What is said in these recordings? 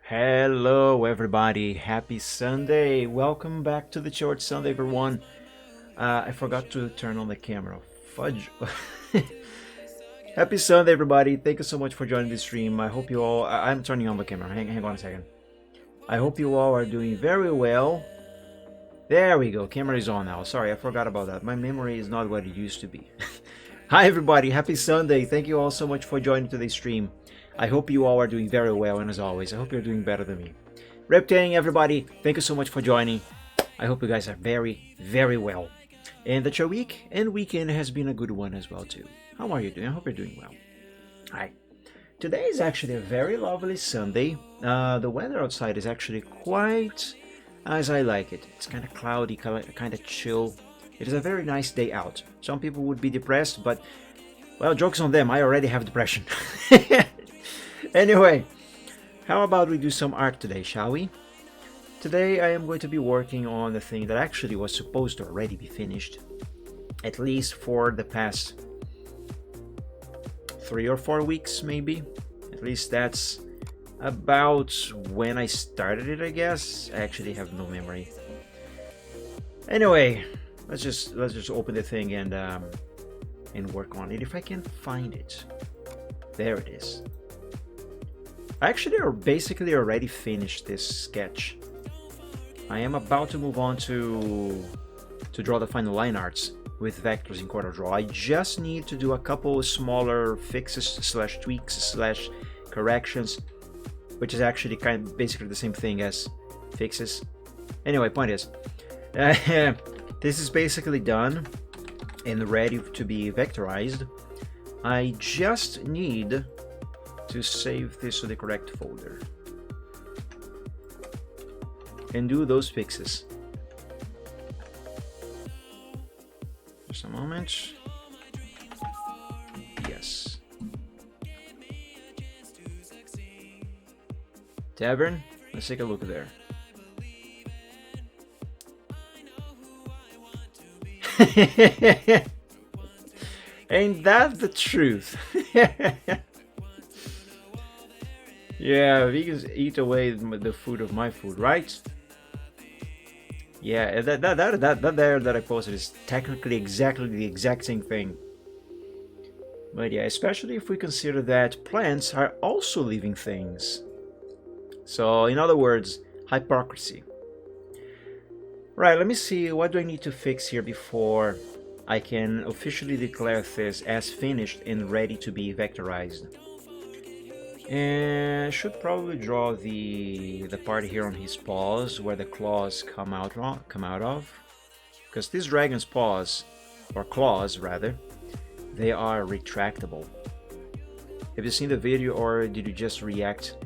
Hello, everybody. Happy Sunday. Welcome back to the Church Sunday, everyone. I forgot to turn on the camera. Fudge. Happy Sunday, everybody. Thank you so much for joining the stream. I hope you all. I'm turning on the camera. Hang on a second. I hope you all are doing very well. There we go. Camera is on now. Sorry, I forgot about that. My memory is not what it used to be. Hi, everybody. Happy Sunday. Thank you all so much for joining today's stream. I hope you all are doing very well, and as always, I hope you're doing better than me. Reptang, everybody, thank you so much for joining. I hope you guys are very, very well. And that your week and weekend has been a good one as well, too. How are you doing? I hope you're doing well. Hi. Today is actually a very lovely Sunday. The weather outside is actually quite as I like it. It's kind of cloudy, kind of chill. It is a very nice day out. Some people would be depressed, but, well, joke's on them. I already have depression. Anyway, how about we do some art today, shall we? Today I am going to be working on the thing that actually was supposed to already be finished, at least for the past 3 or 4 weeks, maybe. At least that's about when I started it, I guess. I actually have no memory. Anyway, let's just open the thing and work on it if I can find it. There it is. I actually basically already finished this sketch. I am about to move on to draw the final line arts with vectors in CorelDRAW. I just need to do a couple smaller fixes slash tweaks slash corrections, which is actually basically the same thing as fixes. Anyway, point is, this is basically done and ready to be vectorized. I just need to save this to the correct folder and do those fixes. Just a moment. Yes. Tavern, let's take a look there. Ain't that the truth? Yeah, vegans eat away the food of my food, right? Yeah, that there that I posted is technically exactly the exact same thing. But yeah, especially if we consider that plants are also living things. So, in other words, hypocrisy. Right, let me see, what do I need to fix here before I can officially declare this as finished and ready to be vectorized? And I should probably draw the part here on his paws where the claws come out of, because these dragon's paws, or claws rather, they are retractable. Have you seen the video or did you just react?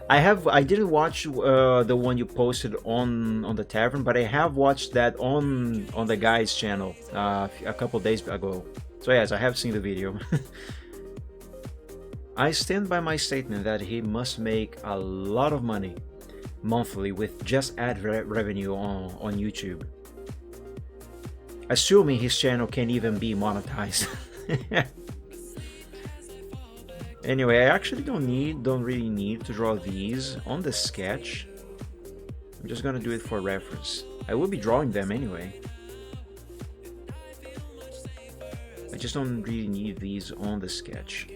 I didn't watch the one you posted on the tavern, but I have watched that on the guy's channel a couple days ago. So yes, I have seen the video. I stand by my statement that he must make a lot of money monthly with just ad revenue on YouTube. Assuming his channel can even be monetized. Anyway, I actually don't really need to draw these on the sketch. I'm just gonna do it for reference. I will be drawing them anyway. I just don't really need these on the sketch.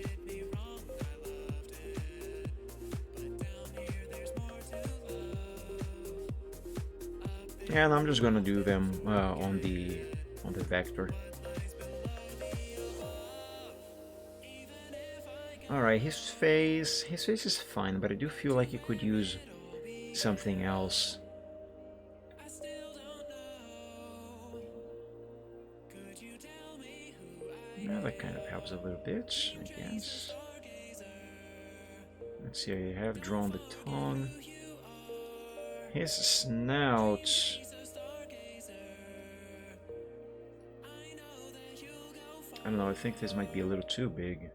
And I'm just gonna do them on the vector. Alright, his face is fine, but I do feel like he could use something else. Yeah, that kind of helps a little bit, I guess. Let's see, I have drawn the tongue. His snout. I don't know, I think this might be a little too big.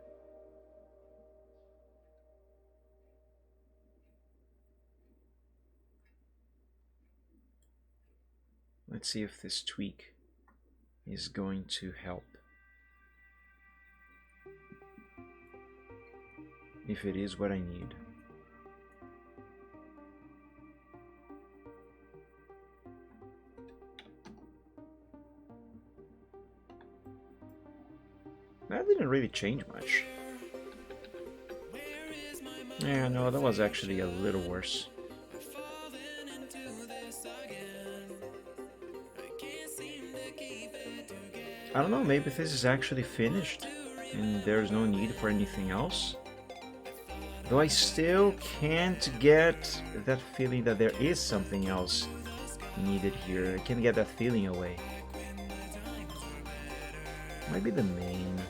Let's see if this tweak is going to help. If it is what I need. That didn't really change much. Yeah, no, that was actually a little worse. I don't know, maybe this is actually finished and there's no need for anything else. Though I still can't get that feeling that there is something else needed here. I can't get that feeling away. Might be the main.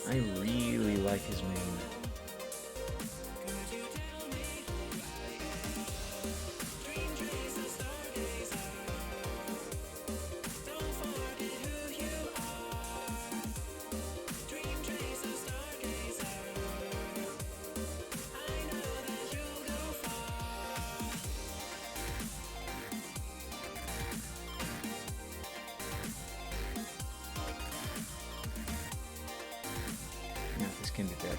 I really like his main. Yeah, this can be better.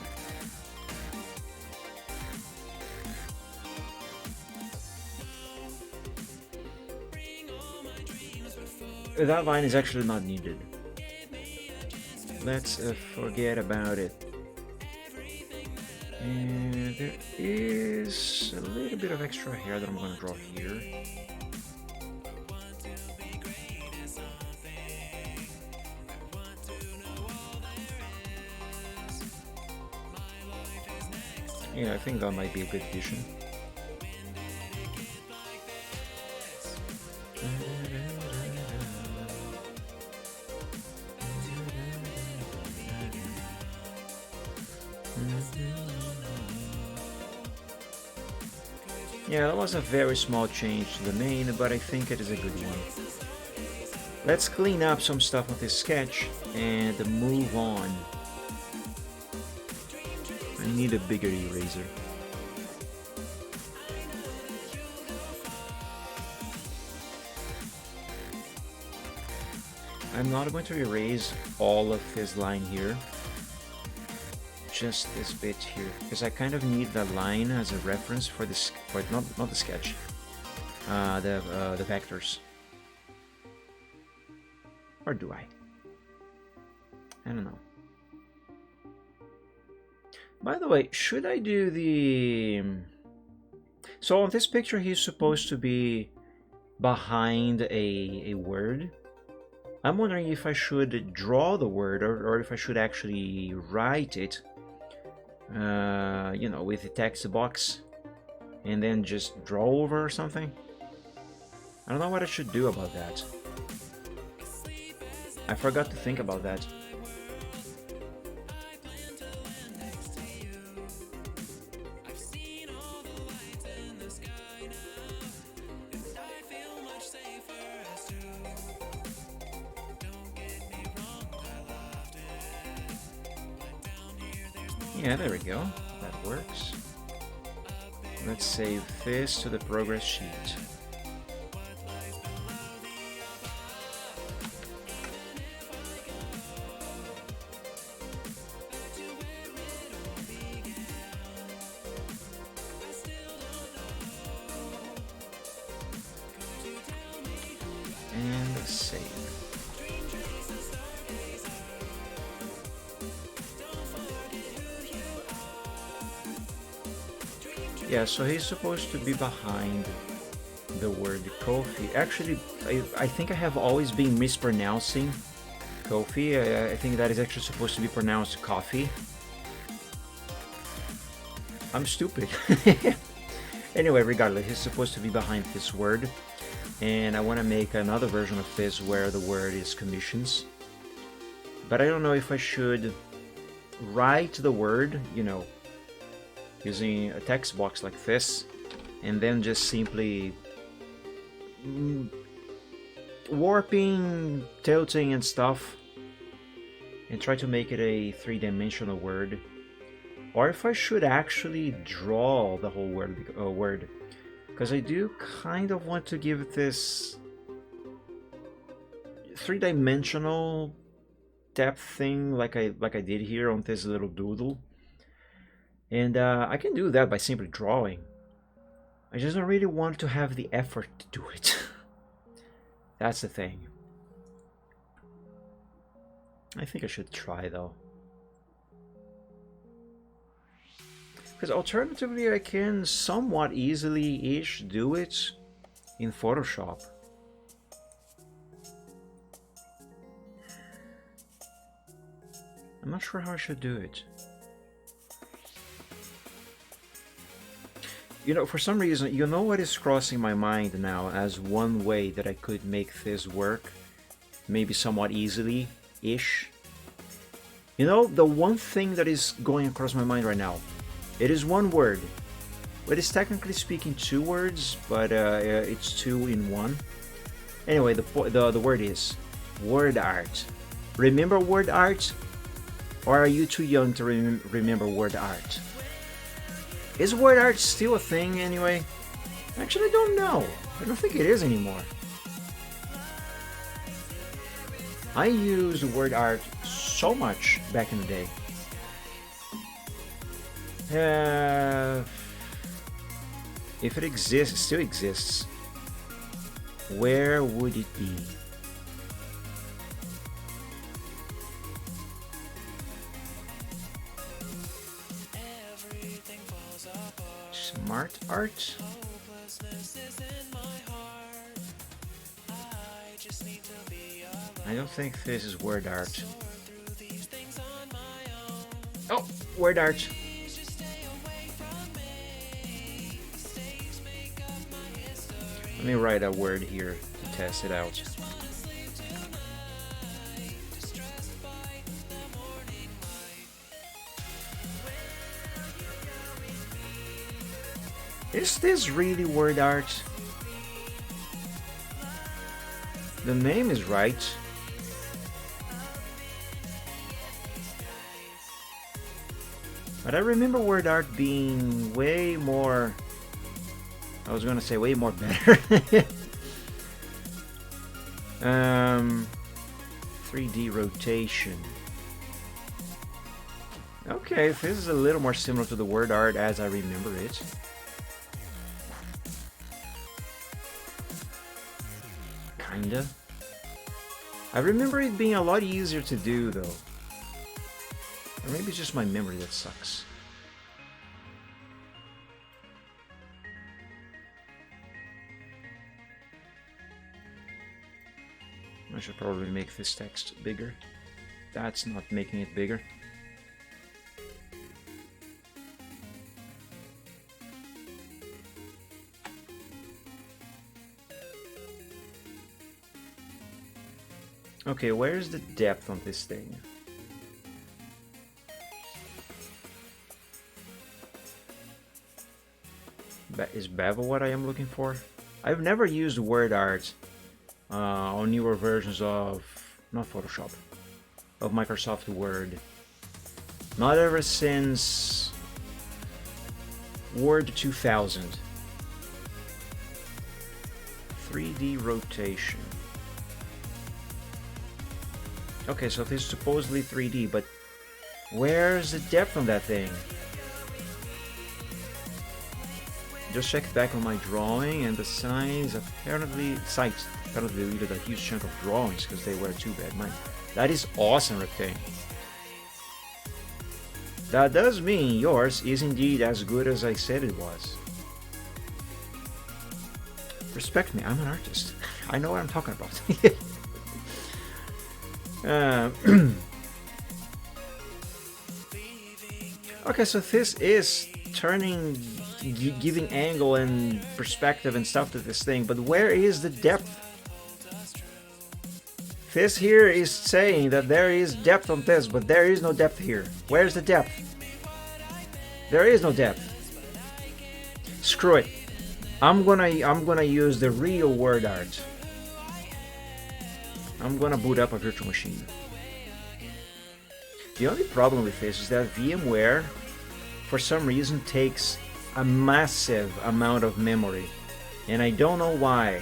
That line is actually not needed. Let's forget about it. And there is a little bit of extra hair that I'm going to draw here. Yeah, I think that might be a good addition. Yeah, that was a very small change to the main, but I think it is a good one. Let's clean up some stuff with this sketch and move on. I need a bigger eraser. I'm not going to erase all of this line here. Just this bit here, because I kind of need that line as a reference for this, for not the sketch, the vectors. Or do I? I don't know. By the way, should I do the... So on this picture, he's supposed to be behind a word. I'm wondering if I should draw the word or if I should actually write it. You know, with the text box and then just draw over or something. I don't know what I should do about that. I forgot to think about that. Yeah, there we go. That works. Let's save this to the progress sheet. And save. Yeah, so he's supposed to be behind the word Kofi. Actually, I think I have always been mispronouncing Kofi. I think that is actually supposed to be pronounced coffee. I'm stupid. Anyway, regardless, he's supposed to be behind this word. and I want to make another version of this where the word is commissions. But I don't know if I should write the word, you know, using a text box like this, and then just simply warping, tilting and stuff, and try to make it a three-dimensional word. Or if I should actually draw the whole word, because I do kind of want to give this three-dimensional depth thing like I did here on this little doodle. And I can do that by simply drawing. I just don't really want to have the effort to do it. That's the thing. I think I should try though. Because alternatively I can somewhat easily-ish do it in Photoshop. I'm not sure how I should do it. You know, for some reason, you know what is crossing my mind now as one way that I could make this work? Maybe somewhat easily-ish. You know, the one thing that is going across my mind right now. It is one word. It is technically speaking two words, but it's two in one. Anyway, the word is word art. Remember word art? Or are you too young to remember word art? Is word art still a thing anyway? Actually, I don't know. I don't think it is anymore. I used word art so much back in the day. If it exists, still exists, where would it be? Smart art? I don't think this is word art. Oh, word art. Let me write a word here to test it out. Is this really word art? The name is right. But I remember word art being way more... I was gonna say way more better. 3D rotation. Okay, this is a little more similar to the word art as I remember it. Kinda. I remember it being a lot easier to do though. Or maybe it's just my memory that sucks. I should probably make this text bigger. That's not making it bigger. Okay, where's the depth on this thing? Is bevel what I am looking for? I've never used word art on newer versions of, not Photoshop, of Microsoft Word. Not ever since Word 2000. 3D rotation. Okay, so this is supposedly 3D, but where's the depth on that thing? Just check back on my drawing, and the sites apparently deleted a huge chunk of drawings because they were too bad. Man, that is awesome, Rectang. That does mean yours is indeed as good as I said it was. Respect me, I'm an artist. I know what I'm talking about. Okay, so this is turning giving angle and perspective and stuff to this thing, but where is the depth? This here is saying that there is depth on this, but there is no depth here. Where's the depth? There is no depth. Screw it. I'm gonna use the real word art. I'm gonna boot up a virtual machine. The only problem with this is that VMware, for some reason, takes a massive amount of memory, and I don't know why.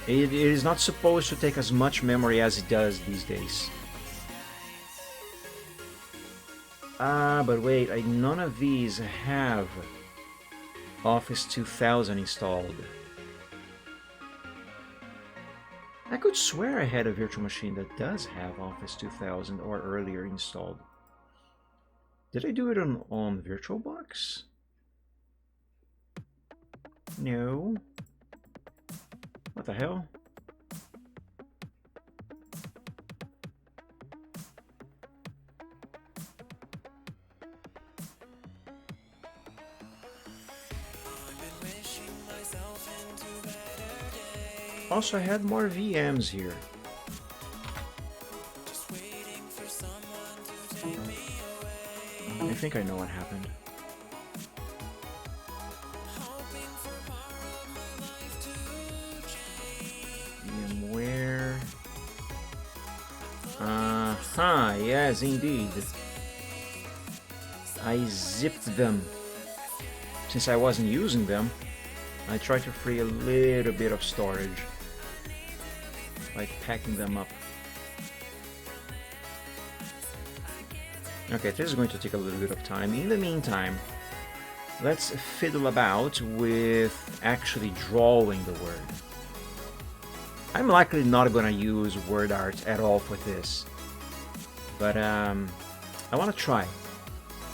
It is not supposed to take as much memory as it does these days. But wait, none of these have Office 2000 installed. I could swear I had a virtual machine that does have Office 2000 or earlier installed. Did I do it on VirtualBox? No. What the hell? Also, I had more VMs here. I think I know what happened. VMware. Yes, indeed. I zipped them. Since I wasn't using them, I tried to free a little bit of storage by packing them up. Okay, this is going to take a little bit of time. In the meantime, let's fiddle about with actually drawing the word. I'm likely not going to use word art at all for this, but I want to try.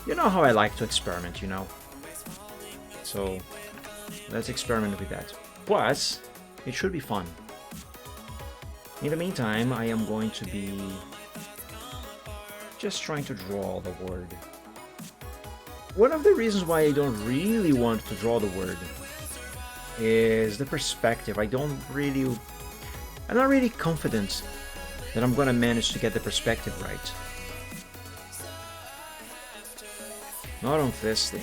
You know how I like to experiment, you know? So let's experiment with that. Plus, it should be fun. In the meantime, I am going to be just trying to draw the word. One of the reasons why I don't really want to draw the word is the perspective. I'm not really confident that I'm gonna manage to get the perspective right. Not on this thing.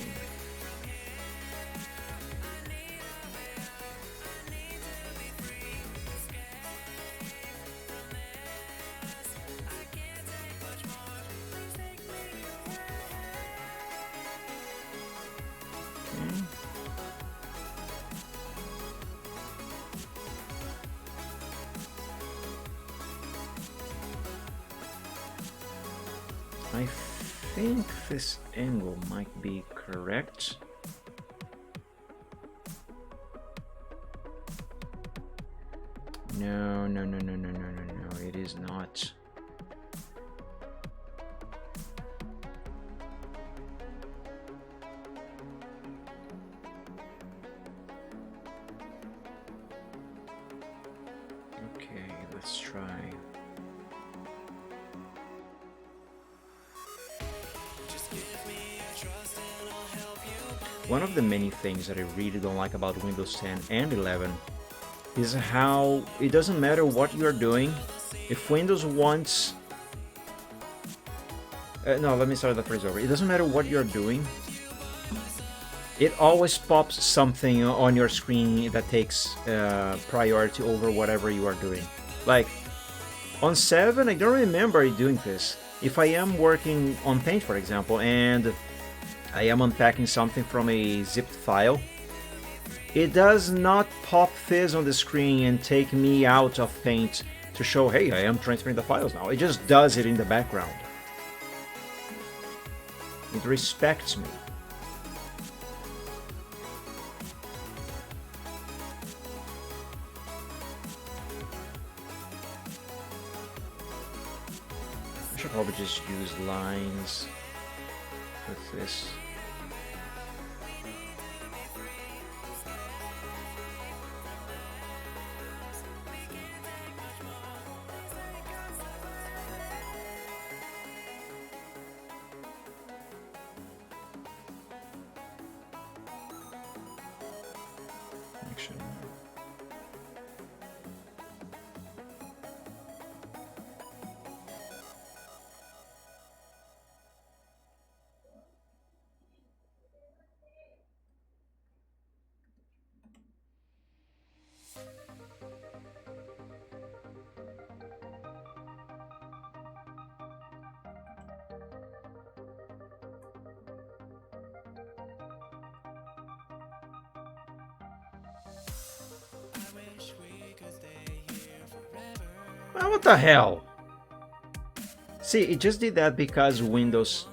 I think this angle might be correct. No, it is not. Okay, let's try. One of the many things that I really don't like about Windows 10 and 11 is how it doesn't matter what you're doing. If Windows wants... no, let me start the phrase over. It doesn't matter what you're doing. It always pops something on your screen that takes priority over whatever you are doing. Like, on 7, I don't remember doing this. If I am working on Paint, for example, and I am unpacking something from a zipped file, it does not pop this on the screen and take me out of Paint to show, hey, I am transferring the files now. It just does it in the background. It respects me. I should probably just use lines with this. Oh, what the hell? See, it just did that because Windows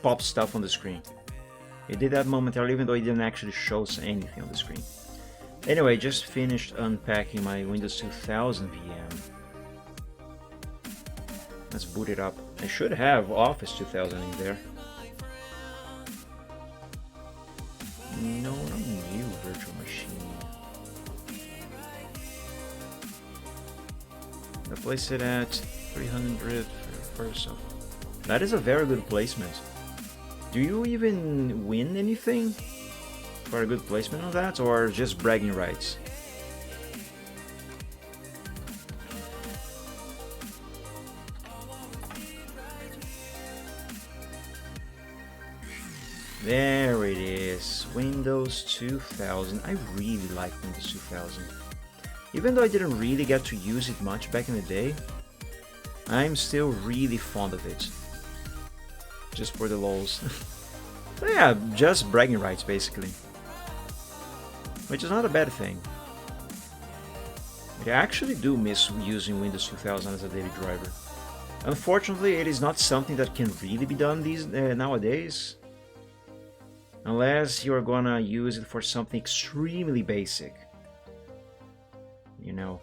popped stuff on the screen. It did that momentarily, even though it didn't actually show anything on the screen. Anyway, just finished unpacking my Windows 2000 VM. Let's boot it up. I should have Office 2000 in there. No, not new virtual machine. I place it at 300 first. That is a very good placement. Do you even win anything for a good placement on that, or just bragging rights? There it is, Windows 2000. I really like Windows 2000. Even though I didn't really get to use it much back in the day, I'm still really fond of it. Just for the lols. So yeah, just bragging rights basically. Which is not a bad thing. I actually do miss using Windows 2000 as a daily driver. Unfortunately, it is not something that can really be done nowadays. Unless you're gonna use it for something extremely basic. You know.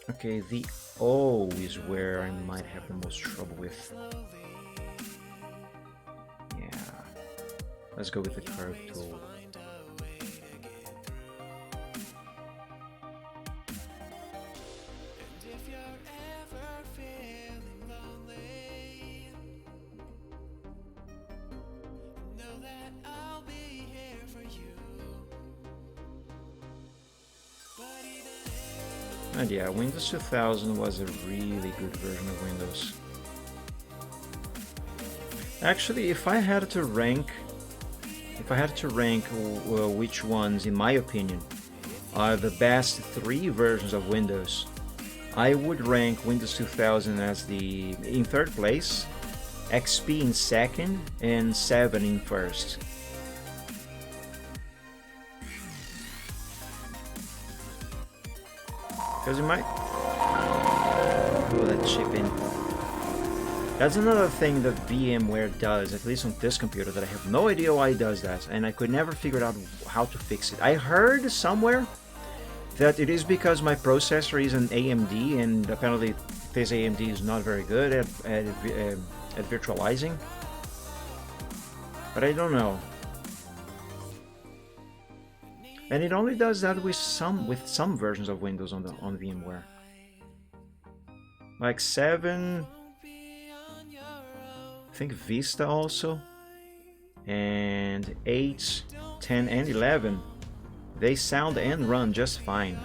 Okay, the O is where I might have the most trouble with. Yeah. Let's go with the curve tool. And yeah, Windows 2000 was a really good version of Windows. Actually, if I had to rank which ones, in my opinion, are the best 3 versions of Windows, I would rank Windows 2000 as in third place, XP in second, and 7 in first. Because you might... Ooh, that chip in. That's another thing that VMware does, at least on this computer, that I have no idea why it does that, and I could never figure out how to fix it. I heard somewhere that it is because my processor is an AMD, and apparently this AMD is not very good at virtualizing. But I don't know. And it only does that with some versions of Windows on VMware. Like 7, I think Vista also, and 8, 10, and 11. They sound and run just fine.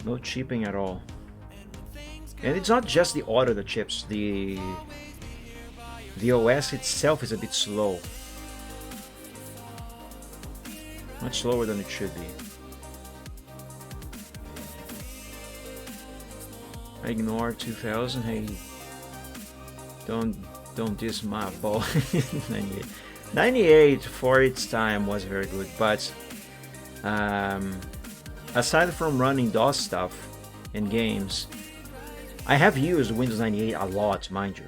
No chipping at all. And it's not just the audio that chips. The OS itself is a bit slow. Much slower than it should be. Ignore 2000. Hey, don't diss my ball. 98. 98 for its time was very good, but aside from running DOS stuff in games, I have used Windows 98 a lot, mind you.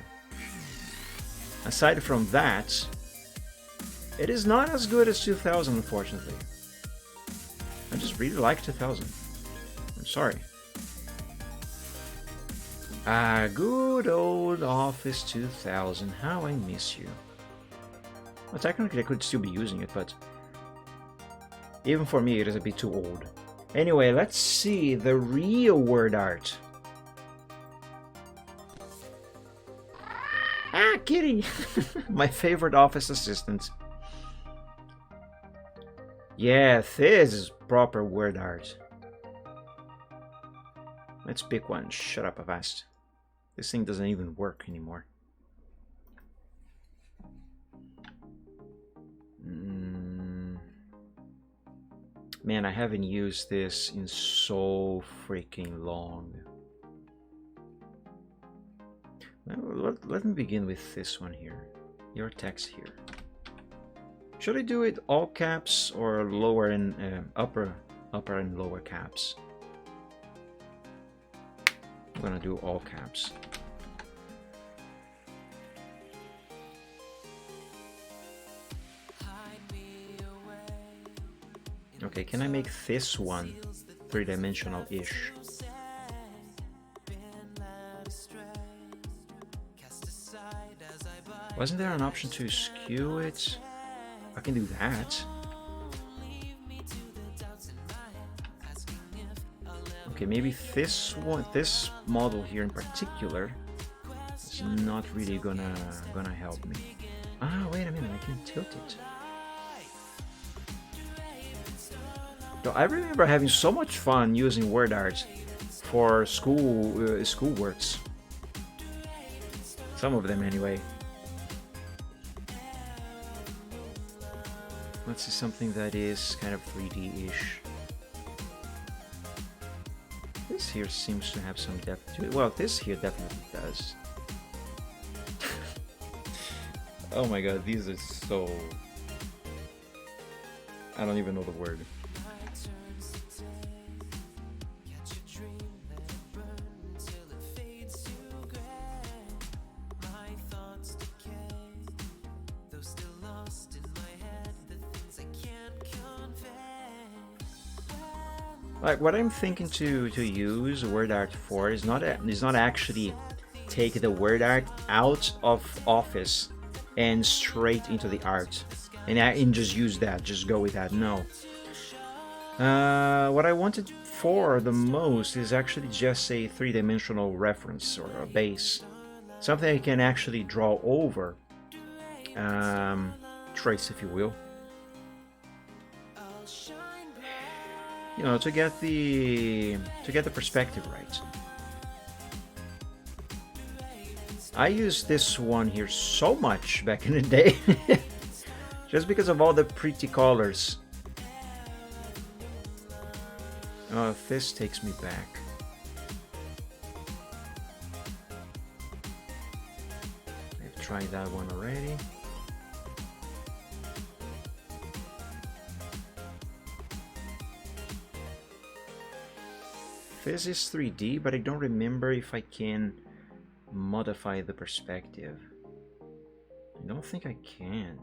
Aside from that, it is not as good as 2000, unfortunately. I just really like 2000. I'm sorry. Good old Office 2000. How I miss you. Well, technically I could still be using it, but even for me it is a bit too old. Anyway, let's see the real word art. Ah, Kitty! My favorite office assistant. Yeah, this is proper word art. Let's pick one. Shut up, Avast. This thing doesn't even work anymore. Man, I haven't used this in so freaking long. Let me begin with this one here. Your text here. Should I do it all caps or lower and upper upper and lower caps. I'm gonna do all caps. Okay, can I make this one three-dimensional-ish? Wasn't there an option to skew it? I can do that. Okay, maybe this one, this model here in particular, is not really gonna help me. Ah, wait a minute, I can tilt it. So I remember having so much fun using word art for school works. Some of them, anyway. Let's see something that is kind of 3D-ish. This here seems to have some depth to it. Well, this here definitely does. Oh my god, these are so... I don't even know the word. Like what I'm thinking to use word art for is not actually take the word art out of Office and straight into the art and just use that, just go with that. No. What I wanted for the most is actually just a three-dimensional reference or a base, something I can actually draw over, trace if you will. You know, to get the perspective right. I used this one here so much back in the day, just because of all the pretty colors. Oh, this takes me back. I've tried that one already. This is 3D, but I don't remember if I can modify the perspective. I don't think I can.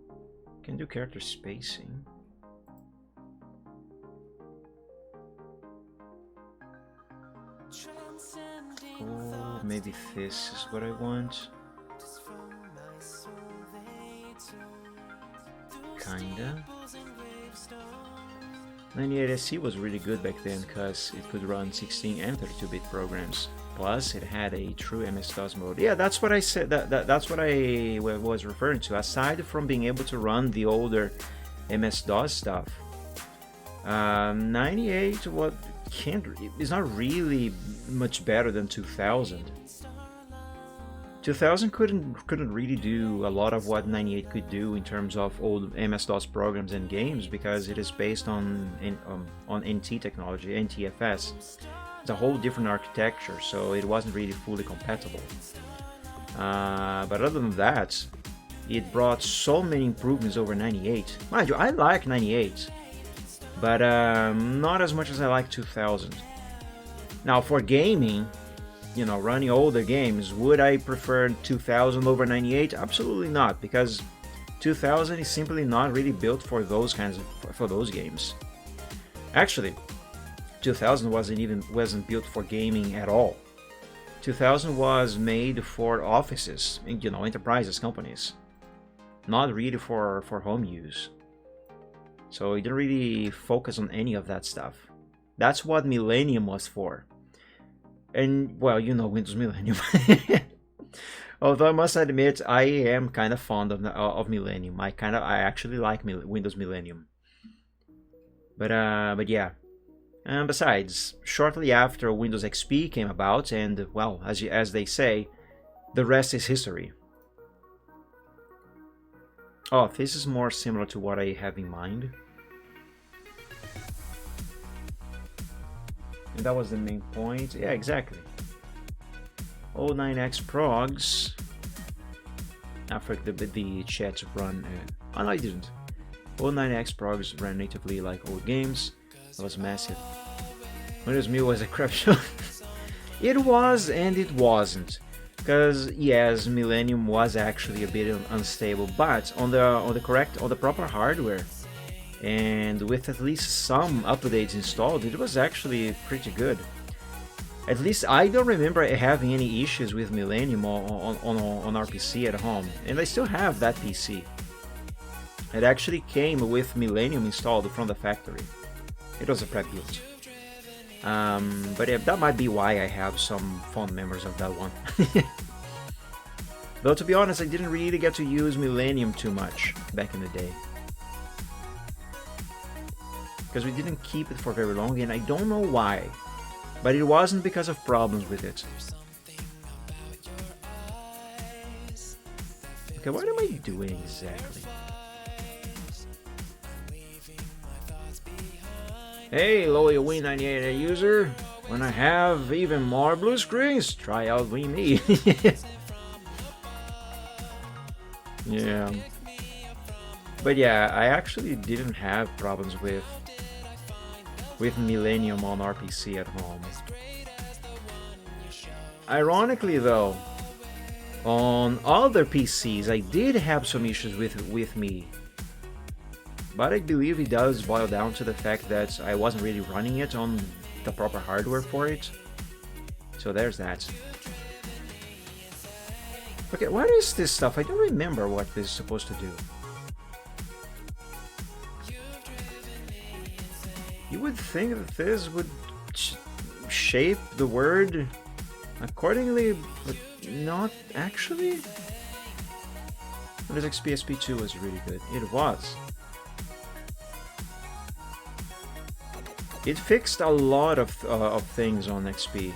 I can do character spacing. Oh, maybe this is what I want. Kinda. 98SC was really good back then because it could run 16 and 32-bit programs. Plus, it had a true MS-DOS mode. Yeah, that's what I said. That's what I was referring to. Aside from being able to run the older MS-DOS stuff, 98 is not really much better than 2000. 2000 couldn't really do a lot of what 98 could do in terms of old MS-DOS programs and games because it is based on NT technology, NTFS. It's a whole different architecture, so it wasn't really fully compatible. But other than that, it brought so many improvements over 98. Mind you, I like 98, but not as much as I like 2000. Now for gaming, you know, running older games, would I prefer 2000 over 98? Absolutely not, because 2000 is simply not really built for those games. Actually, 2000 wasn't built for gaming at all. 2000 was made for offices, you know, enterprises, companies, not really for home use. So it didn't really focus on any of that stuff. That's what Millennium was for. And, well, you know, Windows Millennium. Although I must admit, I am kind of fond of Millennium. I actually like Windows Millennium. But yeah. And besides, shortly after Windows XP came about, and, well, as they say, the rest is history. Oh, this is more similar to what I have in mind. And that was the main point. Yeah, exactly. 09X progs. I forgot the chat run. Oh no, I didn't. All 9X progs ran natively like old games. That was massive. Windows Me was a crap show. It was and it wasn't. Because yes, Millennium was actually a bit unstable, but on the proper hardware and with at least some updates installed, it was actually pretty good. At least I don't remember having any issues with Millennium on our PC at home, and I still have that PC. It actually came with Millennium installed from the factory. It was a prep build. But yeah, that might be why I have some fond memories of that one. Though to be honest, I didn't really get to use Millennium too much back in the day. Because we didn't keep it for very long, and I don't know why. But it wasn't because of problems with it. Okay, what am I doing exactly? Hey, loyal Win98 user. When I have even more blue screens, try out WinMe. Yeah. But yeah, I actually didn't have problems with Millennium on RPC at home. Ironically though, on other PCs I did have some issues with me. But I believe it does boil down to the fact that I wasn't really running it on the proper hardware for it. So there's that. Okay, what is this stuff? I don't remember what this is supposed to do. You would think that this would shape the word accordingly, but not actually. Windows XP SP2 was really good. It was. It fixed a lot of things on XP.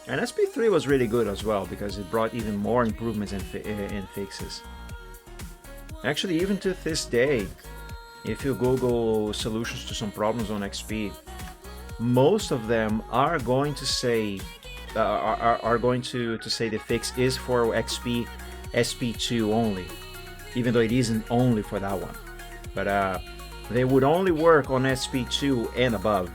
And SP3 was really good as well, because it brought even more improvements and fixes. Actually, even to this day, if you Google solutions to some problems on XP, most of them are going to say say the fix is for XP SP2 only, even though it isn't only for that one. But they would only work on SP2 and above.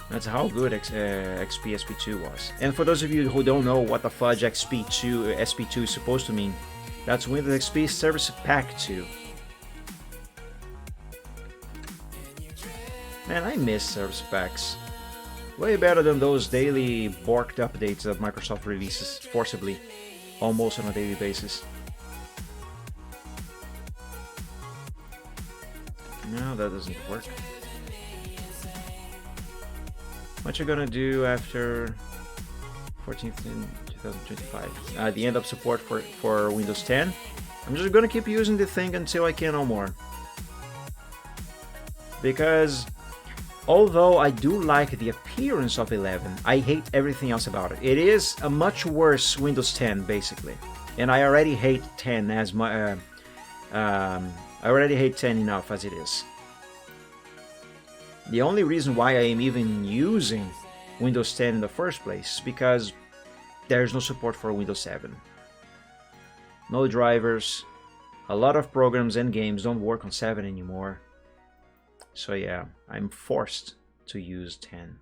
That's how good XP SP2 was. And for those of you who don't know what the fudge SP2 is supposed to mean, that's Windows XP Service Pack 2. Man, I miss service packs. Way better than those daily borked updates that Microsoft releases forcibly, almost on a daily basis. No, that doesn't work. What you gonna do after 14th in 2025? The end of support for Windows 10. I'm just gonna keep using the thing until I can no more. Because although I do like the appearance of 11, I hate everything else about it. It is a much worse Windows 10 basically, and I already hate 10 as my. I already hate 10 enough as it is. The only reason why I am even using Windows 10 in the first place is because there's no support for Windows 7. No drivers, a lot of programs and games don't work on 7 anymore. So yeah, I'm forced to use 10.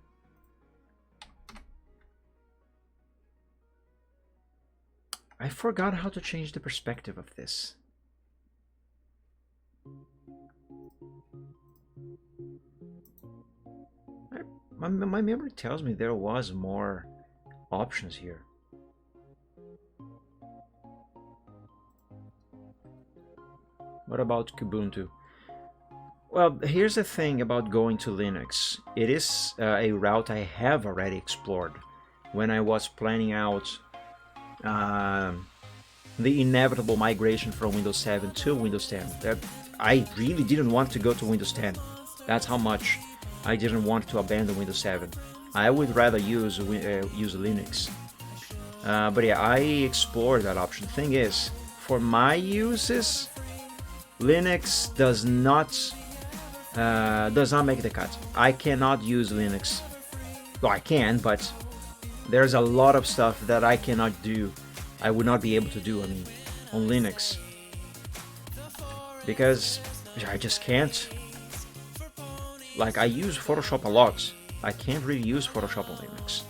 I forgot how to change the perspective of this. My memory tells me there was more options here. What about Kubuntu? Well, here's the thing about going to Linux. It is a route I have already explored when I was planning out the inevitable migration from Windows 7 to Windows 10. I really didn't want to go to Windows 10. That's how much I didn't want to abandon Windows 7. I would rather use Linux. But yeah, I explored that option. The thing is, for my uses, Linux does not make the cut. I cannot use Linux. Well, I can, but there's a lot of stuff that I cannot do I would not be able to do, I mean, on Linux. Because I just can't. Like, I use Photoshop a lot. I can't really use Photoshop on Linux.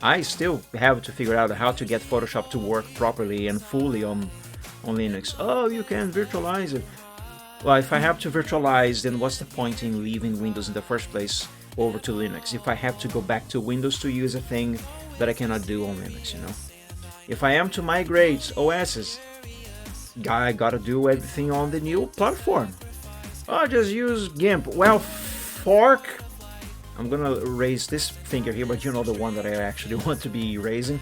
I still have to figure out how to get Photoshop to work properly and fully on Linux. Oh, you can virtualize it. Well, if I have to virtualize, then what's the point in leaving Windows in the first place over to Linux? If I have to go back to Windows to use a thing that I cannot do on Linux, you know? If I am to migrate OSs, I gotta do everything on the new platform. Oh, just use GIMP. Well, fork. I'm gonna raise this finger here, but you know the one that I actually want to be raising.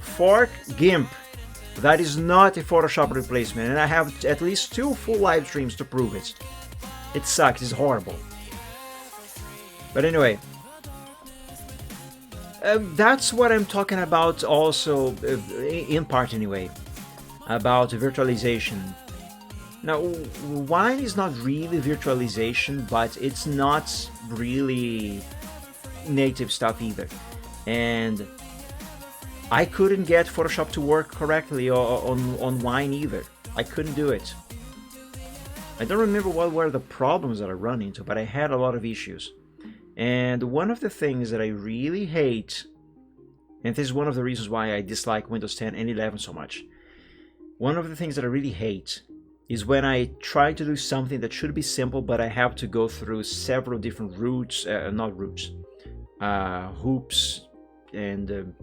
Fork GIMP. That is not a Photoshop replacement, and I have at least 2 full live streams to prove it. It sucks, it's horrible. But anyway, that's what I'm talking about also, in part anyway, about virtualization. Now, Wine is not really virtualization, but it's not really native stuff either. And I couldn't get Photoshop to work correctly on Wine either. I couldn't do it. I don't remember what were the problems that I run into, but I had a lot of issues. And one of the things that I really hate, and this is one of the reasons why I dislike Windows 10 and 11 so much, one of the things that I really hate is when I try to do something that should be simple, but I have to go through several different routes, hoops, and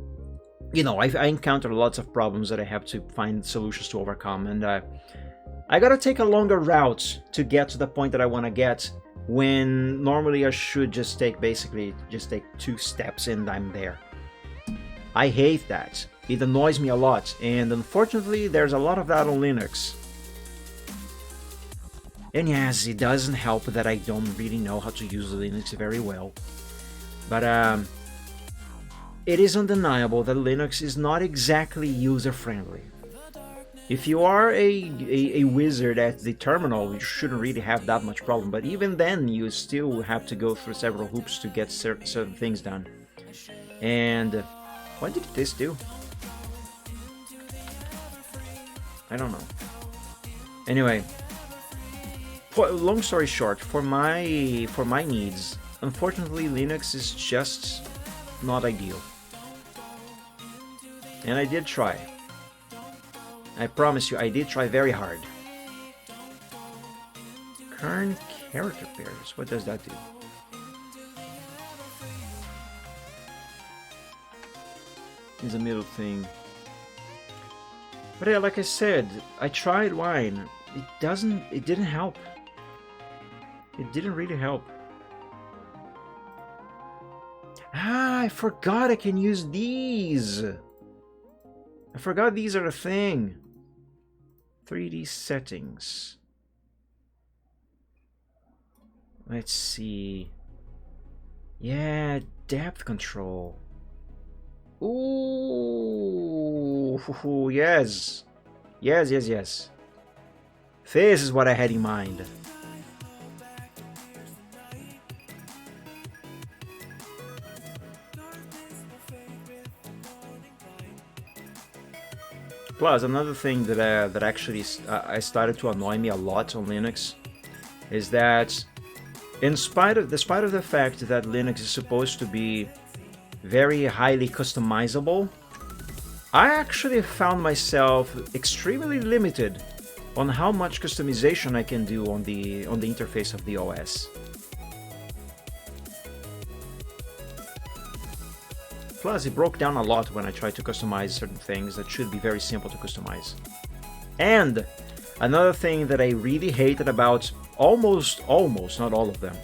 you know, I encounter lots of problems that I have to find solutions to overcome, and I gotta take a longer route to get to the point that I want to get, when normally I should just take 2 steps and I'm there. I hate that. It annoys me a lot, and unfortunately there's a lot of that on Linux. And yes, it doesn't help that I don't really know how to use Linux very well. But it is undeniable that Linux is not exactly user-friendly. If you are a wizard at the terminal, you shouldn't really have that much problem, but even then you still have to go through several hoops to get certain things done. And what did this do? I don't know. Anyway, long story short, for my needs, unfortunately Linux is just not ideal. And I did try. I promise you, I did try very hard. Kern character pairs, what does that do? Is a middle thing. But yeah, like I said, I tried Wine. It didn't help. It didn't really help. Ah, I forgot I can use these. I forgot these are a thing. 3D settings. Let's see. Yeah, depth control. Ooh, yes. Yes. This is what I had in mind. Plus, another thing that actually I started to annoy me a lot on Linux is that, despite of the fact that Linux is supposed to be very highly customizable, I actually found myself extremely limited on how much customization I can do on the interface of the OS. Plus, it broke down a lot when I tried to customize certain things that should be very simple to customize. And another thing that I really hated about almost, not all of them,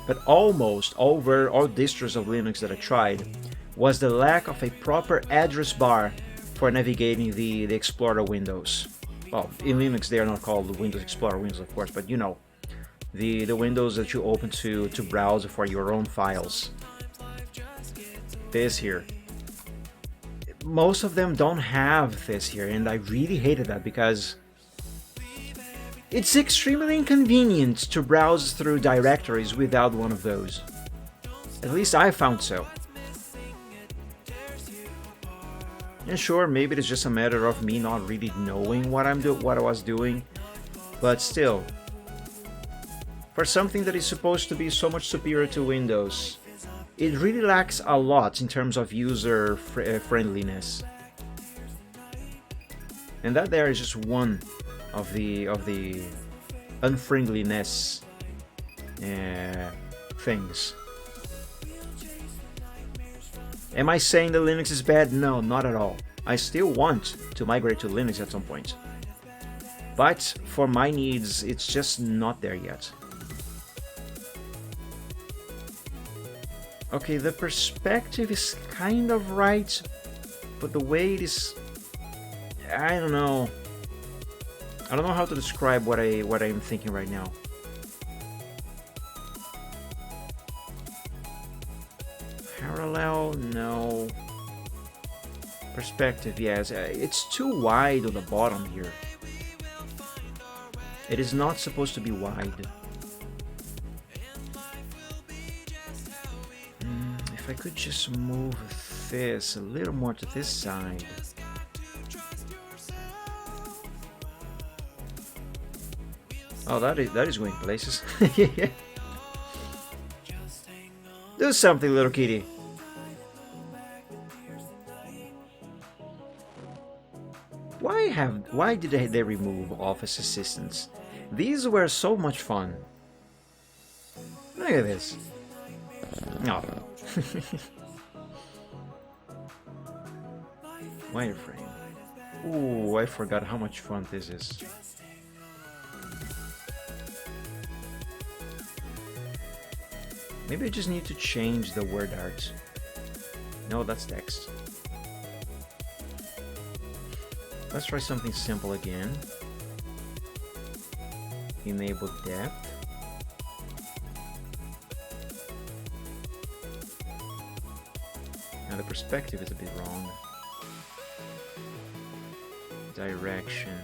but almost all distros of Linux that I tried, was the lack of a proper address bar for navigating the Explorer windows. Well, in Linux they are not called Windows Explorer windows, of course, but you know, the windows that you open to browse for your own files. This here. Most of them don't have this here, and I really hated that because it's extremely inconvenient to browse through directories without one of those. At least I found so. And sure, maybe it's just a matter of me not really knowing what what I was doing, but still, for something that is supposed to be so much superior to Windows, it really lacks a lot in terms of user friendliness. And that there is just one of the unfriendliness things. Am I saying that Linux is bad? No, not at all. I still want to migrate to Linux at some point. But for my needs, it's just not there yet. Okay, the perspective is kind of right, but the way it is, I don't know. I don't know how to describe what I'm thinking right now. Parallel, no. Perspective, yes. It's too wide on the bottom here. It is not supposed to be wide. If I could just move this a little more to this side. Oh, that is going places. Do something, little kitty. Why did they remove office assistants? These were so much fun. Look at this. No. Wireframe. Ooh, I forgot how much fun this is. Maybe I just need to change the word art. No, that's text. Let's try something simple again. Enable depth. Now the perspective is a bit wrong. Direction.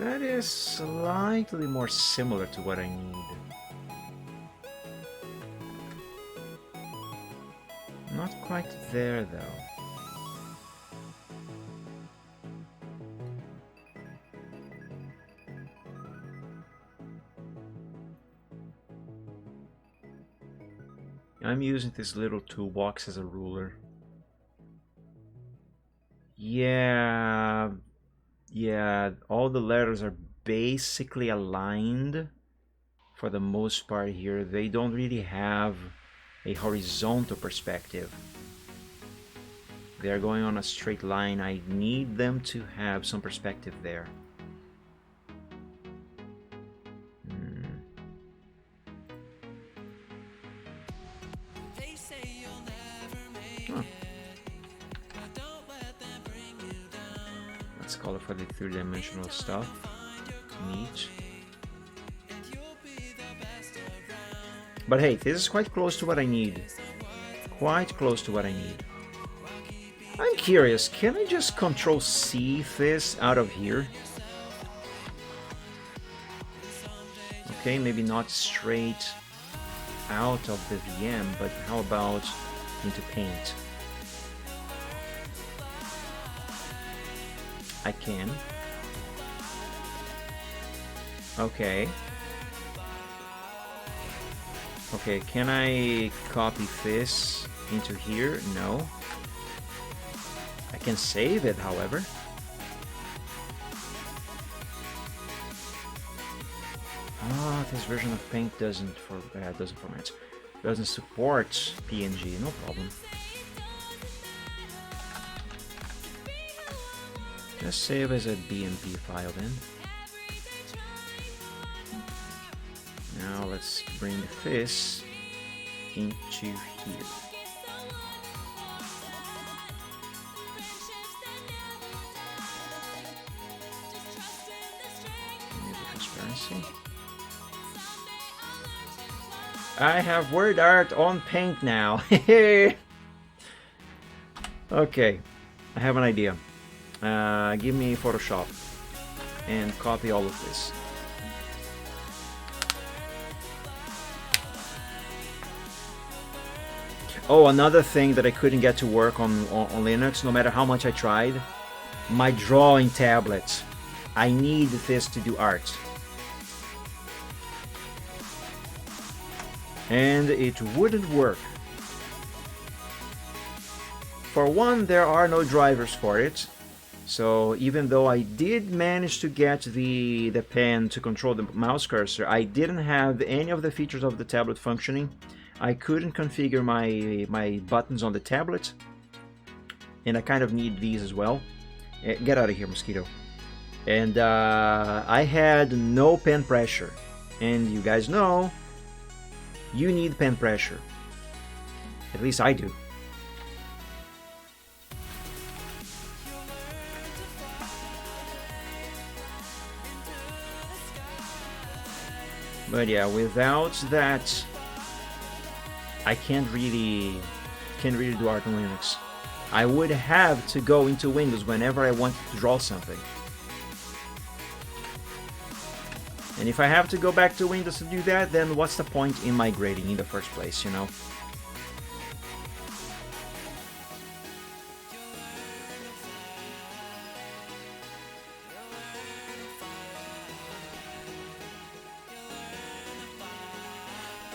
That is slightly more similar to what I need. Not quite there though. I'm using this little toolbox as a ruler. Yeah, all the letters are basically aligned for the most part here. They don't really have a horizontal perspective. They're going on a straight line. I need them to have some perspective there. Let's call it for the three-dimensional stuff. Neat. But hey, this is quite close to what I need. Quite close to what I need. I'm curious, can I just Control-C this out of here? Okay, maybe not straight out of the VM, but how about into Paint? I can. Okay. Okay, can I copy this into here? No. I can save it, however. Ah, this version of Paint doesn't format. Doesn't support PNG, no problem. Just save as a BMP file then. Now let's bring this into here. Enable transparency. I have word art on Paint now. Okay, I have an idea. Give me Photoshop and copy all of this. Oh, another thing that I couldn't get to work on Linux, no matter how much I tried, my drawing tablet. I need this to do art. And it wouldn't work. For one, there are no drivers for it. So even though I did manage to get the pen to control the mouse cursor, I didn't have any of the features of the tablet functioning. I couldn't configure my buttons on the tablet. And I kind of need these as well. Get out of here, mosquito. And I had no pen pressure. And you guys know, you need pen pressure. At least I do. But yeah, without that, I can't really do art on Linux. I would have to go into Windows whenever I want to draw something. And if I have to go back to Windows to do that, then what's the point in migrating in the first place, you know?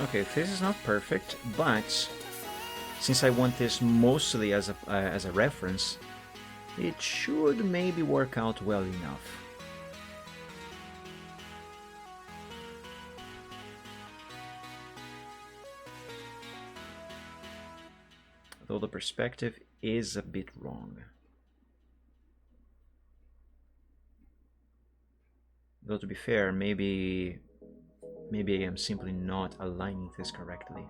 Okay, this is not perfect, but since I want this mostly as a reference, it should maybe work out well enough. Though the perspective is a bit wrong. Though to be fair, maybe I am simply not aligning this correctly.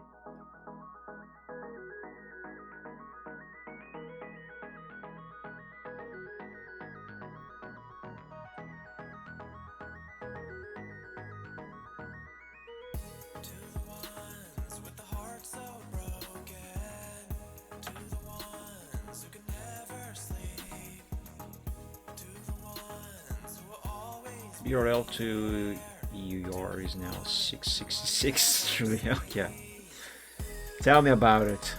URL to EUR is now 666. Yeah. Tell me about it.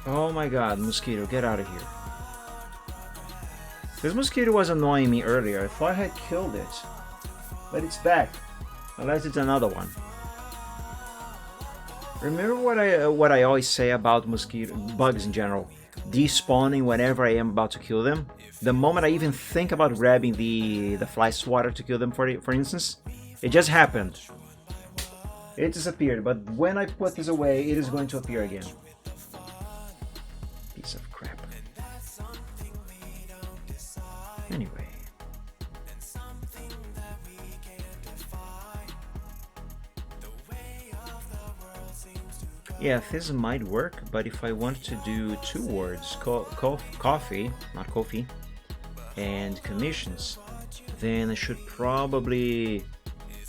Oh my god, mosquito, get out of here. This mosquito was annoying me earlier. I thought I had killed it. But it's back. Unless it's another one. Remember what I always say about bugs in general? Despawning whenever I am about to kill them. The moment I even think about grabbing the fly swatter to kill them, for instance, it just happened. It disappeared, but when I put this away, it is going to appear again. Piece of crap. Anyway. Yeah, this might work, but if I want to do two words, coffee, not coffee, and commissions, then I should probably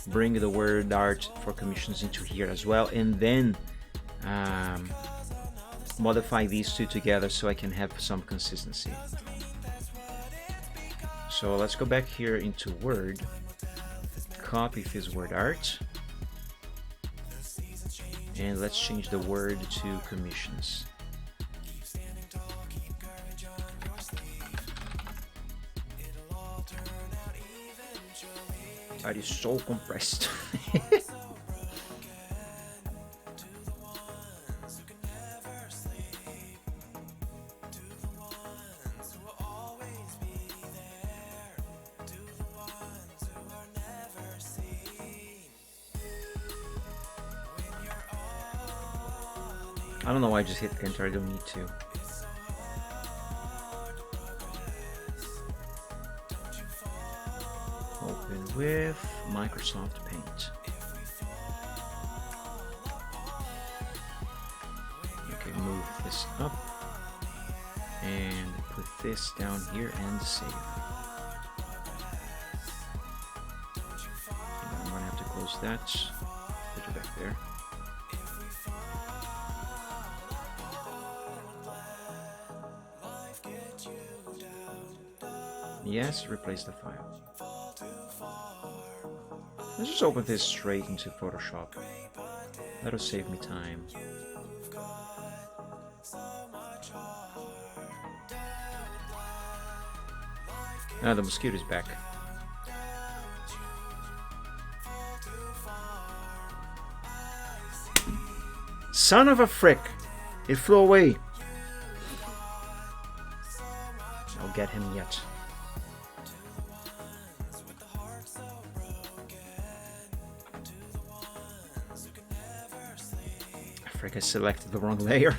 bring the word art for commissions into here as well, and then modify these two together so I can have some consistency. So let's go back here into Word, copy this word art, and let's change the word to commissions. That is so compressed. I don't know why I just hit enter, I don't need to. Open with Microsoft Paint. Okay, move this up and put this down here and save. And I'm gonna have to erase that. Put it back there. Yes, replace the file. Let's just open this straight into Photoshop. That'll save me time. Ah, the mosquito's back. Son of a frick! It flew away. I'll get him yet. Frick, I selected the wrong layer.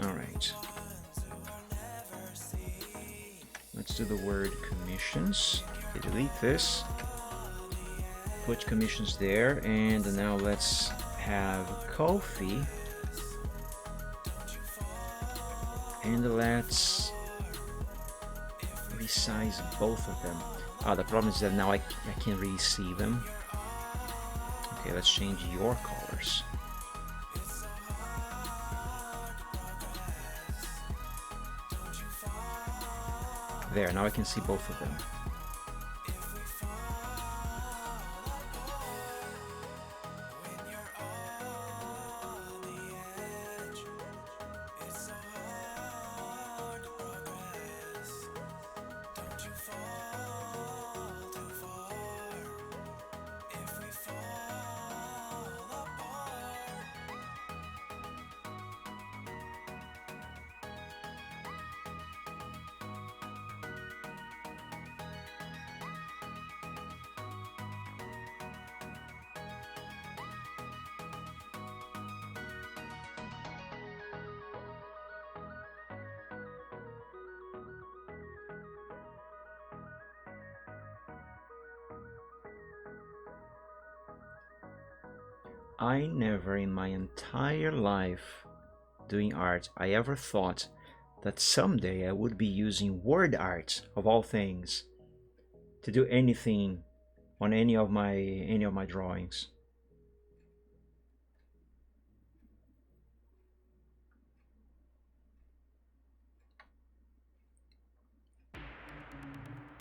Alright. Let's do the word commissions. Okay, delete this. Put commissions there, and now let's have Ko-fi. And let's resize both of them. Ah, the problem is that now I can't really see them. Okay, let's change your colors. There, now I can see both of them. I never in my entire life doing art, I ever thought that someday I would be using word art of all things to do anything on any of my drawings.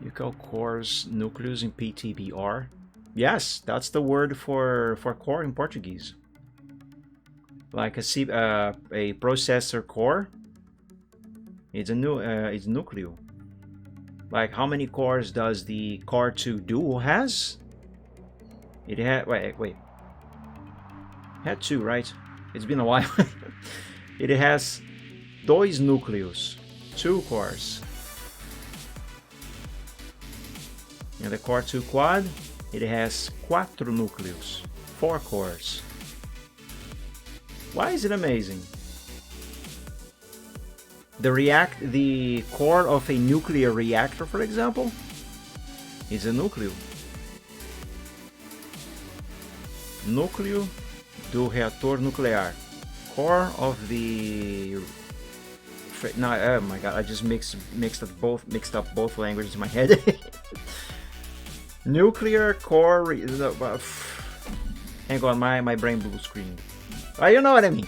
You call cores nucleus in PTBR? Yes, that's the word for core in Portuguese. Like a processor core, it's núcleo. Like how many cores does the Core 2 Duo has? It had wait. Had 2, right? It's been a while. It has dois núcleos, 2 cores. And the Core 2 Quad, it has 4 núcleos, 4 cores. Why is it amazing? The core of a nuclear reactor, for example, is a núcleo. Núcleo do reator nuclear. Core of the... No, oh my god, I just mixed up both languages in my head. Nuclear core... Hang on, my brain blue screen. Oh, you know what I mean.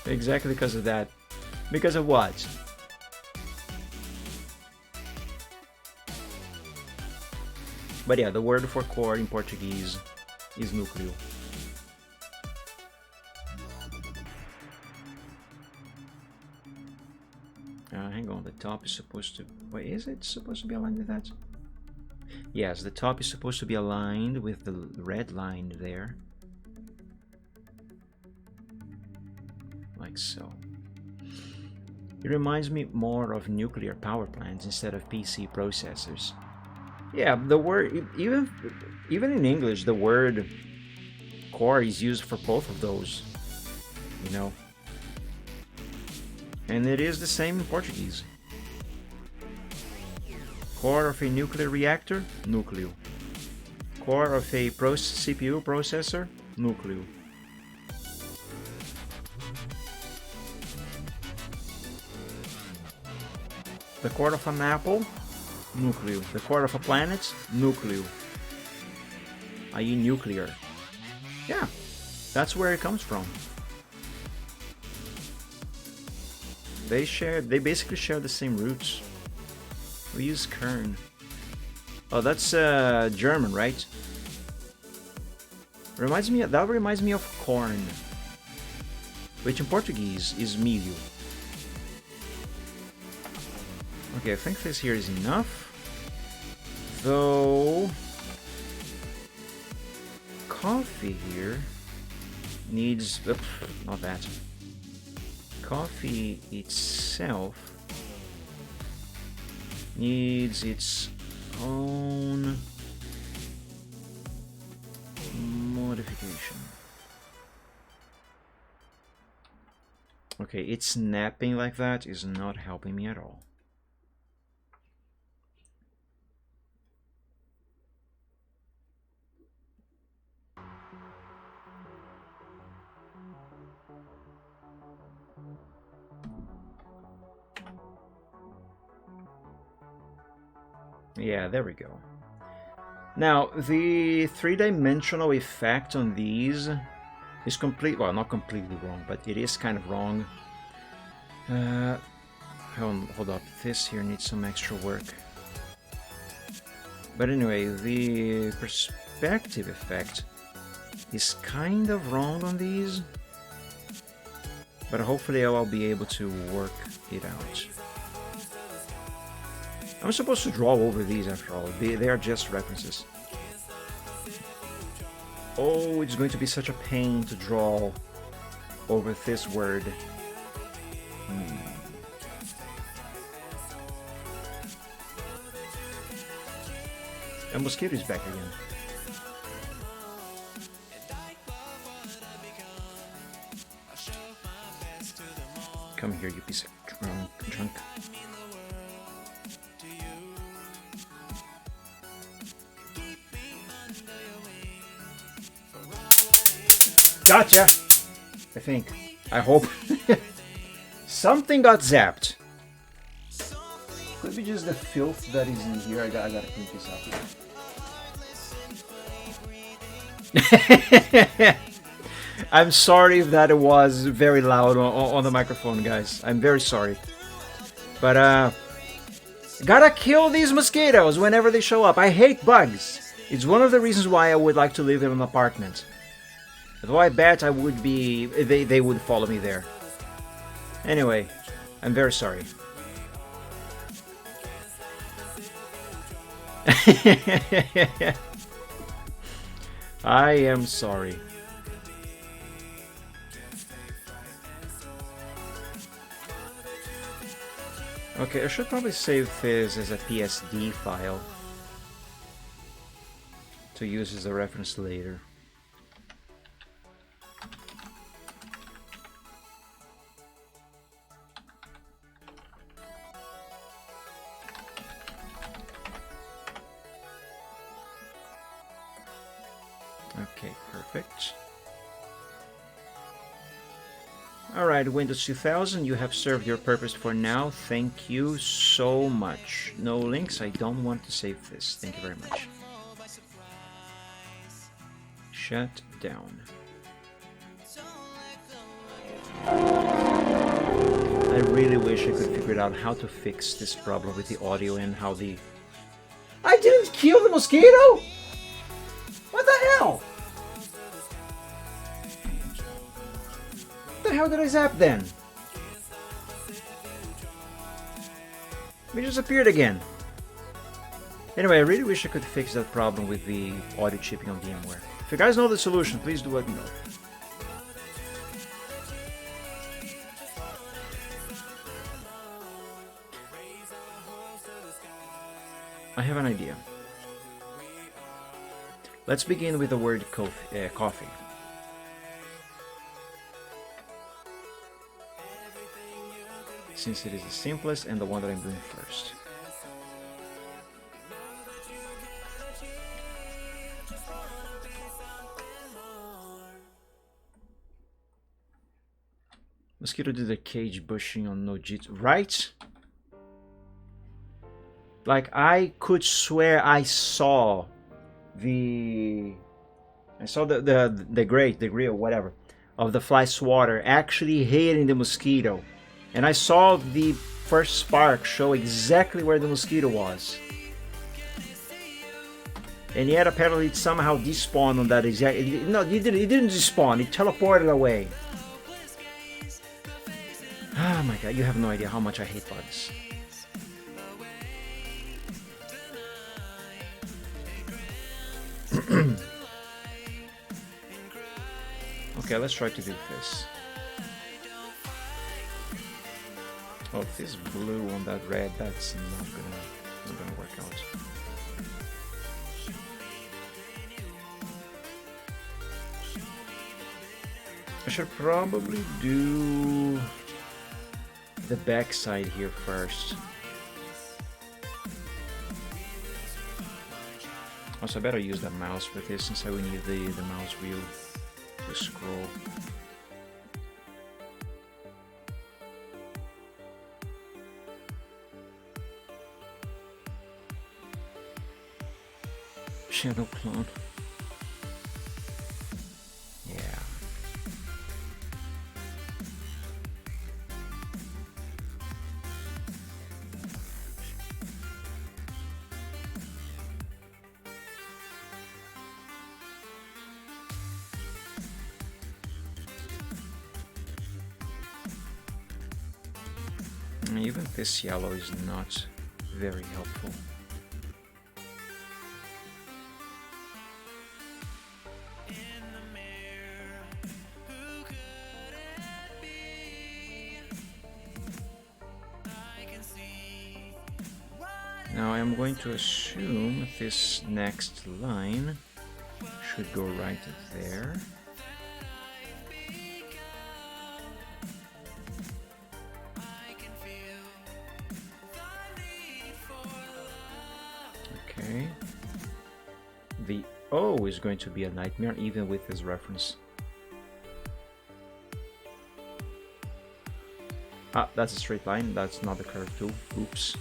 Exactly because of that. Because of what? But yeah, the word for core in Portuguese is núcleo. Hang on, the top is supposed to... Wait, is it supposed to be aligned with that? Yes, the top is supposed to be aligned with the red line there. Like so. It reminds me more of nuclear power plants instead of PC processors. Yeah, the word, even in English, the word core is used for both of those, you know. And it is the same in Portuguese. Core of a nuclear reactor, núcleo. Core of a CPU processor, núcleo. The core of an apple, nucleo. The core of a planet, nucleo. I.e. nuclear. Yeah, that's where it comes from. They basically share the same roots. We use kern. Oh, that's German, right? That reminds me of corn, which in Portuguese is milho. Okay, I think this here is enough. Though coffee here needs not that. Coffee itself needs its own modification. Okay, it's snapping like that is not helping me at all. Yeah, there we go. Now, the three-dimensional effect on these is well, not completely wrong, but it is kind of wrong. Hold up, this here needs some extra work. But anyway, the perspective effect is kind of wrong on these, but hopefully I'll be able to work it out. I'm supposed to draw over these after all. They are just references. Oh, it's going to be such a pain to draw over this word. And mosquito is back again. Come here, you piece of junk. Gotcha! I think. I hope. Something got zapped. Could be just the filth that is in here. I gotta clean this up. I'm sorry if that was very loud on the microphone, guys. I'm very sorry. But, gotta kill these mosquitoes whenever they show up. I hate bugs. It's one of the reasons why I would like to live in an apartment. Though I bet I would be... They would follow me there. Anyway, I'm very sorry. I am sorry. Okay, I should probably save this as a PSD file to use as a reference later. Okay, perfect. Alright, Windows 2000, you have served your purpose for now. Thank you so much. No links, I don't want to save this. Thank you very much. Shut down. I really wish I could figure out how to fix this problem with the audio and how the... I didn't kill the mosquito? What the hell? What the hell did I zap then? It just appeared again. Anyway, I really wish I could fix that problem with the audio chipping on VMware. If you guys know the solution, please do let me know. I have an idea. Let's begin with the word coffee. Since it is the simplest and the one that I'm doing first. Mosquito did a cage bushing on Nojitsu, right? Like, I could swear I saw the grate, the grill, whatever, of the fly swatter actually hitting the mosquito. And I saw the first spark show exactly where the mosquito was. And yet apparently it somehow despawned on that exact... No, it didn't despawn, it teleported away. Oh my god, you have no idea how much I hate bugs. Okay, let's try to do this. Oh, this blue on that red, that's not gonna work out. I should probably do the back side here first. Also, I better use the mouse for this since I will need the mouse wheel to scroll. Shadow clone. Yeah. Even this yellow is not very helpful. Now I'm going to assume this next line should go right there. Okay. The O is going to be a nightmare even with this reference. Ah, that's a straight line, that's not a curve too. Oops.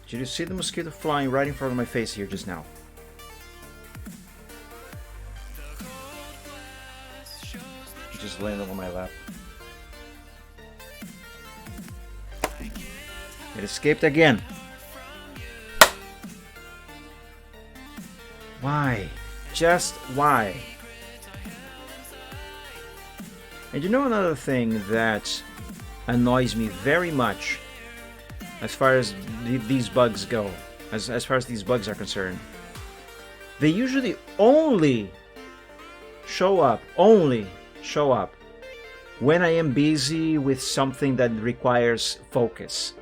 Did you see the mosquito flying right in front of my face here just now? It just landed on my lap. It escaped again. Why? Just why? And you know another thing that annoys me very much as far as these bugs go, as far as these bugs are concerned? They usually only show up when I am busy with something that requires focus.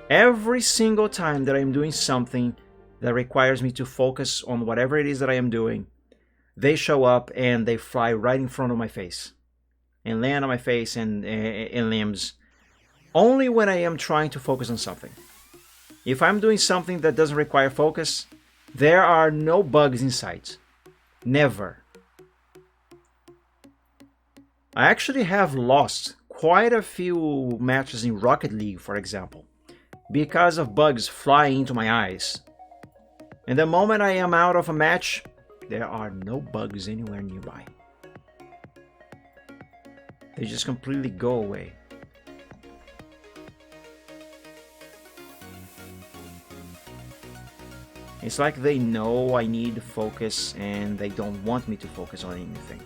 Every single time that I'm doing something that requires me to focus on whatever it is that I am doing, they show up and they fly right in front of my face and land on my face and limbs. Only when I am trying to focus on something. If I'm doing something that doesn't require focus, there are no bugs in sight. Never. I actually have lost quite a few matches in Rocket League, for example, because of bugs flying into my eyes. And the moment I am out of a match, there are no bugs anywhere nearby. They just completely go away. It's like they know I need focus and they don't want me to focus on anything.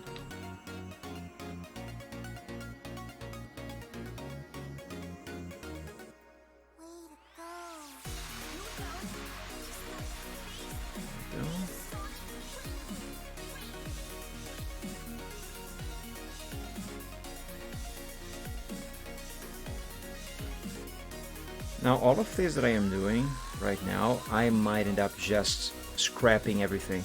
Now all of this that I am doing right now, I might end up just scrapping everything.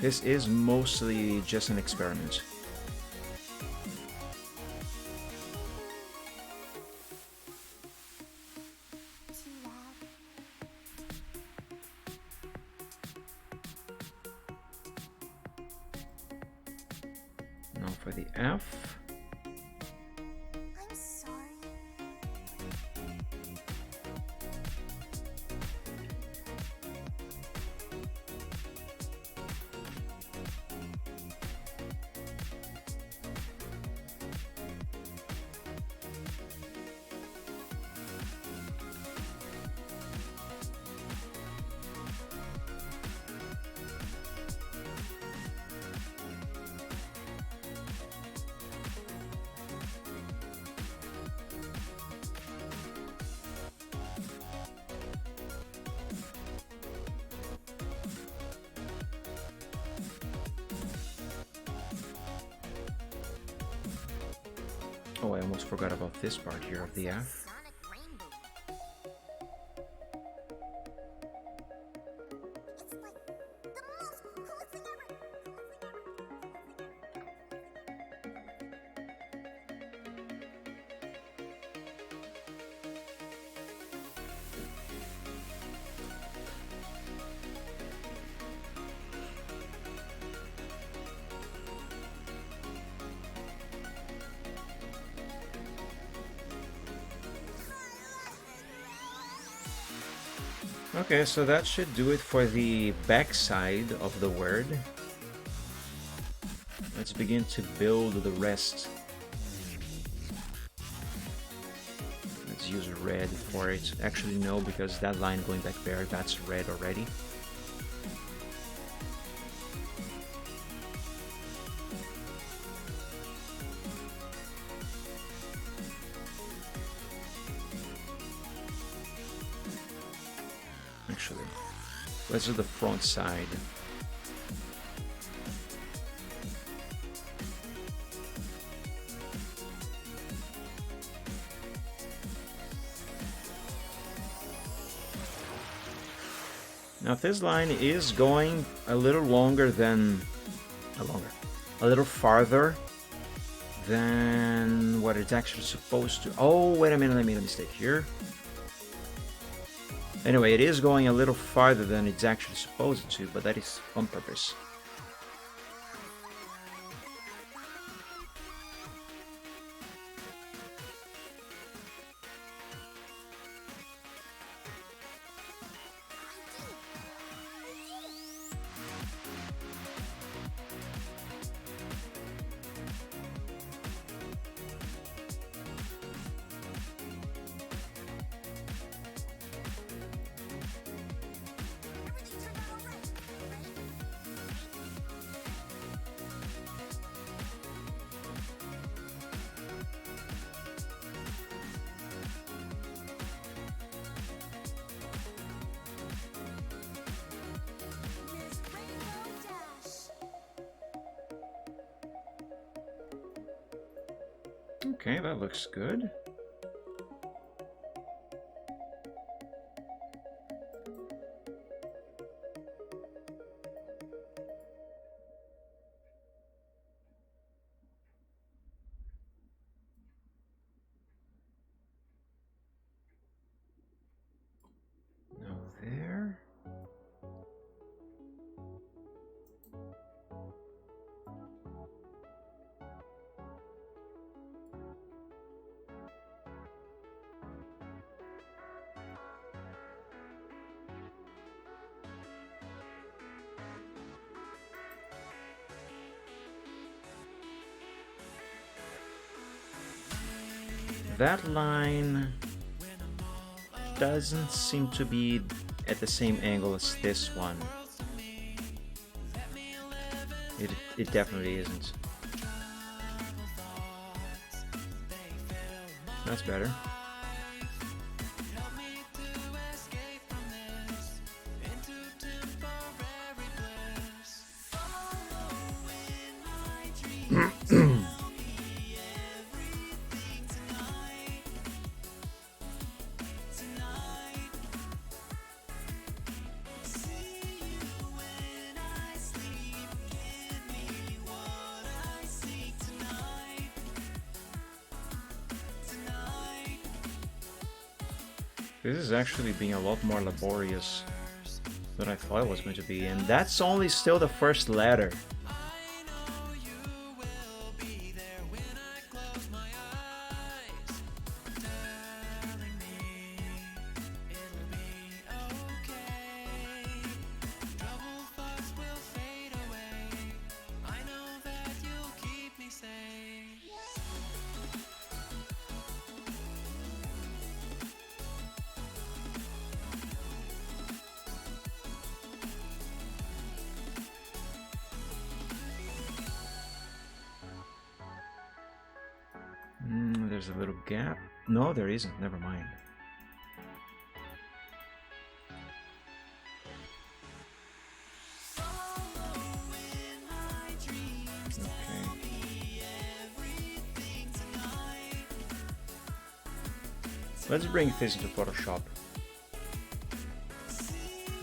This is mostly just an experiment. Now for the F. I'm sorry. Oh, I almost forgot about this part here of the F. Sonic rainbow. It's like the most coolest thing Okay, so that should do it for the back side of the word. Let's begin to build the rest. Let's use red for it. Actually, no, because that line going back there, that's red already. Actually, let's do the front side. Now this line is going a little longer than, a little farther than what it's actually supposed to. Oh, wait a minute, I made a mistake here. Anyway, it is going a little farther than it's actually supposed to, but that is on purpose. Everything turned out alright, right? Miss Rainbow Dash. Okay, that looks good. Now there. That line doesn't seem to be at the same angle as this one. It definitely isn't. That's better. This is actually being a lot more laborious than I thought it was going to be, and that's only still the first letter. There's a little gap. No, there isn't. Never mind. Okay. Let's bring this into Photoshop.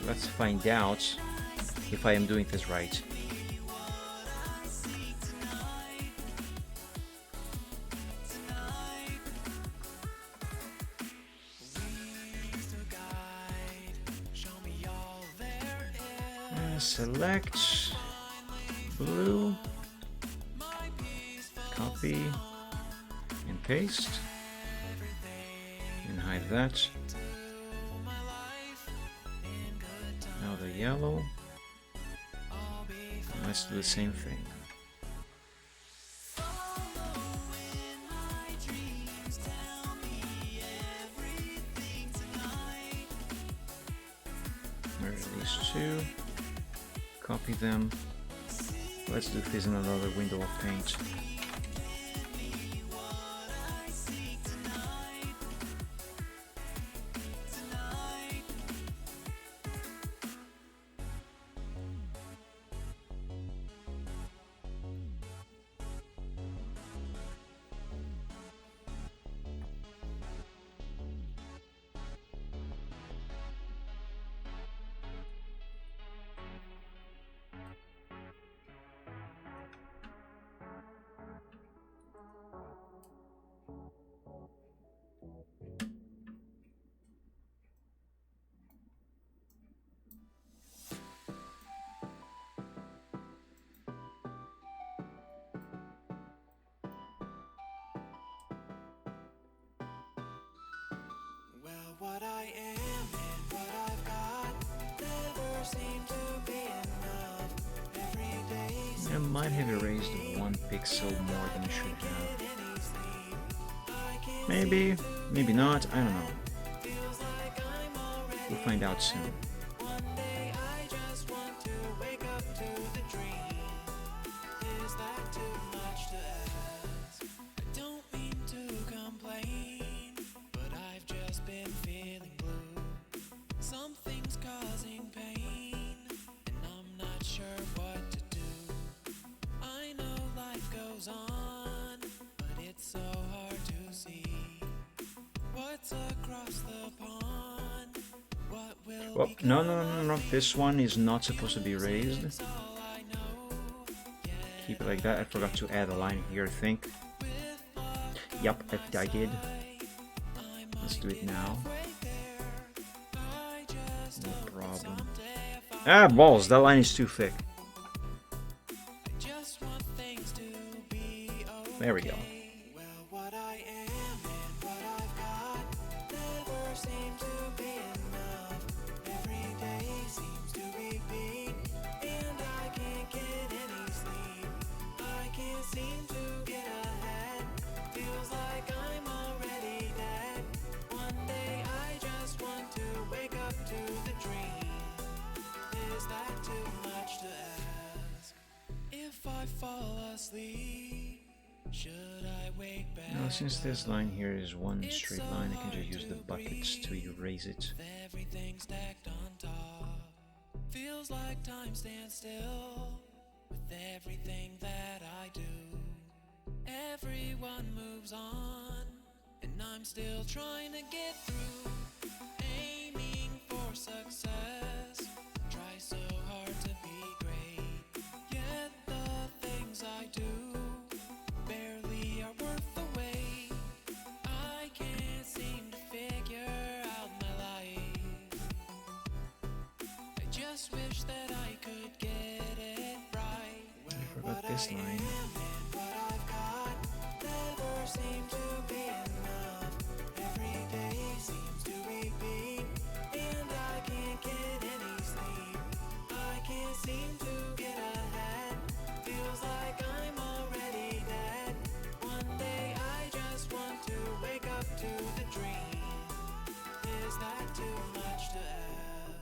Let's find out if I am doing this right. Select blue, copy and paste, and hide that. Now the yellow. Let's do the same thing. There's these two. Copy them. Let's do this in another window of paint. What I am and what I've got never seem to be enough. Every day I might have erased 1 pixel more than I should have. Maybe, maybe not, I don't know. We'll find out soon. one day I just want to wake up to the dream. Is that too much to ask? I don't mean to complain, but I've just been feeling blue. Something's causing pain, and I'm not sure what to do. I know life goes on, but it's so hard to see what's across the pond. What will Well, no. This one is not supposed to be raised. Keep it like that. I forgot to add a line here, I think. Yep, I did. Let's do it now. No problem. Ah, balls! That line is too thick. There we go. What I am and what I've got never seem to be enough. Every day seems to be beat, and I can't get any sleep. I can't seem to get ahead. Feels like I'm already dead. One day I just want to wake up to the dream. Is that too much to ask? If I fall asleep, should I wake back? Now, since this line here is one straight line, I can just use the buckets to erase it. Everything stacked on top. Feels like time stands still with everything that I do. Everyone moves on, and I'm still trying to get through. Aiming for success, try so hard to be great. Yet the things I do barely are worth the wait. I can't seem to figure out my this line. Never seem to be enough. Every day seems to repeat, and I can't get any sleep. I can't seem to get ahead. Feels like I'm already dead. One day I just want to wake up to the dream. Is that too much to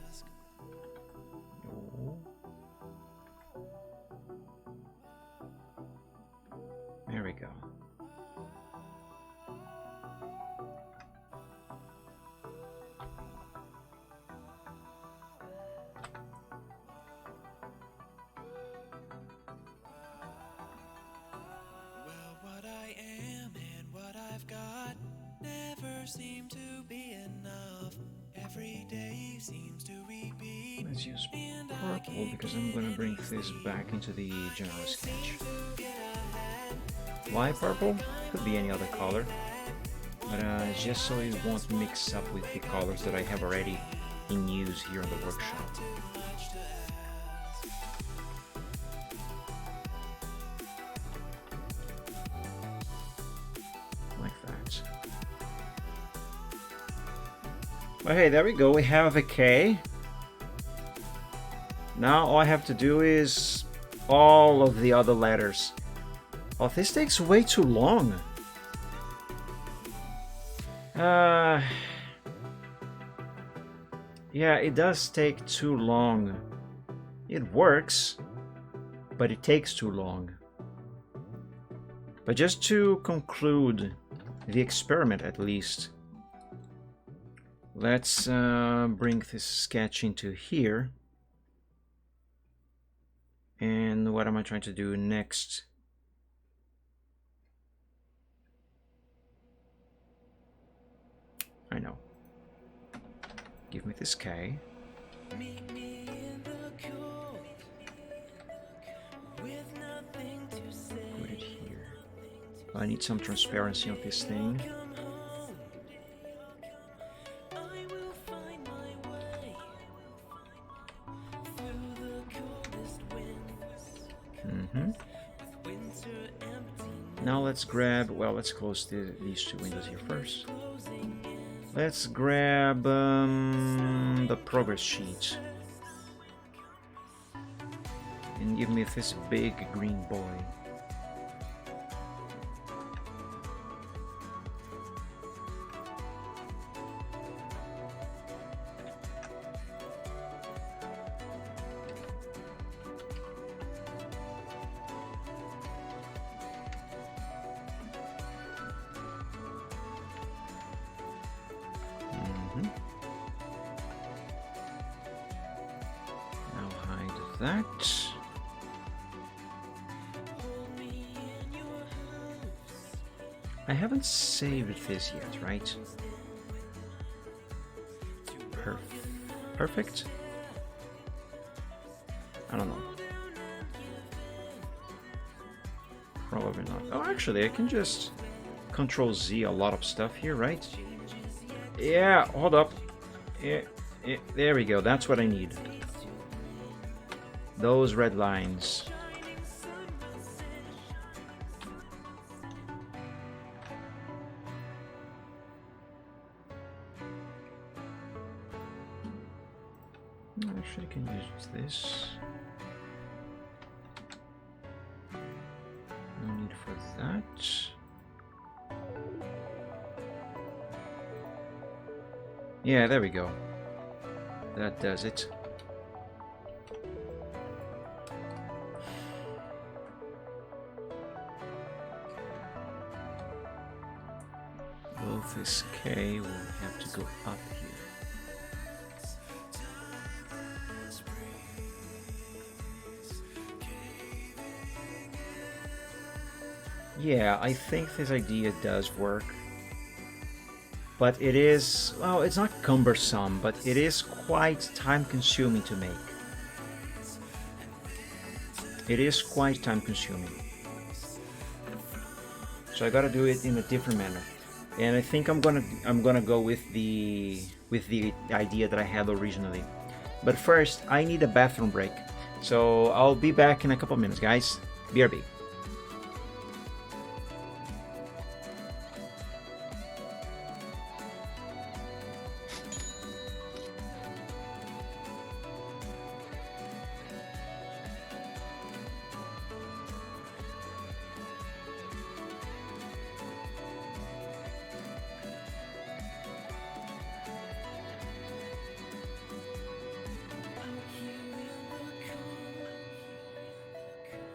ask? No. There we go. Well, what I am and what I've got never seem to be enough. Every day seems to repeat. Let's use purple because I'm gonna bring this back into the general sketch. Why purple? Could be any other color, but just so it won't mix up with the colors that I have already in use here in the workshop. Like that. Well, hey, there we go. We have a K. Now all I have to do is all of the other letters. Oh, this takes way too long. Yeah, it does take too long. It works, but it takes too long. But just to conclude the experiment at least, let's bring this sketch into here. And what am I trying to do next? I know. Give me this K. Meet me in the cold with nothing to say. Put it here. I need some transparency on this thing. Come home. I will find my way through the coldest winds. With winter empty. Now let's grab, well, let's close these two windows here first. Let's grab the progress sheet. And give me this big green boy. Now hide that. I haven't saved this yet, right? Perfect? I don't know. Probably not. Oh, actually, I can just Control Z a lot of stuff here, right? Yeah, hold up. Yeah, there we go. That's what I need. Those red lines. Actually, I can use this. No need for that. Yeah, there we go. That does it. Both this K will have to go up here. Yeah, I think this idea does work. But it is, well, it's not cumbersome, but it is quite time-consuming to make. It is quite time-consuming. So I gotta do it in a different manner. And I think I'm gonna go with the idea that I had originally. But first, I need a bathroom break. So I'll be back in a couple minutes, guys. BRB.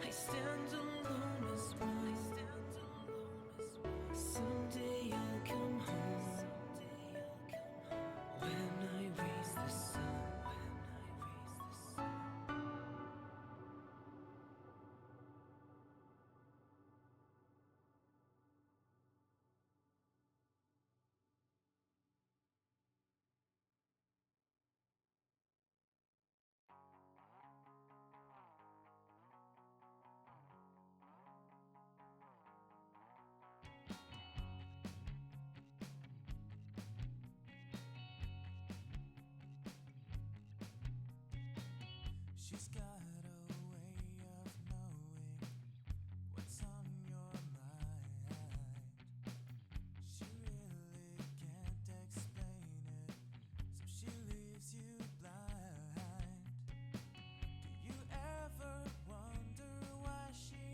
I stand alone as one. Someday I'll come home. When I raise the sun. She's got a way of knowing what's on your mind. She really can't explain it, so she leaves you blind. Do you ever wonder why she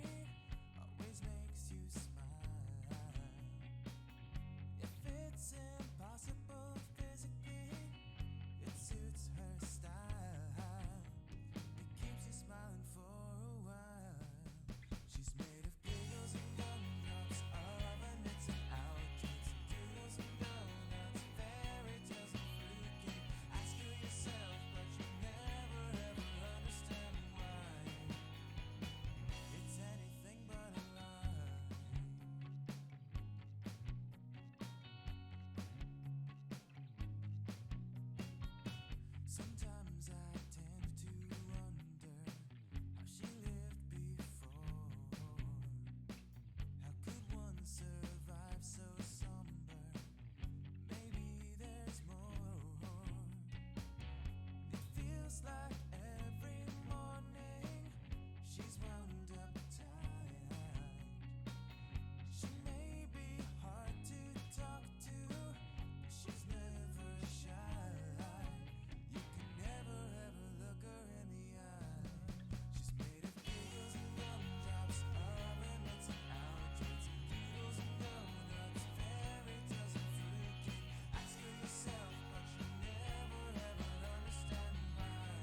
always makes you smile? If it's impossible physically, it suits her style. It keeps you smiling for a while. She's made of giggles and gumdrops, of knits and outlets, doodles and donuts, fairy tales and fruitcake. Ask her yourself, but you never ever understand why. It's anything but a lie. Sometimes I tend to wonder how she lived before. How could one survive so somber? Maybe there's more. It feels like every morning she's wound up tight. She may be hard to talk to, but she's never shy. You can never ever look her in the eye. She's made of giggles and gumdrops, of knits and outlets, doodles and donuts, fairy tales and fruitcake. Ask her yourself, but you never ever understand why.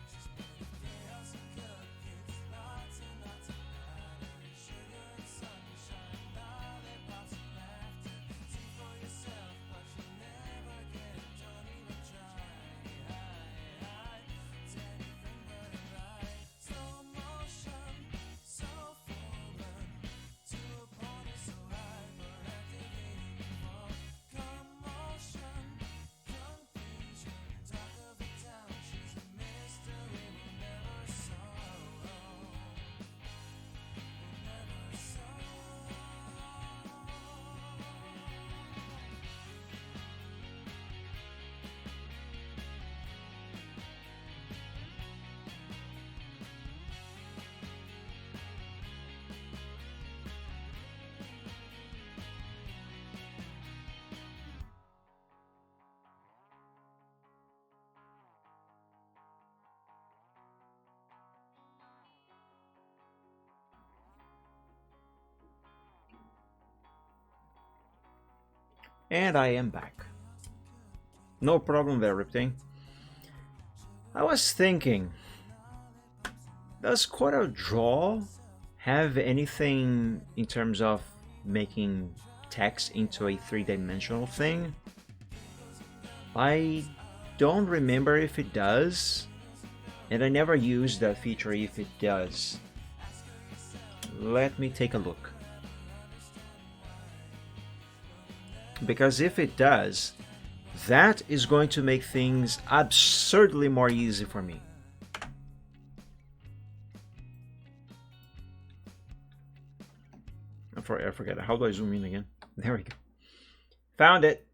She's made of chaos and cupcakes, lots and lots of batter, sugar and sunshine, lollipops and laughter. See for yourself, but you never get it, don't even try. It's anything but a lie. Slow motion, so foreign, to a point so hyperactivating involved. Commotion, confusion, talk of the town. She's a mystery we never solve. We never solve. And I am back. No problem there, Riptane. I was thinking, does CorelDRAW have anything in terms of making text into a three-dimensional thing? I don't remember if it does, and I never used that feature if it does. Let me take a look. Because if it does, that is going to make things absurdly more easy for me. I forget. How do I zoom in again? There we go. Found it.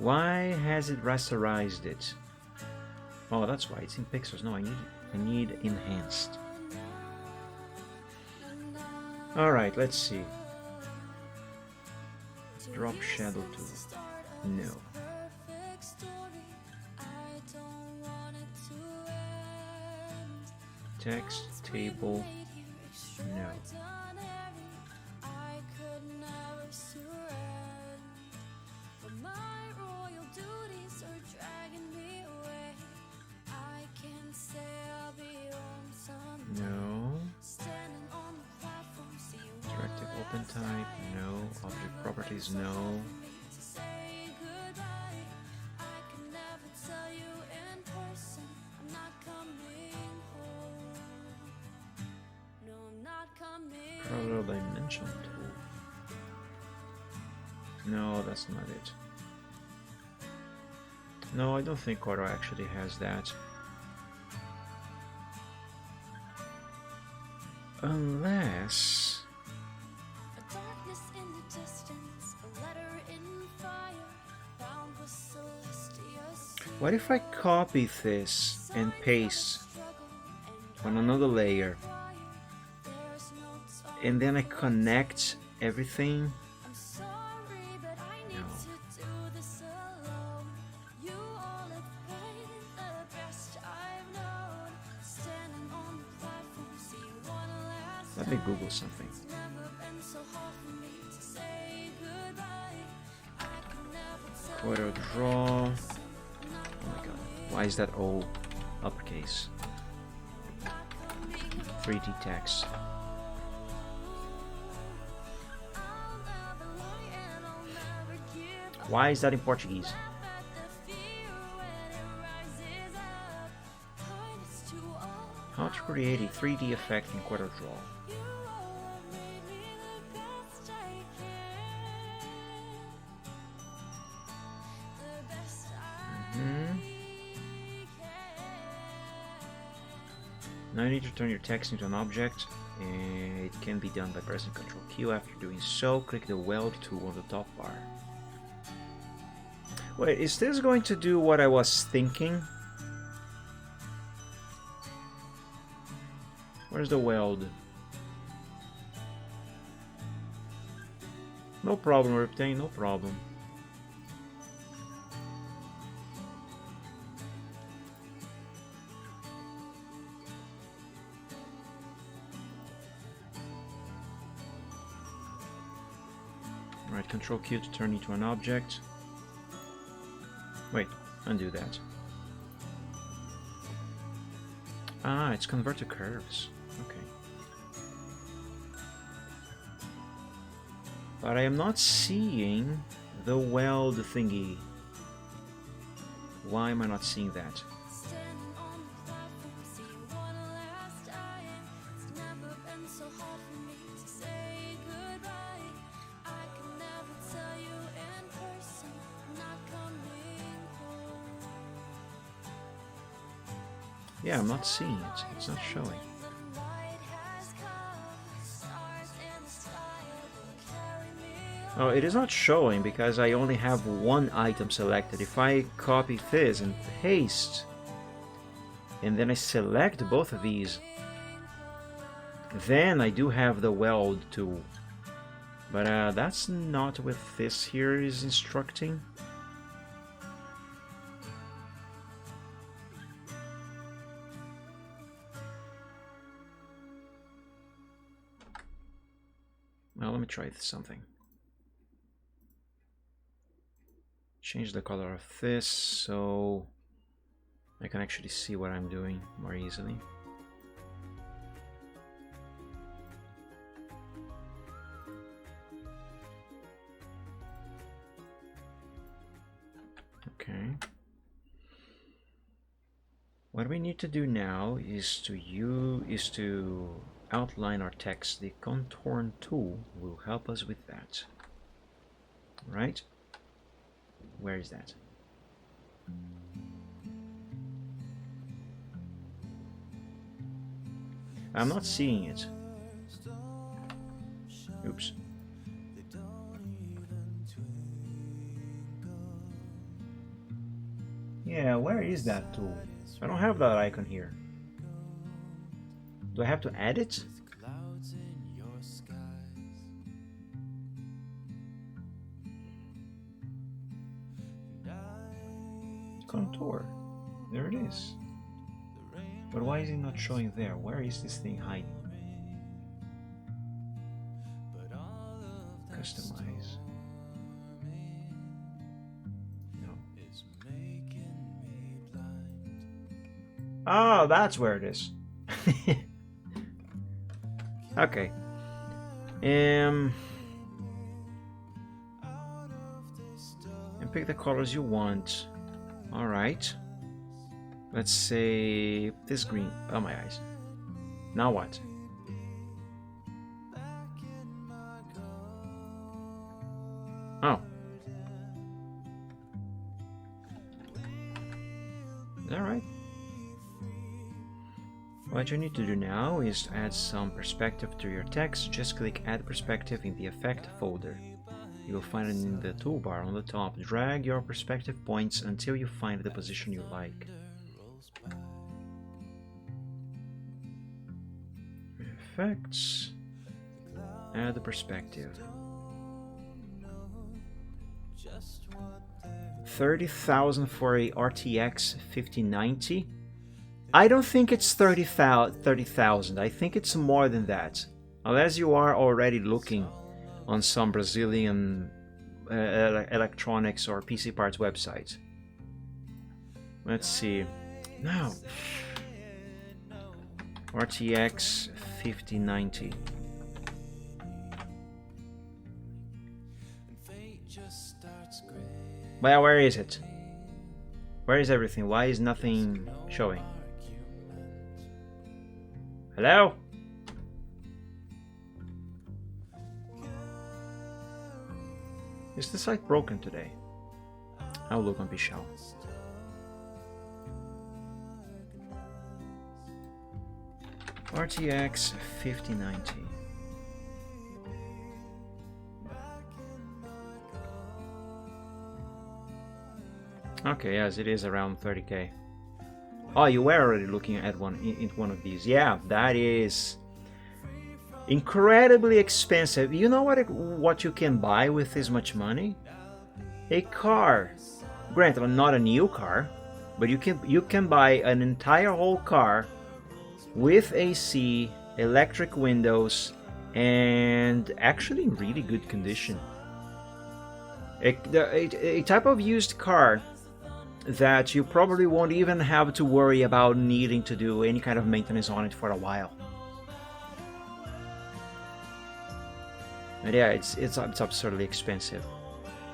Why has it rasterized it? Oh, that's why it's in pixels. No, I need enhanced. All right, let's see. Drop shadow tool. No. Text table. No. No. Interactive open type. No. Object properties. No. Parallel dimension tool. No, that's not it. No, I don't think Quadro actually has that. Unless... What if I copy this and paste on another layer and then I connect everything? No. Let me Google something. Corel Draw. Oh my god. Why is that all uppercase? 3D text. Why is that in Portuguese? How to create a 3D effect in Corel Draw. Now you need to turn your text into an object. It can be done by pressing Ctrl Q. After doing so, click the weld tool on the top bar. Wait, is this going to do what I was thinking? Where's the weld? No problem, Riptane, no problem. Alright, Control Q to turn into an object. Wait, undo that. Ah, it's convert to curves. Okay. But I am not seeing the weld thingy. Why am I not seeing that? Yeah, I'm not seeing it. It's not showing. Oh, it is not showing because I only have one item selected. If I copy this and paste, and then I select both of these, then I do have the weld tool. But that's not what this here is instructing. Now let me try something. Change the color of this so I can actually see what I'm doing more easily. Okay. What we need to do now is to outline our text. The contour tool will help us with that. Right? Where is that? I'm not seeing it. Oops. Yeah, where is that tool? I don't have that icon here. Do I have to add it? Clouds in your skies. And I Contour. There it is. But why is it not showing there? Where is this thing hiding? but all of that Customize. No. is making me blind. Oh, that's where it is. Okay. And pick the colors you want. All right. Let's say this green. Oh, my eyes. Now what? Oh. Is that right? What you need to do now is add some perspective to your text. Just click Add Perspective in the Effect folder. You will find it in the toolbar on the top. Drag your perspective points until you find the position you like. Effects. Add the perspective. 30,000 for a RTX 5090. I don't think it's 30,000. I think it's more than that. Unless you are already looking on some Brazilian electronics or PC parts websites. Let's see. Now, RTX 5090. Well, where is it? Where is everything? Why is nothing showing? Hello? Is the site broken today? I'll look on Pichel. RTX 5090. Okay, yes, it is around 30k. Oh, you were already looking at one in one of these. Yeah, that is incredibly expensive. You know what you can buy with this much money? A car. Granted, not a new car, but you can buy an entire whole car with AC, electric windows, and actually in really good condition. A type of used car that you probably won't even have to worry about needing to do any kind of maintenance on it for a while. And yeah, it's absurdly expensive,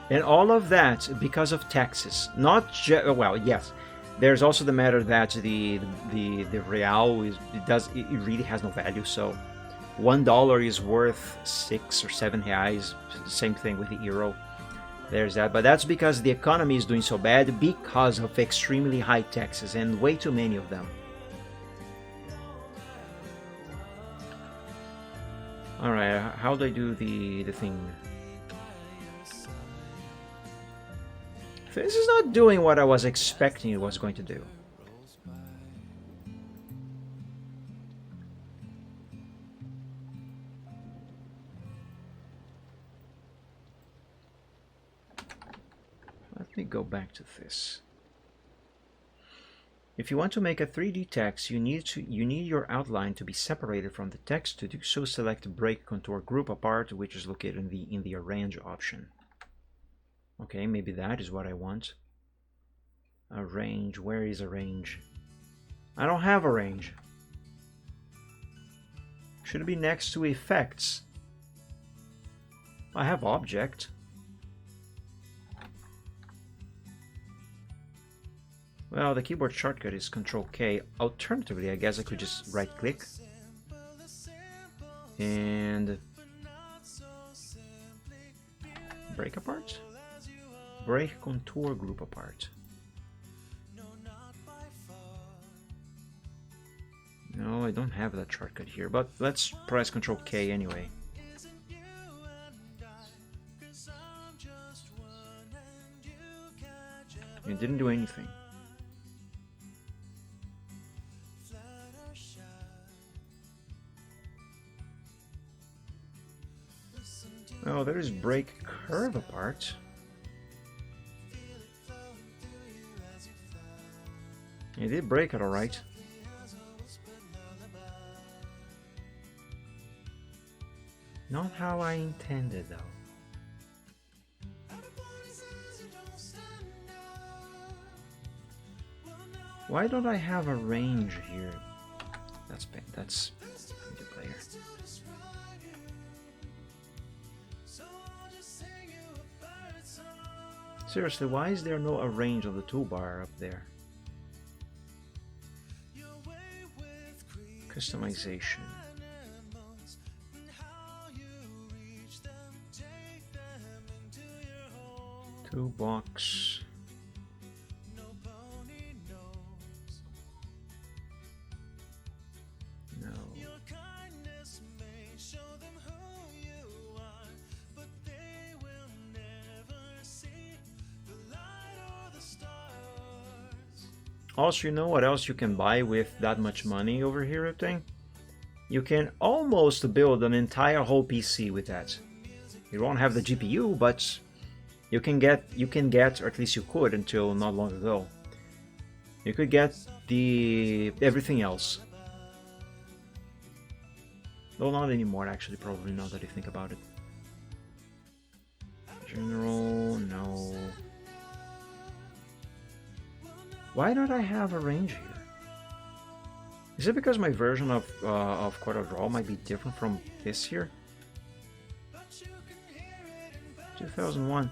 and all of that because of taxes. Not well, yes. There's also the matter that the real it really has no value. So $1 is worth 6 or 7 reais. Same thing with the euro. There's that, but that's because the economy is doing so bad because of extremely high taxes and way too many of them. All right, how do I do the thing? This is not doing what I was expecting it was going to do. Let me go back to this. If you want to make a 3D text, you need your outline to be separated from the text. To do so, select Break Contour Group Apart, which is located in the Arrange option. Okay, maybe that is what I want. Arrange, where is Arrange? I don't have Arrange. Should it be next to Effects? I have Object. Well, the keyboard shortcut is Control-K. Alternatively, I guess I could just right-click and break apart? Break contour group apart. No, I don't have that shortcut here, but let's press Control-K anyway. It didn't do anything. So there is break curve apart. It did break it alright. Not how I intended though. Why don't I have a range here? That's the player. Seriously, why is there no arrange of the toolbar up there? Customization. Toolbox. No. Also, you know what else you can buy with that much money over here, Riptang? You can almost build an entire whole PC with that. You won't have the GPU, but you can get, or at least you could until not long ago. You could get the everything else. Though not anymore, actually, probably now that you think about it. General, no. Why don't I have a range here? Is it because my version of Chord of Draw might be different from this here? 2001.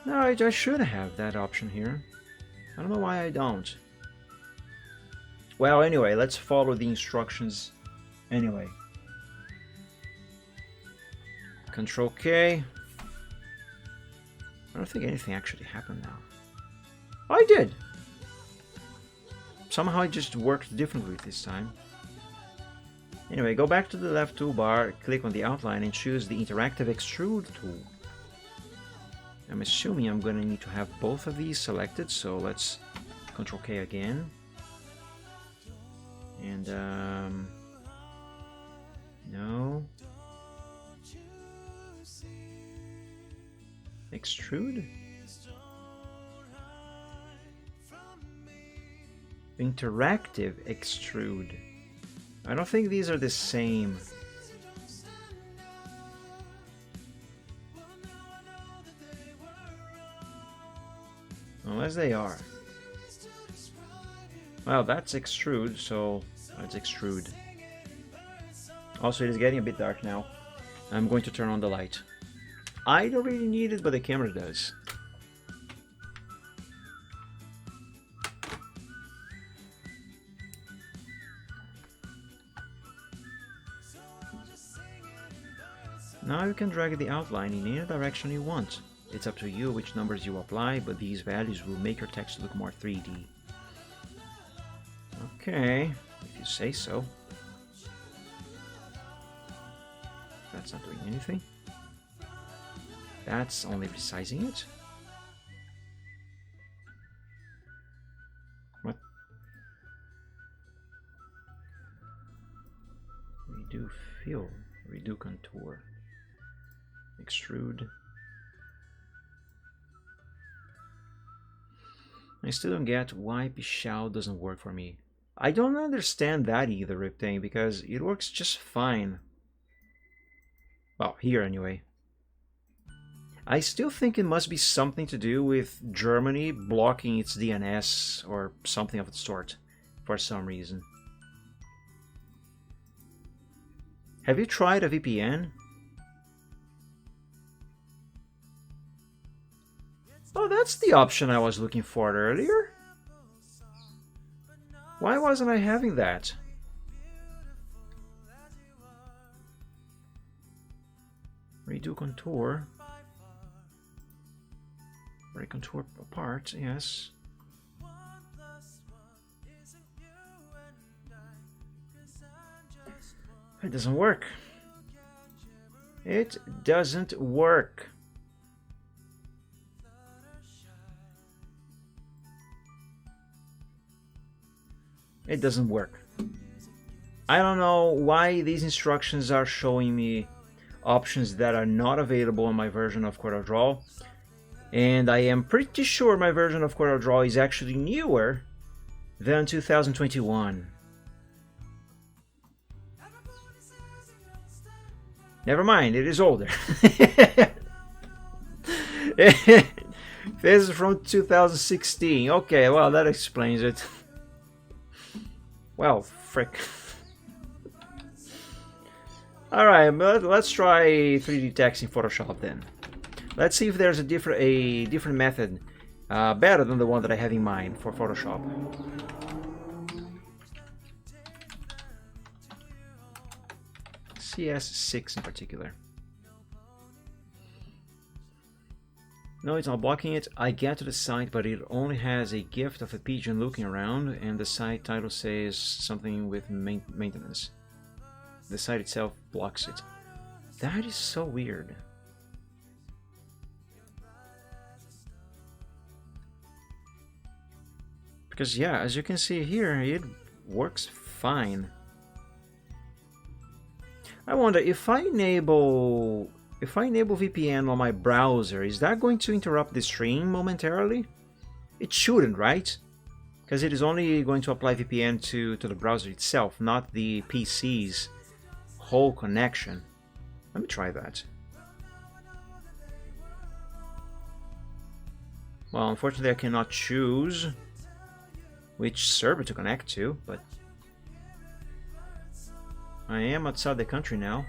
No, I should have that option here. I don't know why I don't. Well, anyway, let's follow the instructions anyway. Control K. I don't think anything actually happened now. Oh, I did! Somehow it just worked differently this time. Anyway, go back to the left toolbar, click on the outline and choose the interactive extrude tool. I'm assuming I'm going to need to have both of these selected, so let's Control K again. And no. Extrude? Interactive extrude. I don't think these are the same. Unless they are. Well, that's extrude, so let's extrude. Also, it is getting a bit dark now. I'm going to turn on the light. I don't really need it, but the camera does. Now you can drag the outline in any direction you want. It's up to you which numbers you apply, but these values will make your text look more 3D. Okay, if you say so. That's not doing anything. That's only resizing it. What? Redo fill, redo contour, extrude. I still don't get why Pichau doesn't work for me. I don't understand that either, Riptang, because it works just fine. Well, here anyway. I still think it must be something to do with Germany blocking its DNS or something of the sort for some reason. Have you tried a VPN? Oh, that's the option I was looking for earlier. Why wasn't I having that? Redo contour. Break contour apart, yes. It doesn't work. It doesn't work. It doesn't work. I don't know why these instructions are showing me options that are not available on my version of CorelDRAW. And I am pretty sure my version of CorelDRAW is actually newer than 2021. Never mind, it is older. This is from 2016. Okay, well, that explains it. Well, frick. Alright, let's try 3D text in Photoshop then. Let's see if there's a different method better than the one that I have in mind for Photoshop. CS6 in particular. No, it's not blocking it. I get to the site, but it only has a gift of a pigeon looking around, and the site title says something with maintenance. The site itself blocks it. That is so weird. Because yeah, as you can see here, it works fine. I wonder if I enable VPN on my browser, is that going to interrupt the stream momentarily? It shouldn't, right? Because it is only going to apply VPN to the browser itself, not the PC's whole connection. Let me try that. Well, unfortunately I cannot choose which server to connect to, but I am outside the country now.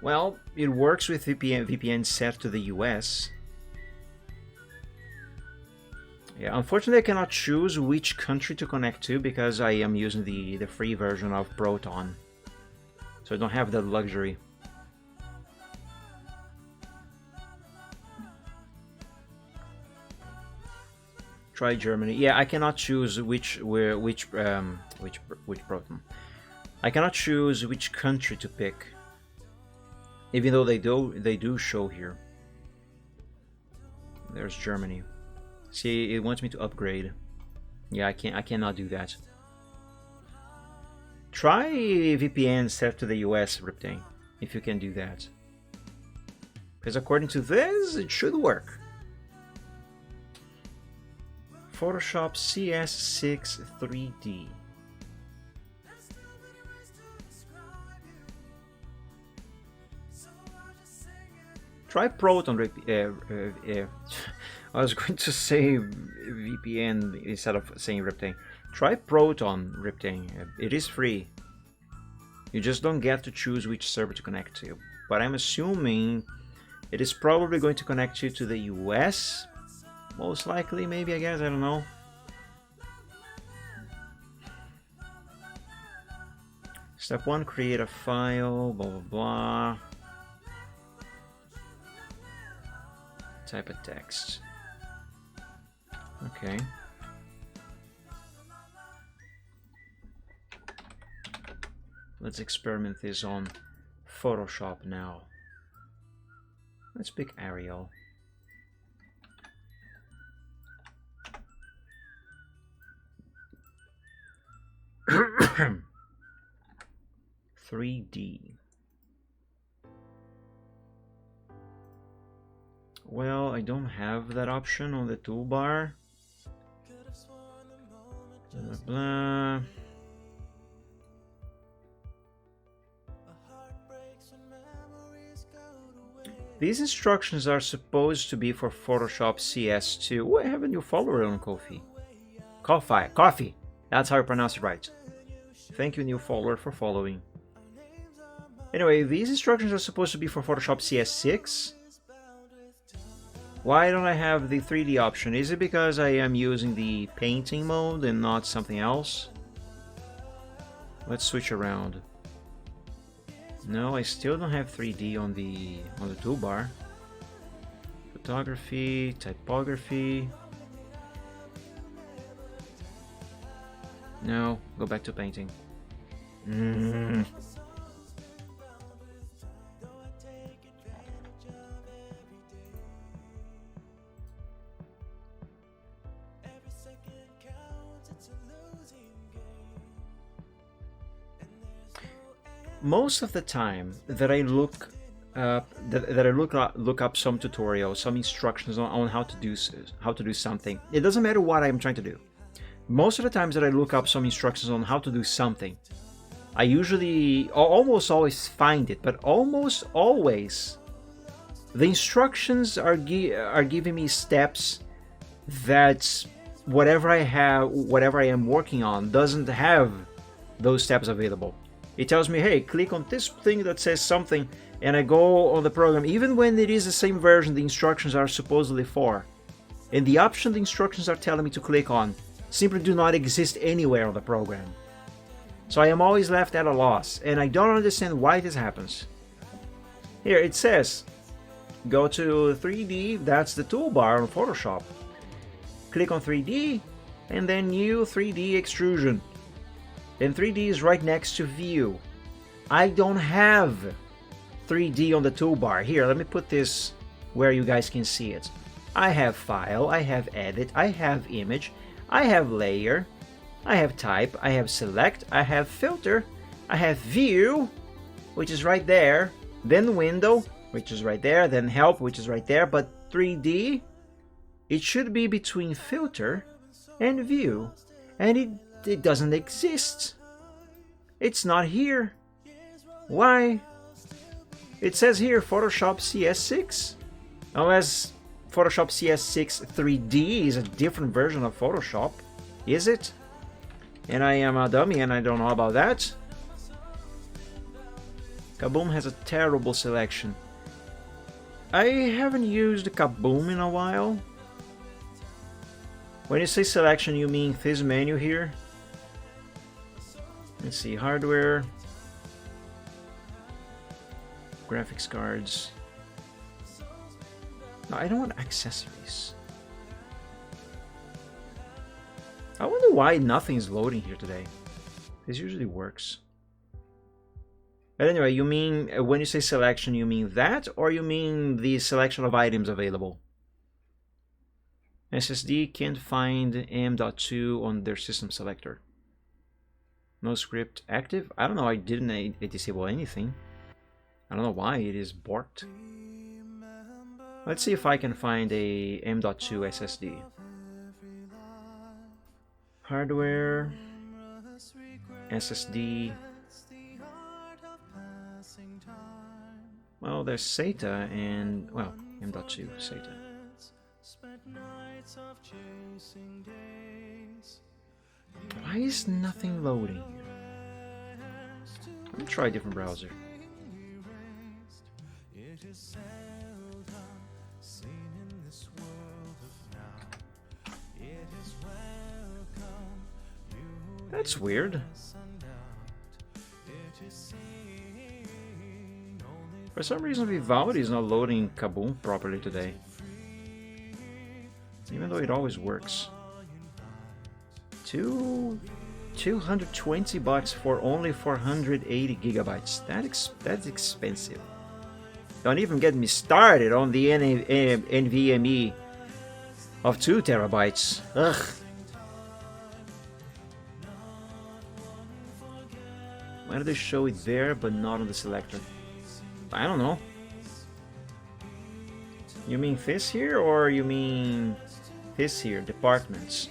Well, it works with VPN set to the US. Yeah, unfortunately I cannot choose which country to connect to because I am using the free version of Proton. So I don't have that luxury. Try Germany. Yeah, I cannot choose which Proton. I cannot choose which country to pick. Even though they do show here. There's Germany. See, it wants me to upgrade. Yeah, I cannot do that. Try VPN set to the US, Riptane, if you can do that. Because according to this, it should work. Photoshop CS6 3D. Try Proton. I was going to say VPN instead of saying Riptane. Try Proton, Riptane. It is free. You just don't get to choose which server to connect to. But I'm assuming it is probably going to connect you to the US. Most likely, maybe, I guess. I don't know. Step 1, create a file, blah, blah, blah. Type a text. Okay. Let's experiment this on Photoshop now. Let's pick Arial. (3D) Well, I don't have that option on the toolbar. Blah, blah. These instructions are supposed to be for Photoshop CS2. Oh, I have a new follower on Ko-fi. Coffee. That's how you pronounce it right. Thank you, new follower, for following. Anyway, these instructions are supposed to be for Photoshop CS6. Why don't I have the 3D option? Is it because I am using the painting mode and not something else? Let's switch around. No, I still don't have 3D on the toolbar. Photography, typography. No, go back to painting. most of the time that I look look up some tutorials, some instructions on how to do something. It doesn't matter what I'm trying to do. Most of the times that I look up some instructions on how to do something, I usually almost always find it, but almost always the instructions are giving me steps that whatever I am working on doesn't have those steps available. It tells me, hey, click on this thing that says something, and I go on the program, even when it is the same version the instructions are supposedly for. And the option the instructions are telling me to click on simply do not exist anywhere on the program. So I am always left at a loss, and I don't understand why this happens. Here it says, go to 3D, that's the toolbar on Photoshop. Click on 3D, and then new 3D extrusion. And 3D is right next to view. I don't have 3D on the toolbar. Here, let me put this where you guys can see it. I have file, I have edit, I have image, I have layer, I have type, I have select, I have filter, I have view, which is right there, then window, which is right there, then help, which is right there, but 3D, it should be between filter and view, and it doesn't exist. It's not here. Why? It says here Photoshop CS6. Unless Photoshop CS6 3D is a different version of Photoshop. Is it? And I am a dummy and I don't know about that. Kaboom has a terrible selection. I haven't used Kaboom in a while. When you say selection, you mean this menu here? Let's see, hardware, graphics cards. No, I don't want accessories. I wonder why nothing is loading here today. This usually works. But anyway, you mean, when you say selection, you mean that, or you mean the selection of items available? SSD can't find M.2 on their system selector. No script active? I don't know, I didn't disable anything. I don't know why it is borked. Let's see if I can find a M.2 SSD. Hardware, SSD. Well, there's SATA and, well, M.2 SATA. Why is nothing loading here? Let me try a different browser. That's weird. For some reason, Vivaldi is not loading Kaboom properly today. Even though it always works. 220 bucks for only 480 gigabytes. That's expensive. Don't even get me started on the NVMe of 2 terabytes. Ugh. Why do they show it there but not on the selector? I don't know. You mean this here, or you mean this here, departments?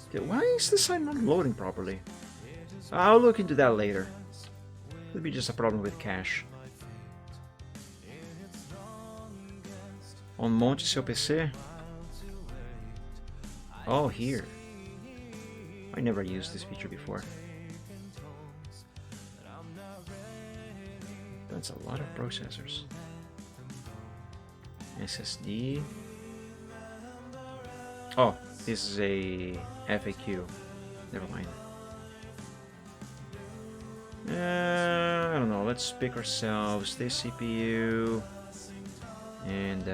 Okay, why is this site not loading properly? I'll look into that later. Could be just a problem with cache. On monte seu PC? Oh, here. I never used this feature before. That's a lot of processors. SSD. Oh, this is a FAQ. Never mind. I don't know. Let's pick ourselves this CPU and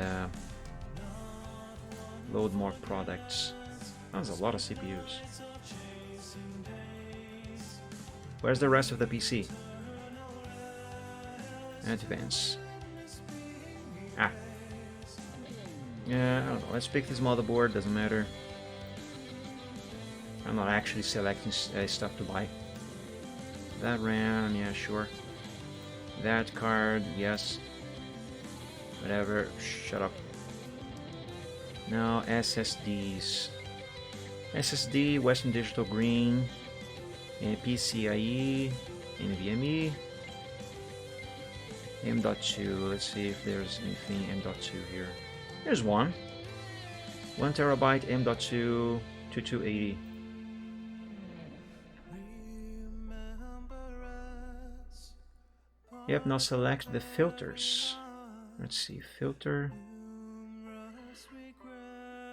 load more products. That's a lot of CPUs. Where's the rest of the PC? Advance. Ah. Yeah, I don't know. Let's pick this motherboard. Doesn't matter. I'm not actually selecting stuff to buy. That RAM, yeah, sure. That card, yes. Whatever, shut up. Now, SSDs. SSD, Western Digital Green, PCIe, NVMe, M.2. Let's see if there's anything M.2 here. There's one. 1 terabyte M.2 2280. Yep, now select the filters. Let's see, filter.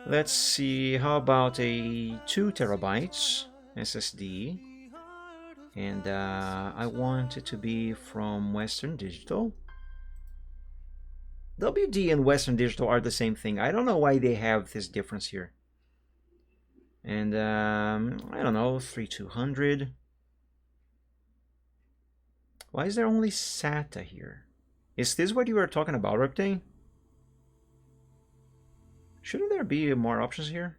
Let's see, how about a 2 terabytes SSD? And I want it to be from Western Digital. WD and Western Digital are the same thing. I don't know why they have this difference here. And I don't know, 3200. Why is there only SATA here? Is this what you were talking about, Reptane? Shouldn't there be more options here?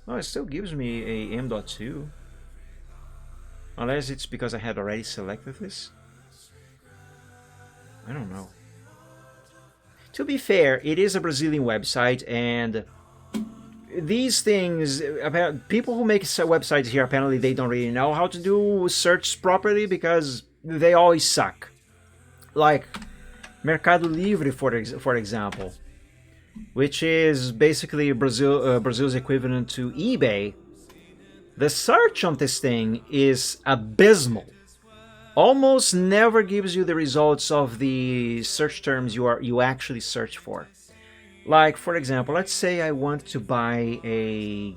Oh, it still gives me a M.2. Unless it's because I had already selected this. I don't know. To be fair, it is a Brazilian website, and these things, about people who make websites here, apparently they don't really know how to do search properly because they always suck. Like Mercado Livre, for example, which is basically Brazil's equivalent to eBay. The search on this thing is abysmal. Almost never gives you the results of the search terms you actually search for. Like, for example, let's say I want to buy a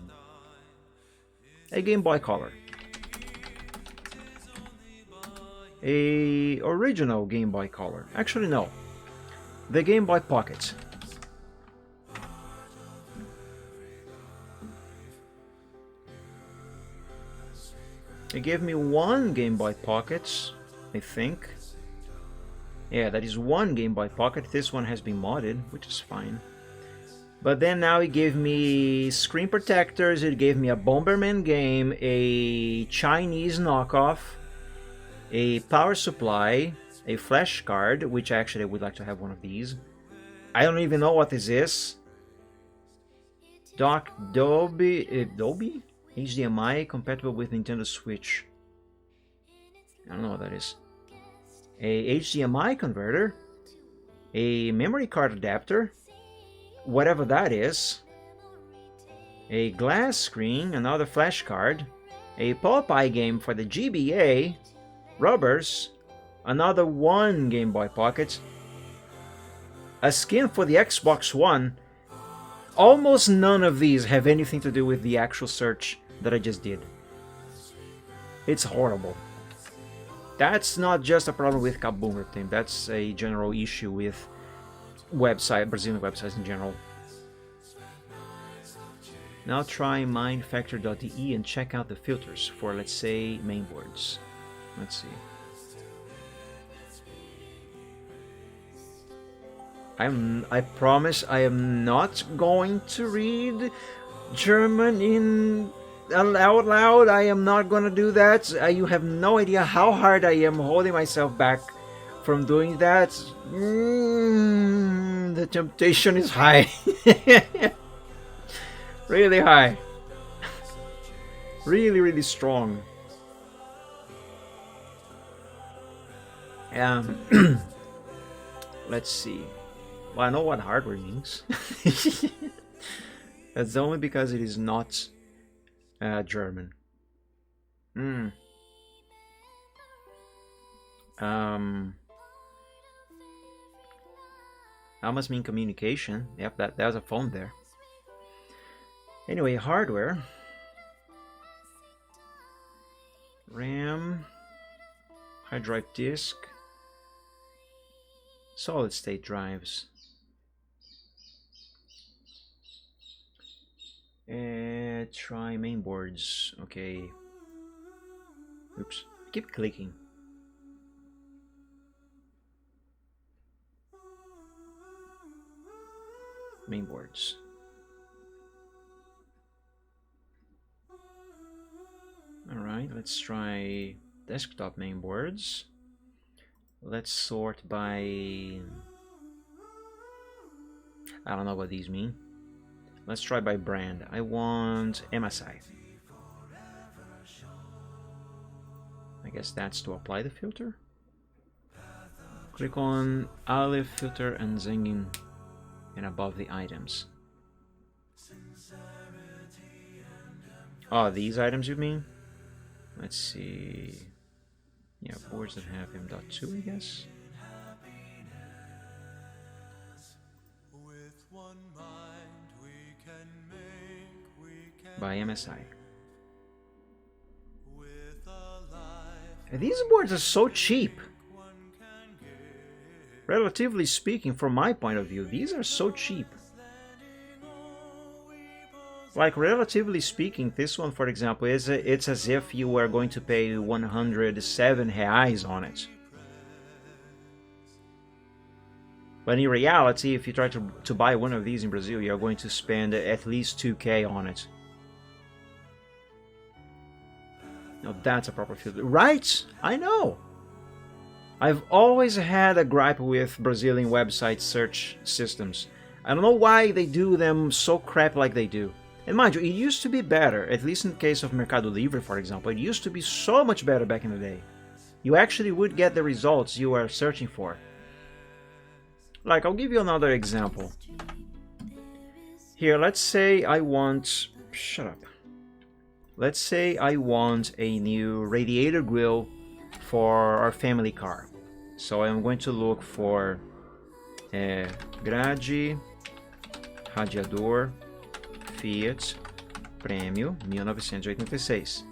Game Boy Color. A original Game Boy Color. Actually, no. The Game Boy Pocket. It gave me one Game Boy Pocket, I think. Yeah, that is one Game Boy Pocket. This one has been modded, which is fine. But then now it gave me screen protectors, it gave me a Bomberman game, a Chinese knockoff, a power supply, a flash card, which actually I would like to have one of these. I don't even know what this is. Dock Dolby HDMI compatible with Nintendo Switch. I don't know what that is. A HDMI converter, a memory card adapter, whatever that is, a glass screen, another flash card, a Popeye game for the GBA, rubbers, another one Game Boy Pocket, a skin for the Xbox One. Almost none of these have anything to do with the actual search that I just did. It's horrible. That's not just a problem with Kaboom Team, that's a general issue with Brazilian websites in general. Now try mindfactor.de and check out the filters for, let's say, mainboards. Let's see. I promise I am not going to read German out loud. I am not going to do that. You have no idea how hard I am holding myself back from doing that. The temptation is high. Really high. Really strong. Let's see. Well, I know what hardware means. That's only because it is not German. That must mean communication. Yep, there's a phone there. Anyway, hardware. RAM. Hard drive disk. Solid state drives. Try mainboards. Okay. Oops. Keep clicking. Mainboards. Alright, let's try desktop mainboards. Let's sort by... I don't know what these mean. Let's try by brand. I want MSI. I guess that's to apply the filter. Click on Olive filter and Zengin and above the items. Oh, these items you mean? Let's see. Yeah, boards that have M.2, I guess. By MSI. And these boards are so cheap. Relatively speaking, from my point of view, these are so cheap. Like, relatively speaking, this one, for example, it's as if you were going to pay 107 reais on it. But in reality, if you try to buy one of these in Brazil, you're going to spend at least 2K on it. Now that's a proper filter. Right? I know! I've always had a gripe with Brazilian website search systems. I don't know why they do them so crap like they do. And mind you, it used to be better, at least in the case of Mercado Livre, for example. It used to be so much better back in the day. You actually would get the results you are searching for. Like, I'll give you another example. Here, let's say I want... Shut up. Let's say I want a new radiator grille for our family car. So I'm going to look for grade radiador Fiat Premio 1986.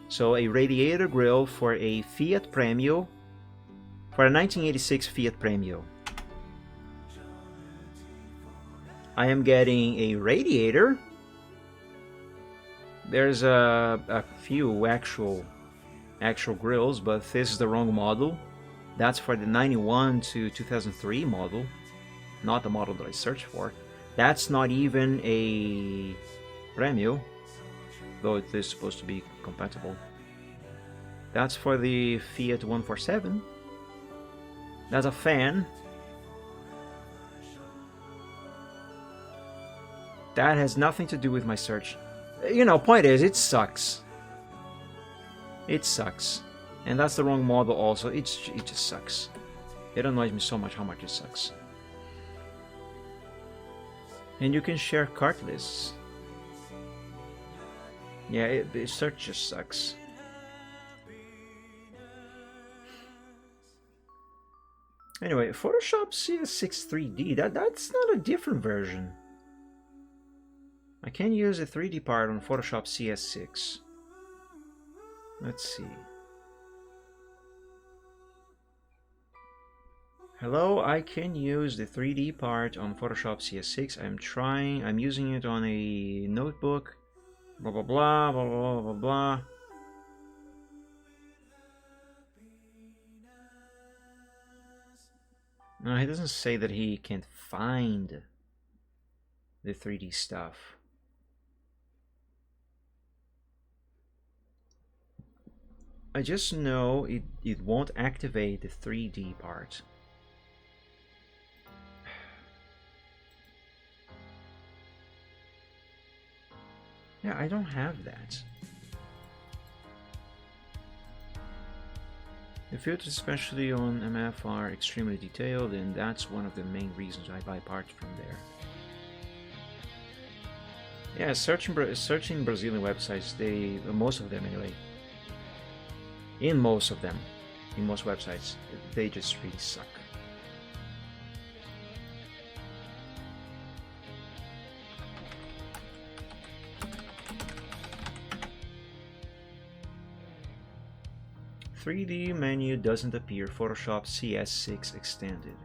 So a radiator grille for a Fiat Premio, for a 1986 Fiat Premio. I am getting a radiator. There's a few actual grills, but this is the wrong model. That's for the 91 to 2003 model, not the model that I searched for. That's not even a Premio, though it is supposed to be compatible. That's for the Fiat 147. That's a fan. That has nothing to do with my search. You know, point is, it sucks. It sucks. And that's the wrong model also. It just sucks. It annoys me so much how much it sucks. And you can share cart lists. Yeah, search just sucks. Anyway, Photoshop CS6 3D, that's not a different version. I can use a 3D part on Photoshop CS6. Let's see. Hello, I can use the 3D part on Photoshop CS6. I'm using it on a notebook. Blah blah blah blah blah blah blah. No, he doesn't say that he can't find the 3D stuff. I just know it won't activate the 3D part. Yeah, I don't have that. The filters, especially on MF, are extremely detailed, and that's one of the main reasons I buy parts from there. Yeah, searching Brazilian websites, most of them anyway. In most websites, they just really suck. "3D menu doesn't appear. Photoshop CS6 extended."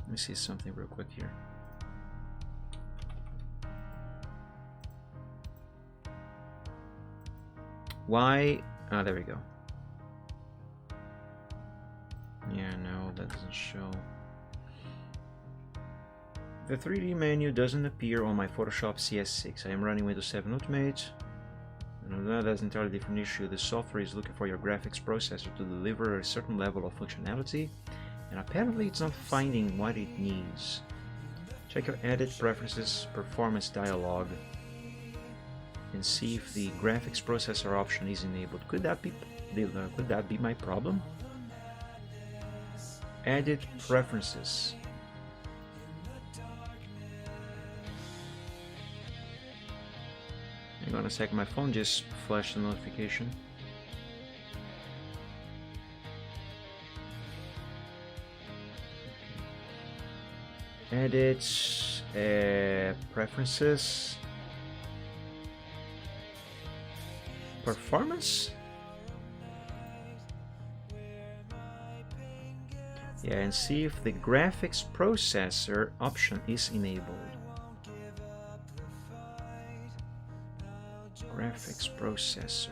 Let me see something real quick here. Why? Ah, there we go. Yeah, no, that doesn't show. The 3D menu doesn't appear on my Photoshop CS6. I am running Windows 7 Ultimate. No, that's an entirely different issue. The software is looking for your graphics processor to deliver a certain level of functionality, and apparently it's not finding what it needs. Check your edit preferences performance dialog and see if the graphics processor option is enabled. Could that be my problem? Edit preferences. Hang on a second, my phone just flashed a notification. Edit preferences. Performance? Yeah, and see if the graphics processor option is enabled. Graphics processor.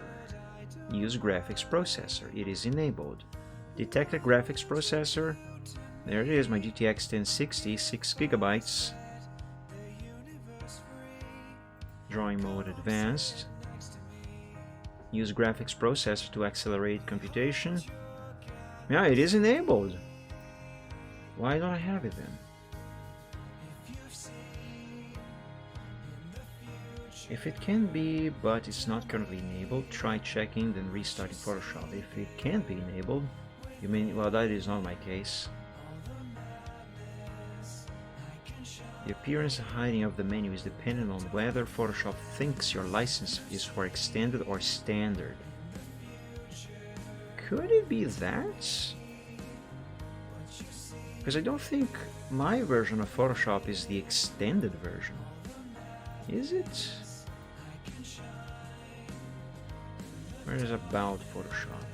Use graphics processor. It is enabled. Detect a graphics processor. There it is, my GTX 1060, 6 gigabytes. Drawing mode advanced. Use graphics processor to accelerate computation. Yeah, it is enabled. Why don't I have it then? If it can be, but it's not currently enabled, try checking, then restarting Photoshop. If it can't be enabled, you mean, well, that is not my case. The appearance and hiding of the menu is dependent on whether Photoshop thinks your license is for extended or standard. Could it be that? Because I don't think my version of Photoshop is the extended version. Is it? Where is about Photoshop?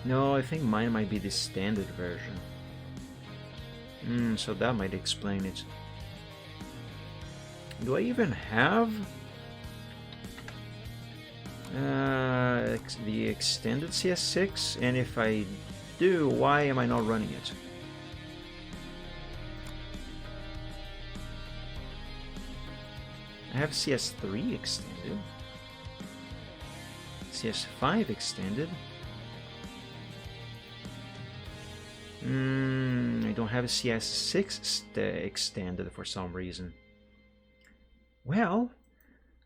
No, I think mine might be the standard version. So that might explain it. Do I even have the extended CS6? And if I do, why am I not running it? I have CS3 extended, CS5 extended. I don't have a CS6 extended for some reason. Well,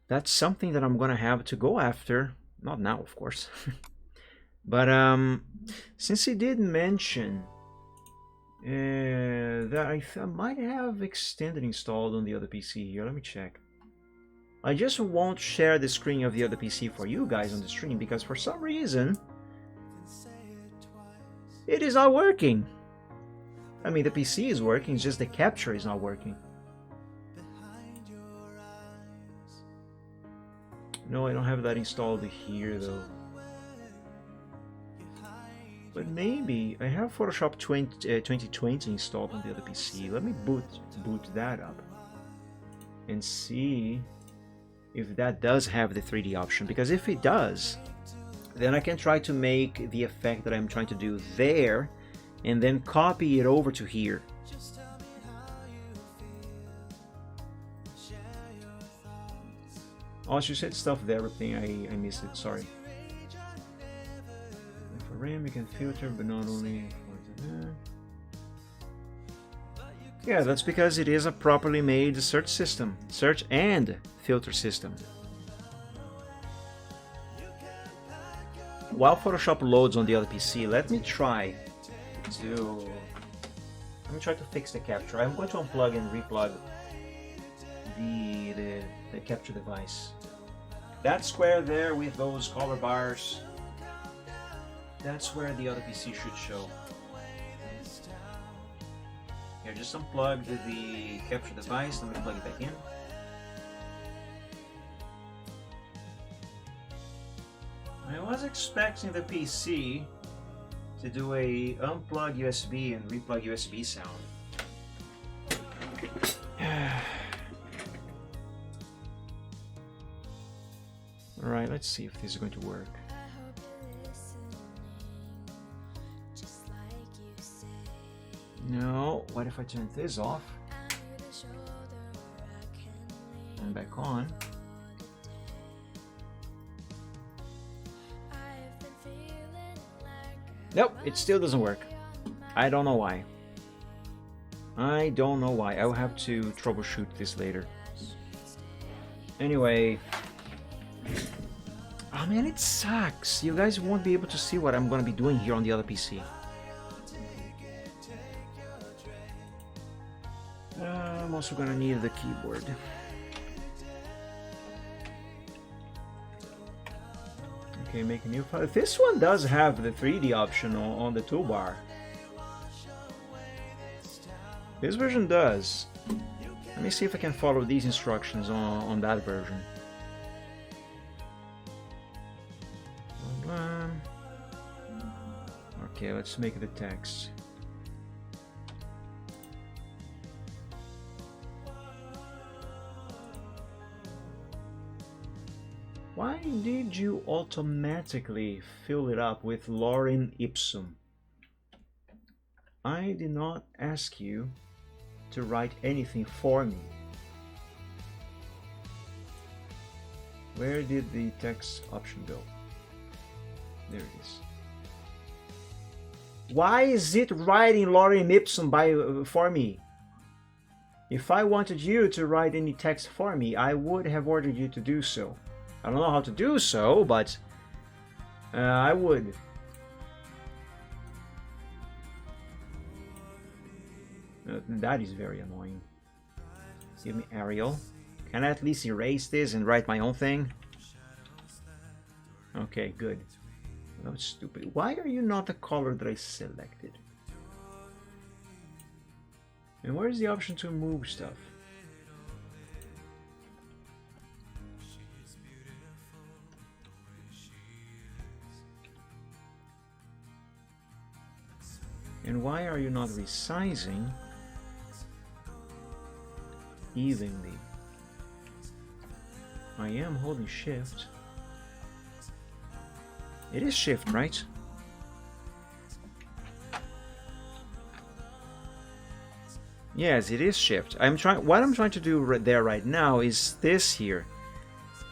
that's something that I'm gonna have to go after. Not now, of course. But since he did mention that I might have extended installed on the other PC here. Let me check. I just won't share the screen of the other PC for you guys on the stream because for some reason it is not working. I mean, the PC is working, it's just the capture is not working. No, I don't have that installed here though. But maybe I have Photoshop 2020 installed on the other PC. Let me boot that up and see if that does have the 3D option, because if it does, then I can try to make the effect that I'm trying to do there and then copy it over to here. Oh, she said stuff there, everything. I missed it, sorry. For RAM you can filter, but not only for the... Yeah, that's because it is a properly made search system. Search and filter system. While Photoshop loads on the other PC, let me try to fix the capture. I'm going to unplug and replug the capture device. That square there with those color bars, that's where the other PC should show. Here, just unplug the capture device, let me plug it back in. I was expecting the PC to do a unplug USB and replug USB sound. Alright, let's see if this is going to work. No, what if I turn this off and back on? Nope, it still doesn't work. I don't know why. I don't know why. I'll have to troubleshoot this later. Anyway. Oh man, it sucks. You guys won't be able to see what I'm gonna be doing here on the other PC. I'm also gonna need the keyboard. Okay, make a new file. This one does have the 3D option on the toolbar. This version does. Let me see if I can follow these instructions on that version. Hold on. Okay, let's make the text. Why did you automatically fill it up with lorem ipsum? I did not ask you to write anything for me. Where did the text option go? There it is. Why is it writing lorem ipsum for me? If I wanted you to write any text for me, I would have ordered you to do so. I don't know how to do so, but I would. That is very annoying. Give me Arial. Can I at least erase this and write my own thing? Okay, good. That was stupid. Why are you not the color that I selected? And where's the option to move stuff? And why are you not resizing evenly? I am holding shift. It is shift, right? Yes, it is shift. What I'm trying to do there right now is this here.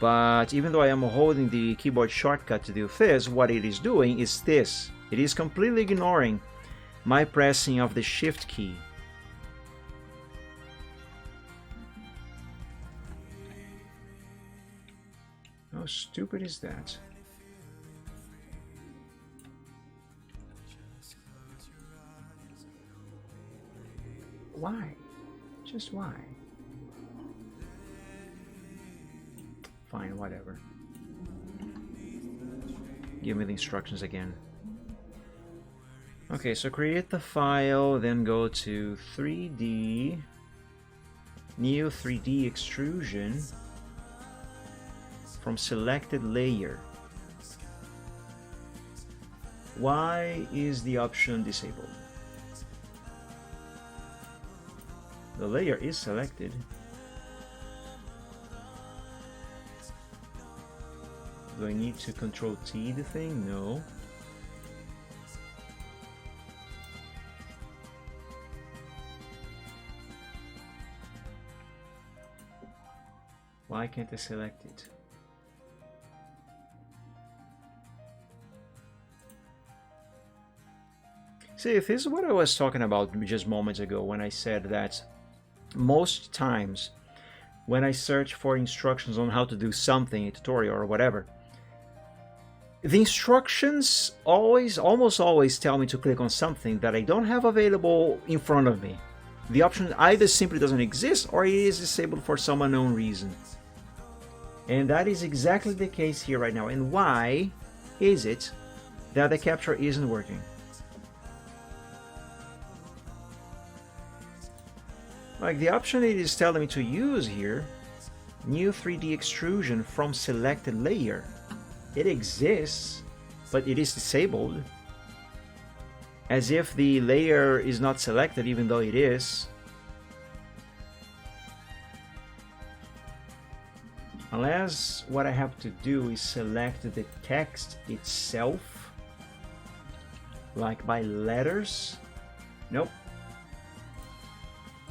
But even though I am holding the keyboard shortcut to do this, what it is doing is this. It is completely ignoring my pressing of the shift key. How stupid is that? Why? Just why? Fine, whatever. Give me the instructions again. Okay, so create the file, then go to 3D, new 3D extrusion from selected layer. Why is the option disabled? The layer is selected. Do I need to Control T the thing? No. Why can't I select it? See, this is what I was talking about just moments ago when I said that most times when I search for instructions on how to do something, a tutorial or whatever, the instructions almost always tell me to click on something that I don't have available in front of me. The option either simply doesn't exist or it is disabled for some unknown reason. And that is exactly the case here right now. And why is it that the capture isn't working? Like the option it is telling me to use here, new 3D extrusion from selected layer. It exists, but it is disabled. As if the layer is not selected even though it is. Unless what I have to do is select the text itself, like by letters. Nope.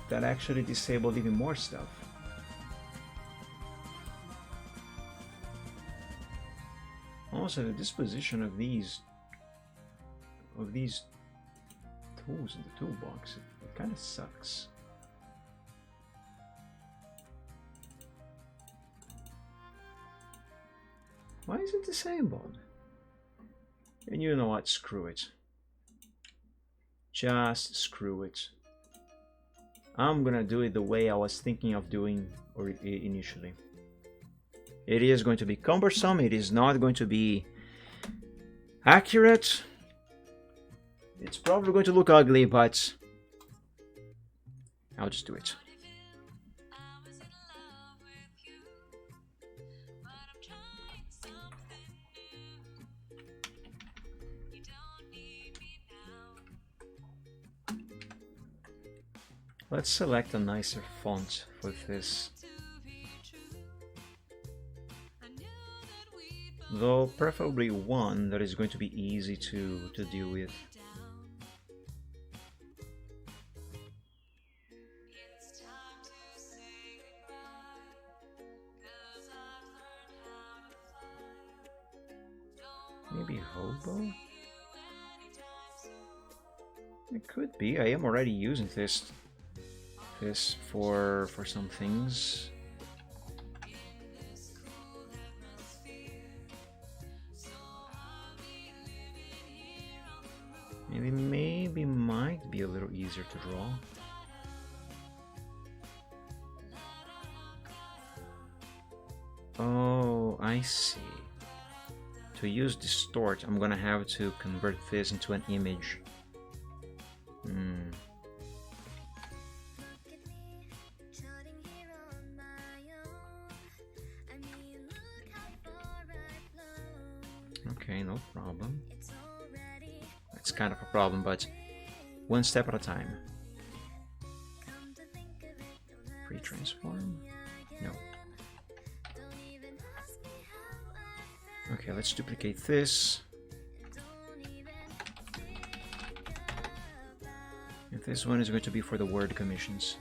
That actually disabled even more stuff. Also, the disposition of these of these tools in the toolbox. It kind of sucks. Why is it disabled? And you know what? Screw it. Just screw it. I'm gonna do it the way I was thinking of doing initially. It is going to be cumbersome. It is not going to be accurate. It's probably going to look ugly, but I'll just do it. Let's select a nicer font for this. Though preferably one that is going to be easy to deal with. Maybe Hobo? It could be. I am already using this for some things. Maybe might be a little easier to draw. Oh, I see. To use distort, I'm gonna have to convert this into an image. Okay, no problem. It's kind of a problem, but one step at a time. Free transform? No. Okay, let's duplicate this. And this one is going to be for the word commissions.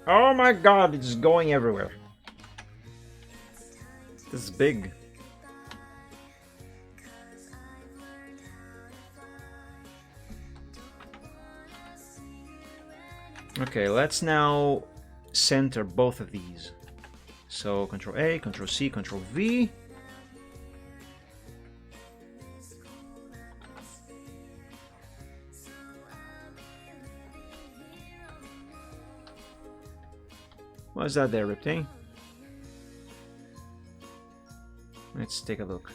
Oh my god, it's going everywhere. This is big. Okay, let's now center both of these. So Control A, Control C, Control V. What's that there, Riptane? Let's take a look.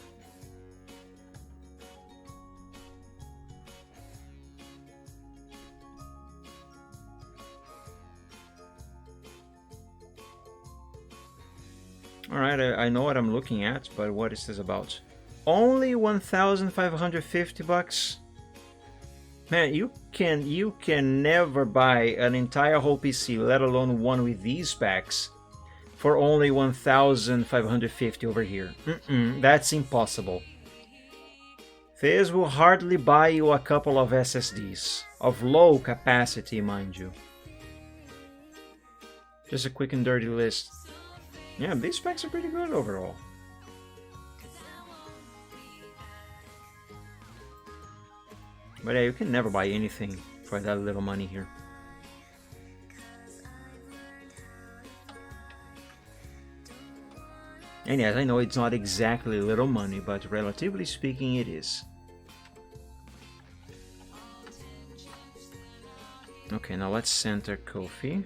Alright, I know what I'm looking at, but what is this about? Only 1,550 bucks? Man, you can never buy an entire whole PC, let alone one with these specs, for only 1,550 over here. That's impossible. This will hardly buy you a couple of SSDs, of low capacity, mind you. Just a quick and dirty list. Yeah, these specs are pretty good overall. But yeah, you can never buy anything for that little money here. And yes, I know it's not exactly little money, but relatively speaking it is. Okay, now let's center Ko-fi.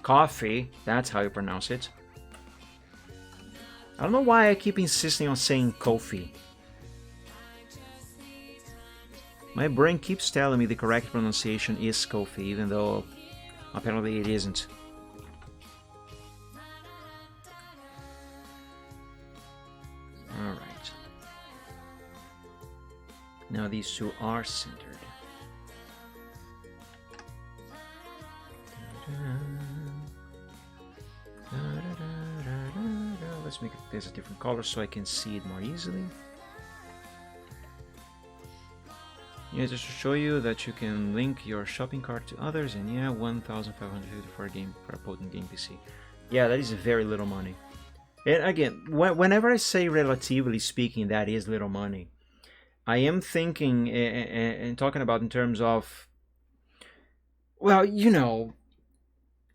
Coffee, that's how you pronounce it. I don't know why I keep insisting on saying Ko-fi. My brain keeps telling me the correct pronunciation is Ko-fi, even though apparently it isn't. Alright. Now these two are centered. Let's make this a different color so I can see it more easily. Yeah, just to show you that you can link your shopping cart to others, and yeah, 1,550 for a game, for a potent game PC. Yeah, that is very little money. And again, whenever I say relatively speaking, that is little money, I am thinking and talking about in terms of, well, you know,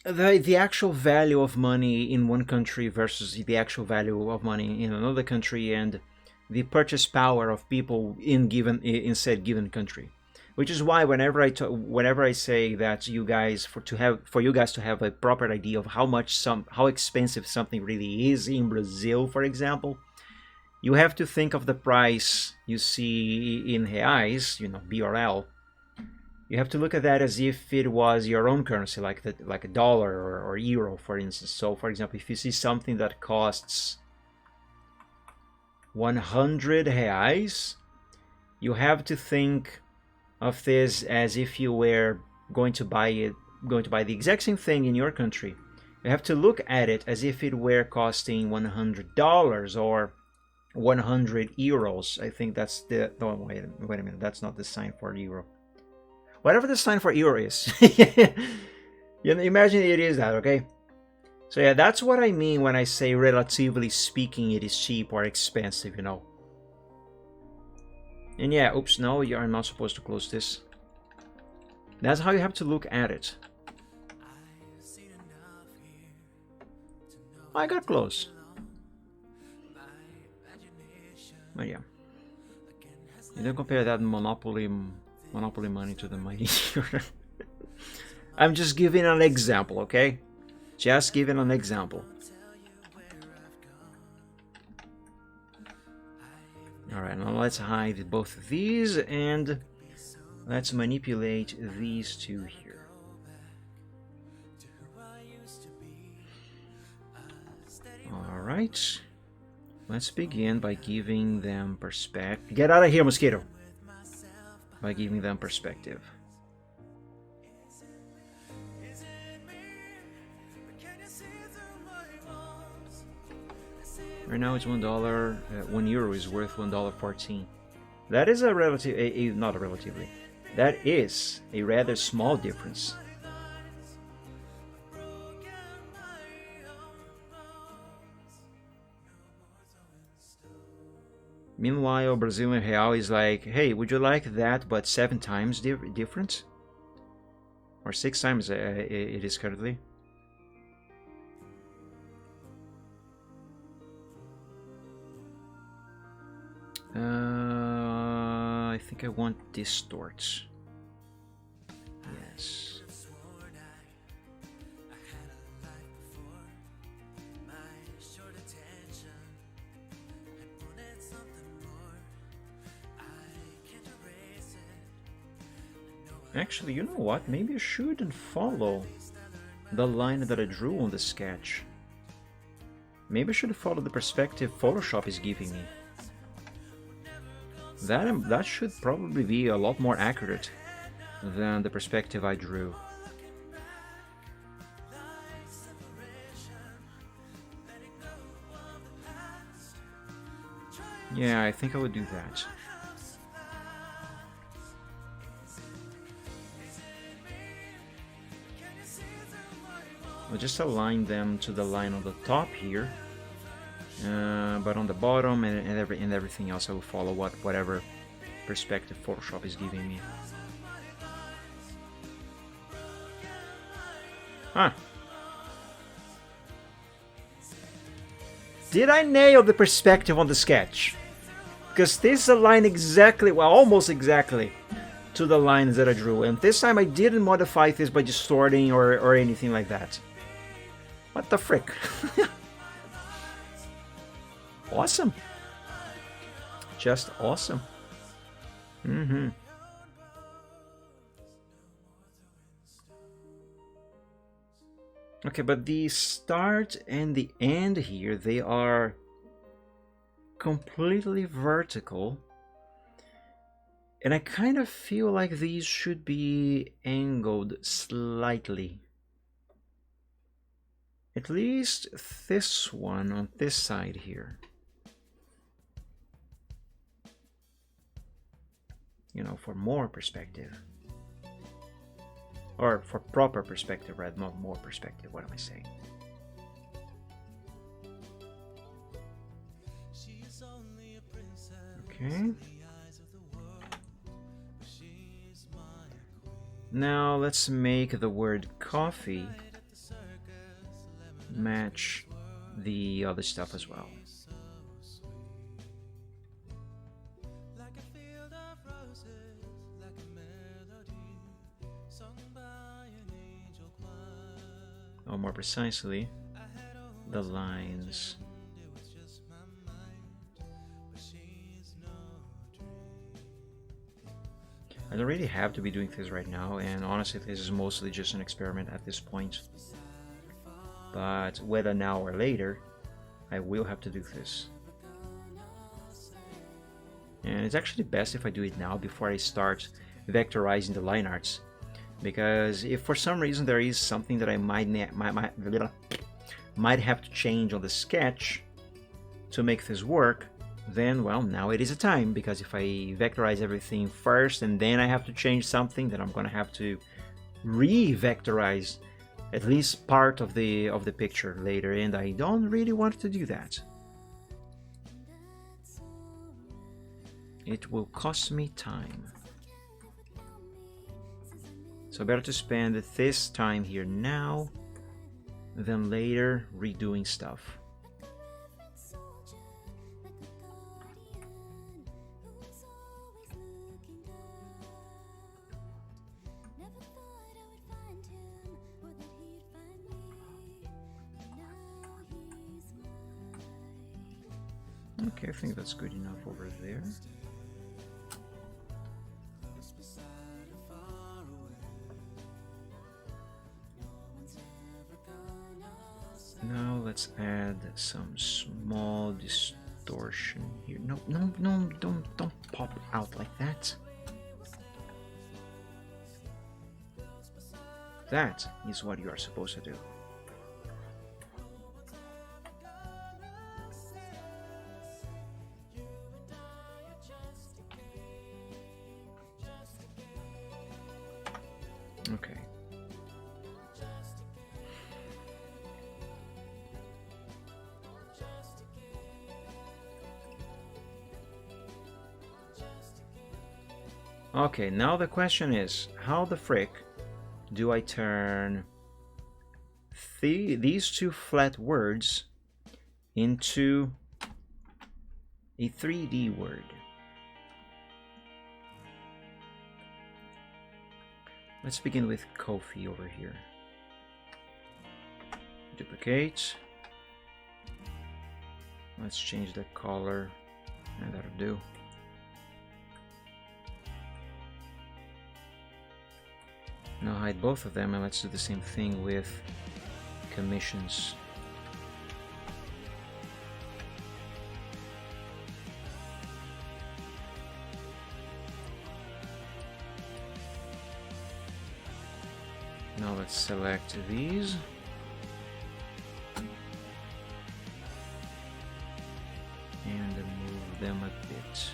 the actual value of money in one country versus the actual value of money in another country, and the purchase power of people in said given country. Which is why whenever I say that you guys for you guys to have a proper idea of how expensive something really is in Brazil, for example, you have to think of the price you see in reais, you know, BRL. You have to look at that as if it was your own currency, like a dollar or euro, for instance. So, for example, if you see something that costs 100 reais, you have to think of this as if you were going to buy the exact same thing in your country. You have to look at it as if it were costing $100 or 100 euros. I think that's the... No, wait a minute. That's not the sign for euro. Whatever the sign for euro is. You know, imagine it is that, okay? So yeah, that's what I mean when I say relatively speaking it is cheap or expensive, you know. And yeah, oops, no, you are not supposed to close this. That's how you have to look at it. I got close. But yeah. You don't compare that Monopoly money to the money here. I'm just giving an example, okay? Just giving an example. Alright, now let's hide both of these and let's manipulate these two here. Alright. Let's begin by giving them perspective. Get out of here, mosquito! By giving them perspective. Right now it's $1. 1 euro is worth $1.14. That is not a relatively. That is a rather small difference. Meanwhile, Brazilian real is like, hey, would you like that but 7 times different? Or 6 times it is currently. I think I want distort. Yes. Actually, you know what? Maybe I shouldn't follow the line that I drew on the sketch. Maybe I should follow the perspective Photoshop is giving me. That should probably be a lot more accurate than the perspective I drew. Yeah, I think I would do that. I'll just align them to the line on the top here. But on the bottom and everything else, I will follow whatever perspective Photoshop is giving me. Huh. Did I nail the perspective on the sketch? Because this aligns exactly, well, almost exactly to the lines that I drew. And this time I didn't modify this by distorting or anything like that. What the frick? Awesome. Just awesome. Okay, but the start and the end here, they are completely vertical. And I kind of feel like these should be angled slightly. At least this one on this side here. you know, for more perspective. Or for proper perspective, right? Not more perspective. What am I saying? Okay. Now let's make the word coffee match the other stuff as well. Or more precisely, the lines. I don't really have to be doing this right now, and honestly this is mostly just an experiment at this point. But whether now or later, I will have to do this. And it's actually best if I do it now before I start vectorizing the line arts. Because if for some reason there is something that I might have to change on the sketch to make this work, then, well, now it is a time, because if I vectorize everything first and then I have to change something, then I'm going to have to re-vectorize at least part of the picture later, and I don't really want to do that. It will cost me time. So better to spend this time here now than later redoing stuff. Okay, I think that's good enough over there. Now let's add some small distortion here. No, don't pop out like that. That is what you are supposed to do. Okay. Okay, now the question is, how the frick do I turn these two flat words into a 3D word? Let's begin with coffee over here. Duplicate. Let's change the color, and that'll do. Now hide both of them, and let's do the same thing with commissions. Now let's select these. And move them a bit.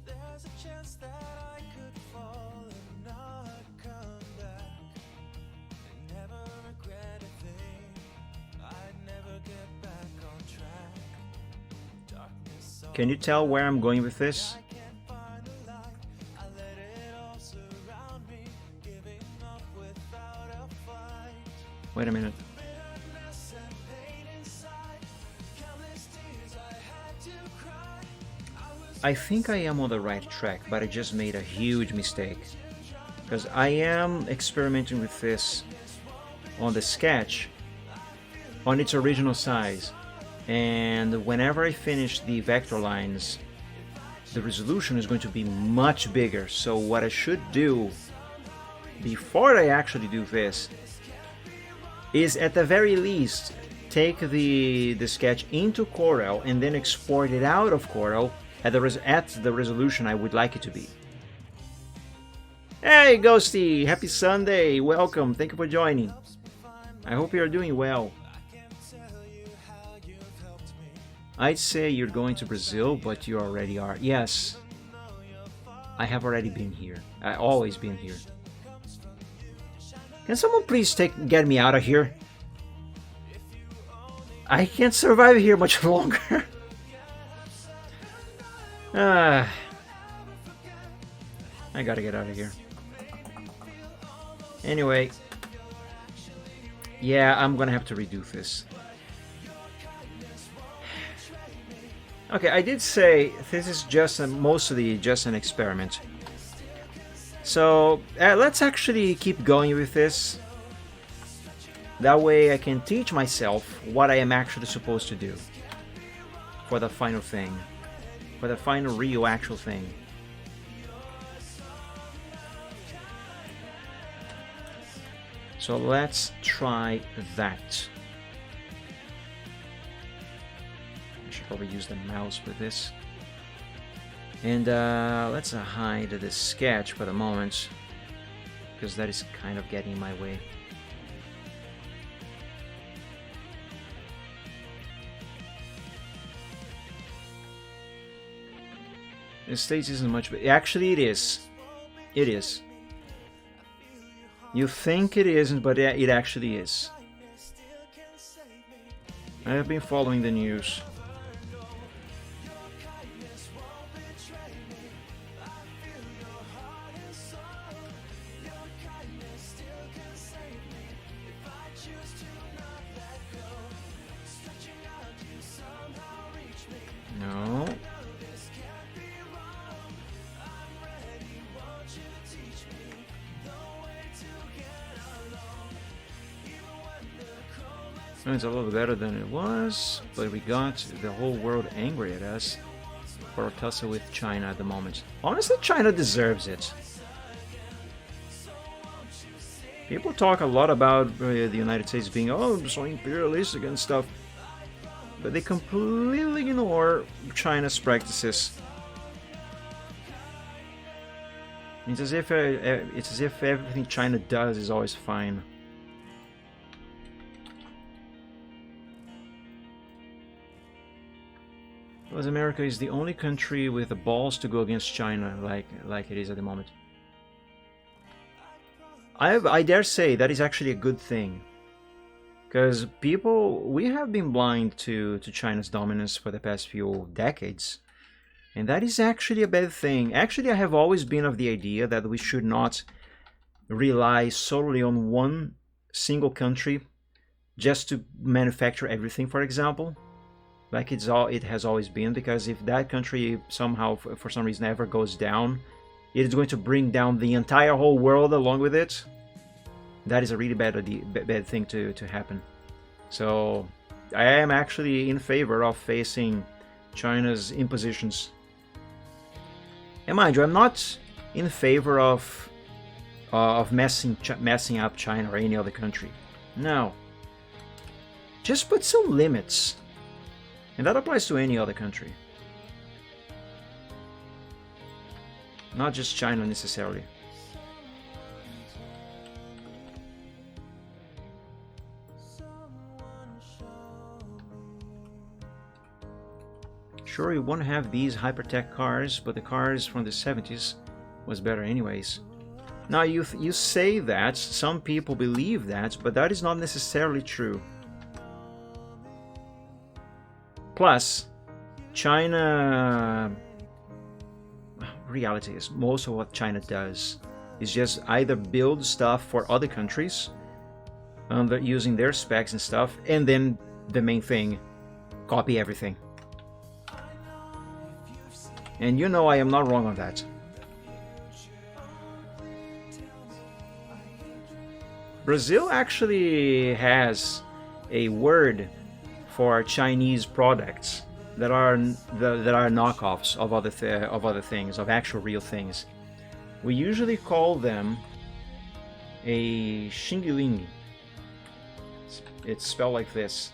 There's a chance that I could fall and not come back, and never regret a thing. I'd never get back on track. Darkness. Can you tell where I'm going with this? Wait a minute. I think I am on the right track, but I just made a huge mistake. Because I am experimenting with this on the sketch on its original size. And whenever I finish the vector lines, the resolution is going to be much bigger. So what I should do before I actually do this is, at the very least, take the sketch into Corel and then export it out of Corel at the resolution I would like it to be. Hey Ghosty, happy Sunday, welcome, thank you for joining. I hope you're doing well. I'd say you're going to Brazil, but you already are. Yes. I have already been here. I always been here. Can someone please get me out of here? I can't survive here much longer. I gotta get out of here. Anyway. Yeah, I'm gonna have to redo this. Okay, I did say this is just mostly just an experiment. So let's actually keep going with this. That way I can teach myself what I am actually supposed to do for the final thing. For the final real actual thing. So let's try that. I should probably use the mouse with this. And let's hide the sketch for the moment, because that is kind of getting in my way. The States isn't much, but actually it is. It is. You think it isn't, but it actually is. I have been following the news. No. It's a little better than it was, but we got the whole world angry at us for our tussle with China at the moment. Honestly, China deserves it. People talk a lot about the United States being, oh, so imperialistic and stuff, but they completely ignore China's practices. It's as if everything China does is always fine. Because America is the only country with the balls to go against China like it is at the moment. I dare say that is actually a good thing. Because we have been blind to China's dominance for the past few decades. And that is actually a bad thing. Actually, I have always been of the idea that we should not rely solely on one single country just to manufacture everything, for example. Like it has always been, because if that country somehow, for some reason, ever goes down, it is going to bring down the entire whole world along with it. That is a really bad thing to happen. So I am actually in favor of facing China's impositions. And mind you, I'm not in favor of messing up China or any other country. No. Just put some limits. And that applies to any other country. Not just China necessarily. Sure, you won't have these hypertech cars, but the cars from the 70s was better anyways. Now you say that, some people believe that, but that is not necessarily true. Plus, China, reality is most of what China does is just either build stuff for other countries using their specs and stuff, and then the main thing, copy everything. And you know I am not wrong on that. Brazil actually has a word for Chinese products that are knockoffs of other things, of actual real things. We usually call them a xingling. It's spelled like this.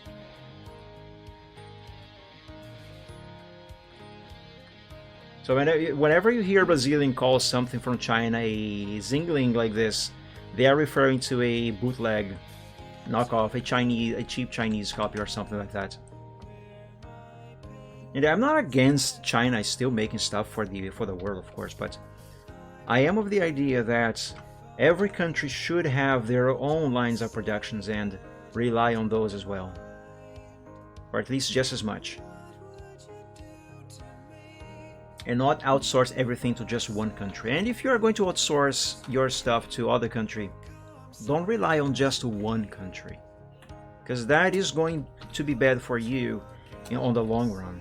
So whenever you hear Brazilian call something from China a xingling like this, they are referring to a bootleg knockoff, a cheap Chinese copy or something like that. And I'm not against China still making stuff for the world, of course, but I am of the idea that every country should have their own lines of productions and rely on those as well, or at least just as much, and not outsource everything to just one country. And if you are going to outsource your stuff to other country, don't rely on just one country, because that is going to be bad for you on the long run.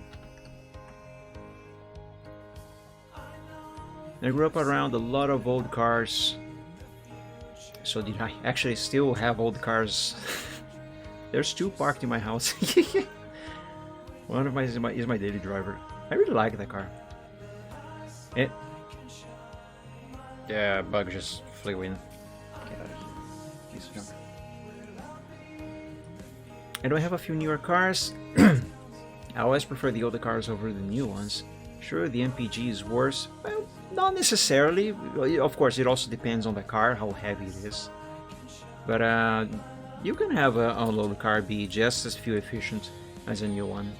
I grew up around a lot of old cars. So did I actually still have old cars? There's two parked in my house. One of my is my daily driver. I really like that car. Yeah, bug just flew in. Get out of here. Piece of junk. I don't have a few newer cars. I always prefer the older cars over the new ones. Sure, the MPG is worse. Well, not necessarily. Of course, it also depends on the car, how heavy it is. But you can have an unloaded car be just as fuel efficient as a new one.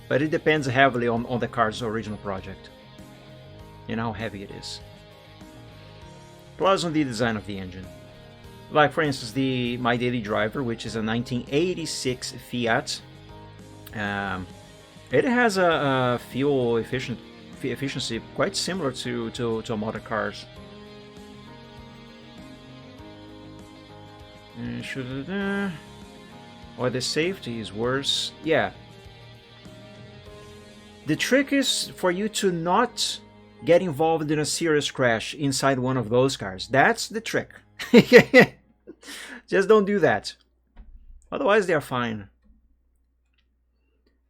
But it depends heavily on the car's original project and how heavy it is. Plus on the design of the engine. Like for instance, my daily driver, which is a 1986 Fiat. It has a fuel efficiency quite similar to modern cars. Or the safety is worse. Yeah. The trick is for you to not get involved in a serious crash inside one of those cars. That's the trick. Just don't do that. Otherwise, they are fine.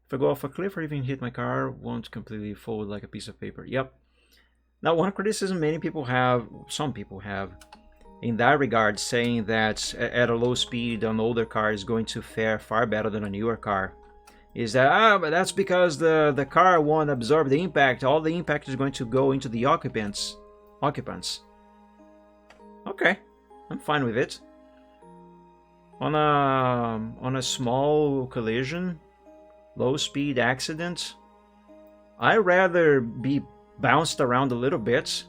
If I go off a cliff or even hit my car, won't completely fold like a piece of paper. Yep. Now, one criticism some people have, in that regard, saying that at a low speed, an older car is going to fare far better than a newer car, is that, but that's because the car won't absorb the impact. All the impact is going to go into the occupants. Okay, I'm fine with it. On a small collision, low speed accident, I'd rather be bounced around a little bit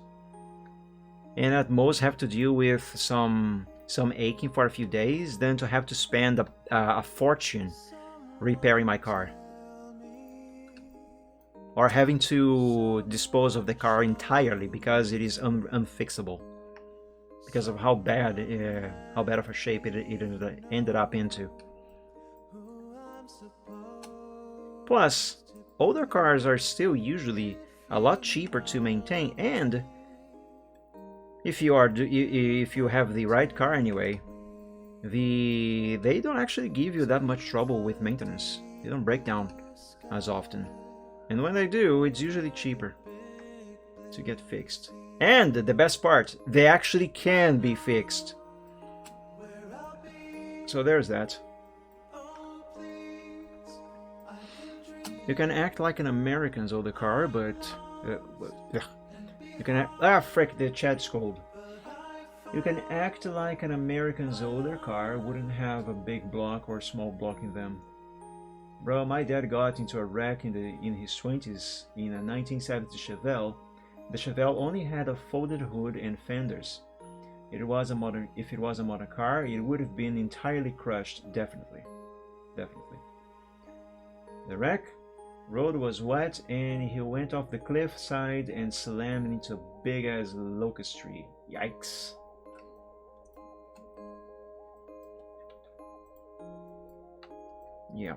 and at most have to deal with some aching for a few days than to have to spend a fortune repairing my car, or having to dispose of the car entirely because it is unfixable because of how bad of a shape it ended up into. Plus, older cars are still usually a lot cheaper to maintain, and if you have the right car anyway, they don't actually give you that much trouble with maintenance. They don't break down as often, and when they do, it's usually cheaper to get fixed. And the best part, they actually can be fixed. So there's that. You can act like an American's older car, but you can act, frick, the chat scold. You can act like an American's older car wouldn't have a big block or small block in them. Bro, my dad got into a wreck in his 20s in a 1970 Chevelle. The Chevelle only had a folded hood and fenders. If it was a modern car, it would have been entirely crushed, definitely. The wreck? Road was wet and he went off the cliff side and slammed into a big ass locust tree. Yikes. Yeah.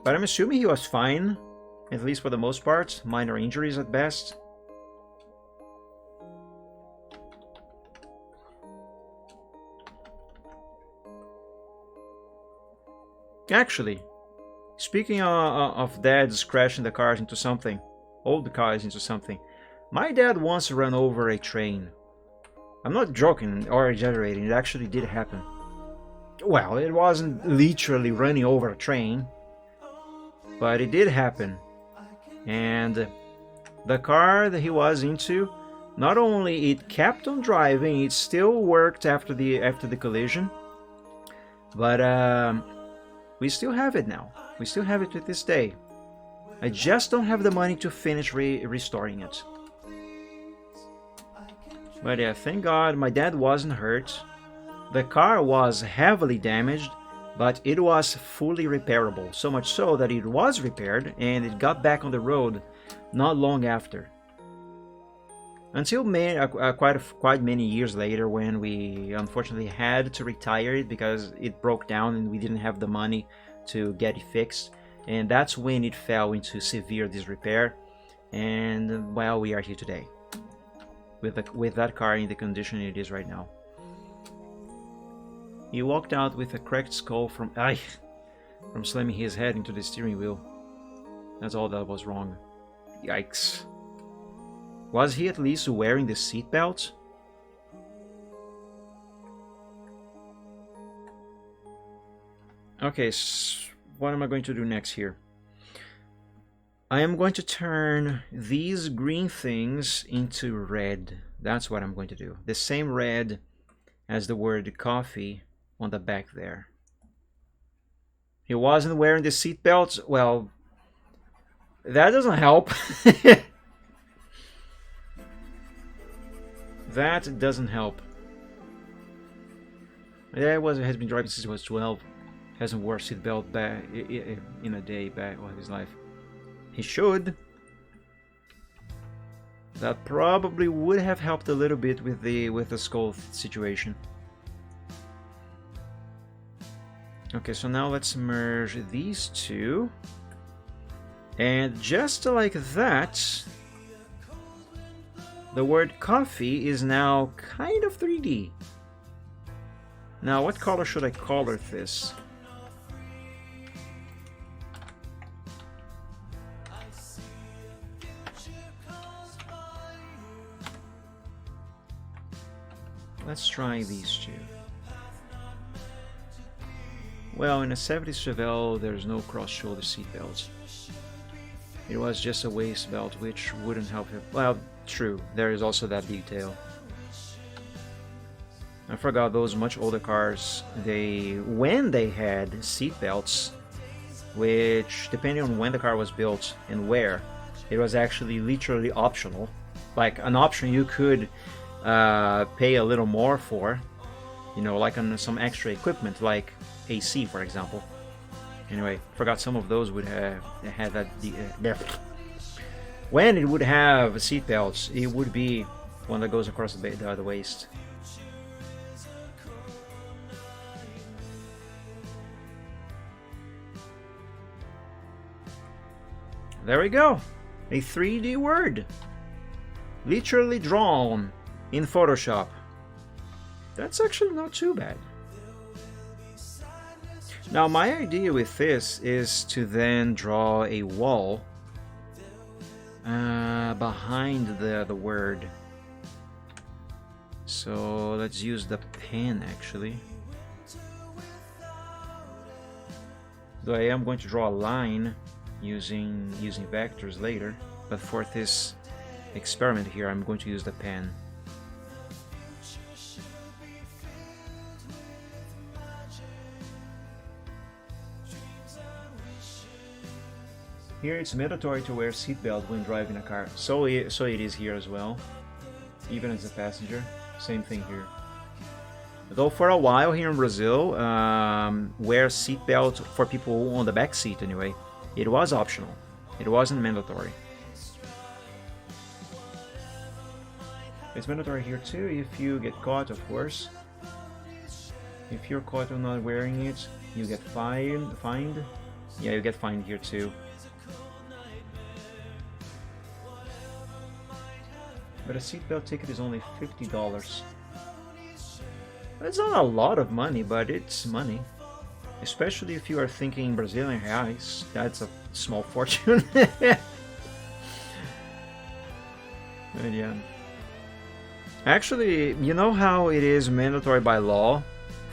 But I'm assuming he was fine, at least for the most part. Minor injuries at best. Actually, speaking of dads crashing the cars into something, old cars into something, my dad once ran over a train. I'm not joking or exaggerating, it actually did happen. Well, it wasn't literally running over a train, but it did happen. And the car that he was into, not only it kept on driving, it still worked after the collision, but We still have it now. We still have it to this day. I just don't have the money to finish restoring it. But yeah, thank God my dad wasn't hurt. The car was heavily damaged, but it was fully repairable. So much so that it was repaired and it got back on the road not long after. Until quite many years later, when we unfortunately had to retire it because it broke down and we didn't have the money to get it fixed. And that's when it fell into severe disrepair. And well, we are here today with that car in the condition it is right now. He walked out with a cracked skull from slamming his head into the steering wheel. That's all that was wrong. Yikes. Was he at least wearing the seatbelt? Okay, so what am I going to do next here? I am going to turn these green things into red. That's what I'm going to do. The same red as the word coffee on the back there. He wasn't wearing the seatbelt? Well, that doesn't help. That doesn't help. Yeah, has been driving since he was 12. Hasn't worn a seatbelt back in a day back all his life. He should. That probably would have helped a little bit with the skull situation. Okay, so now let's merge these two. And just like that, the word coffee is now kind of 3D. Now, what color should I color this? Let's try these two. Well, in a 70s Chevelle, there's no cross-shoulder seat belts. It was just a waist belt, which wouldn't help him. Well, true, there is also that detail. I forgot those much older cars, when they had seat belts, which, depending on when the car was built and where, it was actually literally optional. Like an option you could pay a little more for, you know, like on some extra equipment like AC, for example. Anyway, forgot some of those would have had that. When it would have seat belts, it would be one that goes across the waist. There we go, a 3D word, literally drawn in Photoshop. That's actually not too bad. Now my idea with this is to then draw a wall behind the word. So let's use the pen actually. Though I am going to draw a line using vectors later, but for this experiment here I'm going to use the pen. Here it's mandatory to wear seatbelt when driving a car, so it is here as well, even as a passenger. Same thing here. Though for a while here in Brazil, wear seatbelt for people on the back seat anyway. It was optional. It wasn't mandatory. It's mandatory here too if you get caught, of course. If you're caught on not wearing it, you get fined. Yeah, you get fined here too. But a seatbelt ticket is only $50. It's not a lot of money, but it's money. Especially if you are thinking Brazilian reais. That's a small fortune. But yeah. Actually, you know how it is mandatory by law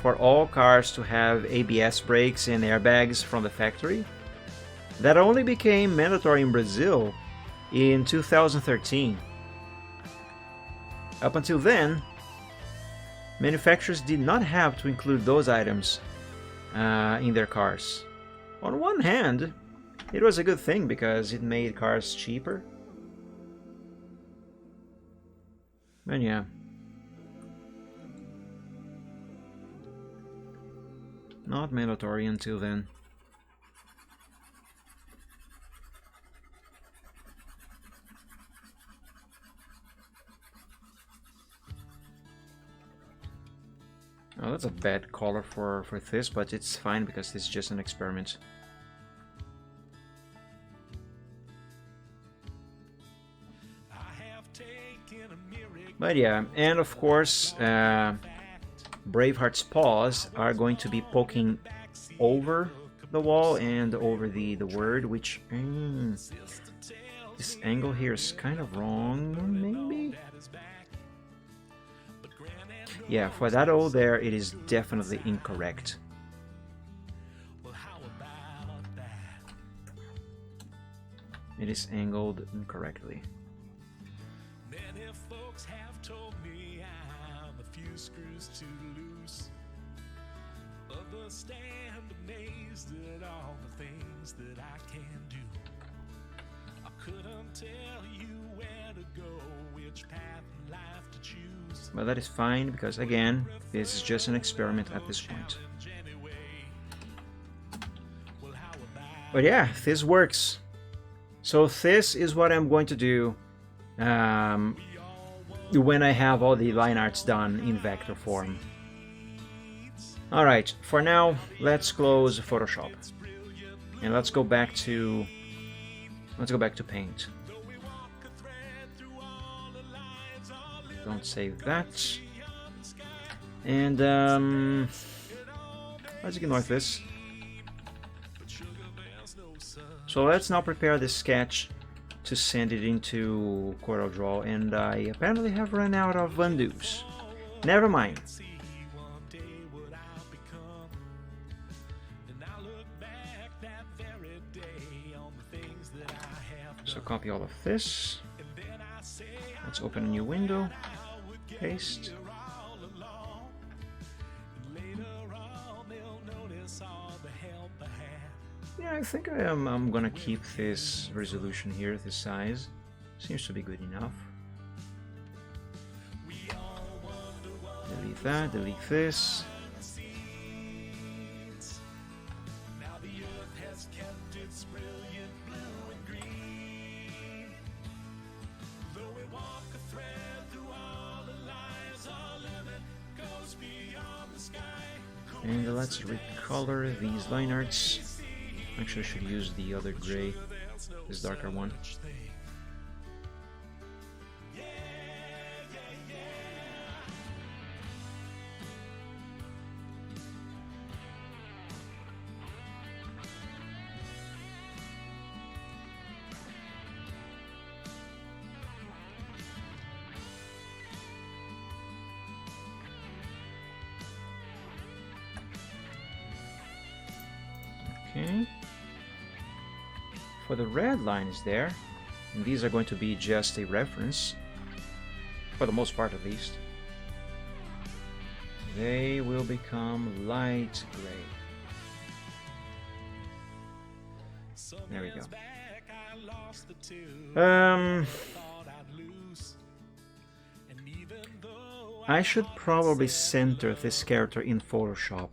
for all cars to have ABS brakes and airbags from the factory? That only became mandatory in Brazil in 2013. Up until then, manufacturers did not have to include those items in their cars. On one hand, it was a good thing because it made cars cheaper. But yeah. Not mandatory until then. Oh, that's a bad color for this, but it's fine because it's just an experiment. But yeah, and of course, Braveheart's paws are going to be poking over the wall and over the word, which this angle here is kind of wrong, maybe? Yeah, for that O there, it is definitely incorrect. It is angled incorrectly. Many folks have told me I'm a few screws too loose. Others stand amazed at all the things that I can do. I couldn't tell you where to go, which path in life to choose. But that is fine because again, this is just an experiment at this point. But yeah, this works. So this is what I'm going to do when I have all the line arts done in vector form. Alright, for now, let's close Photoshop. And let's go back to Paint. Don't save that. And let's ignore this. So let's now prepare this sketch to send it into CorelDRAW, and I apparently have run out of undos. Never mind. So copy all of this. Let's open a new window. Paste. Yeah, I think I'm gonna keep this resolution here, this size. Seems to be good enough. Delete that, delete this. And let's recolor these line arts. Actually, I should use the other gray, this darker one. Okay. For the red lines there, and these are going to be just a reference, for the most part at least, they will become light gray. There we go. I should probably center this character in Photoshop.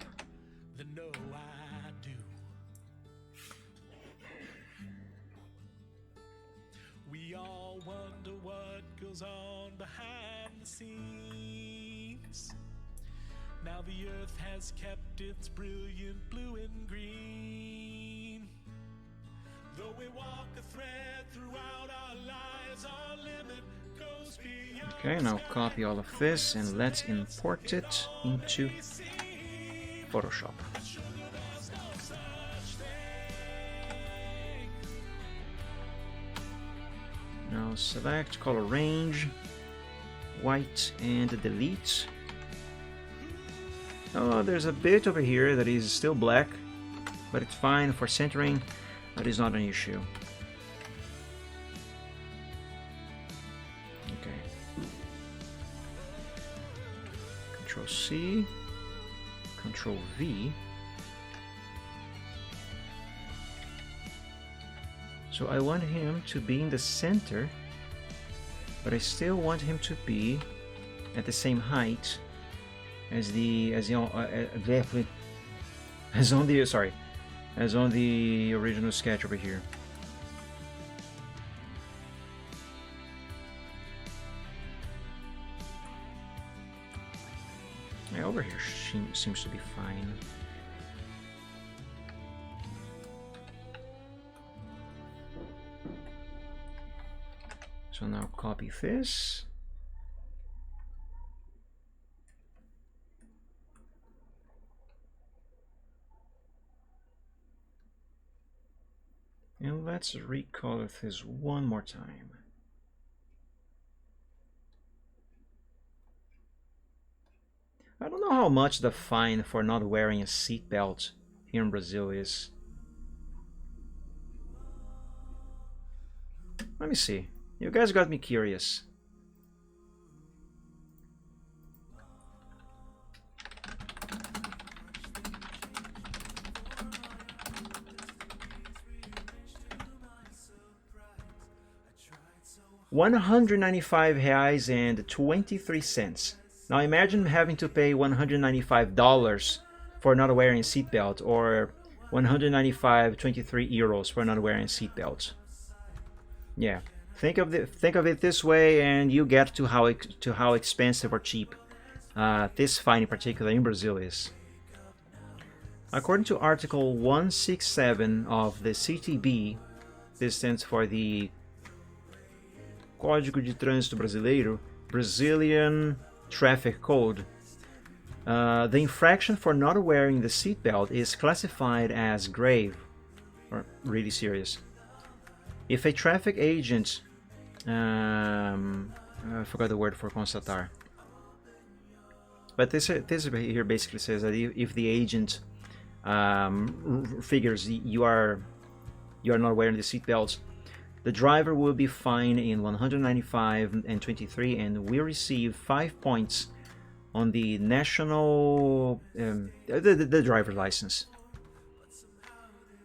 Now the earth has kept its brilliant blue and green. Though we walk a thread throughout our lives, our limit goes beyond. Okay, now copy all of this and let's import it into Photoshop. Now select color range, white, and delete. Oh, there's a bit over here that is still black, but it's fine for centering. That is not an issue. Okay. Control C, Control V. So I want him to be in the center, but I still want him to be at the same height as on the original sketch over here. Yeah, over here seems to be fine. So now copy this. And let's recolor this one more time. I don't know how much the fine for not wearing a seatbelt here in Brazil is. Let me see. You guys got me curious. R$195.23. Now imagine having to pay $195 for not wearing a seatbelt, or 195.23 euros for not wearing a seatbelt. Yeah, think of it this way, and you get to how expensive or cheap this fine in particular in Brazil is. According to Article 167 of the CTB, this stands for the Código de Trânsito Brasileiro, Brazilian Traffic Code. The infraction for not wearing the seatbelt is classified as grave, or really serious. If a traffic agent, I forgot the word for constatar, but this here basically says that if the agent figures you are not wearing the seatbelt, the driver will be fined in 195.23 and will receive 5 points on the national the driver's license.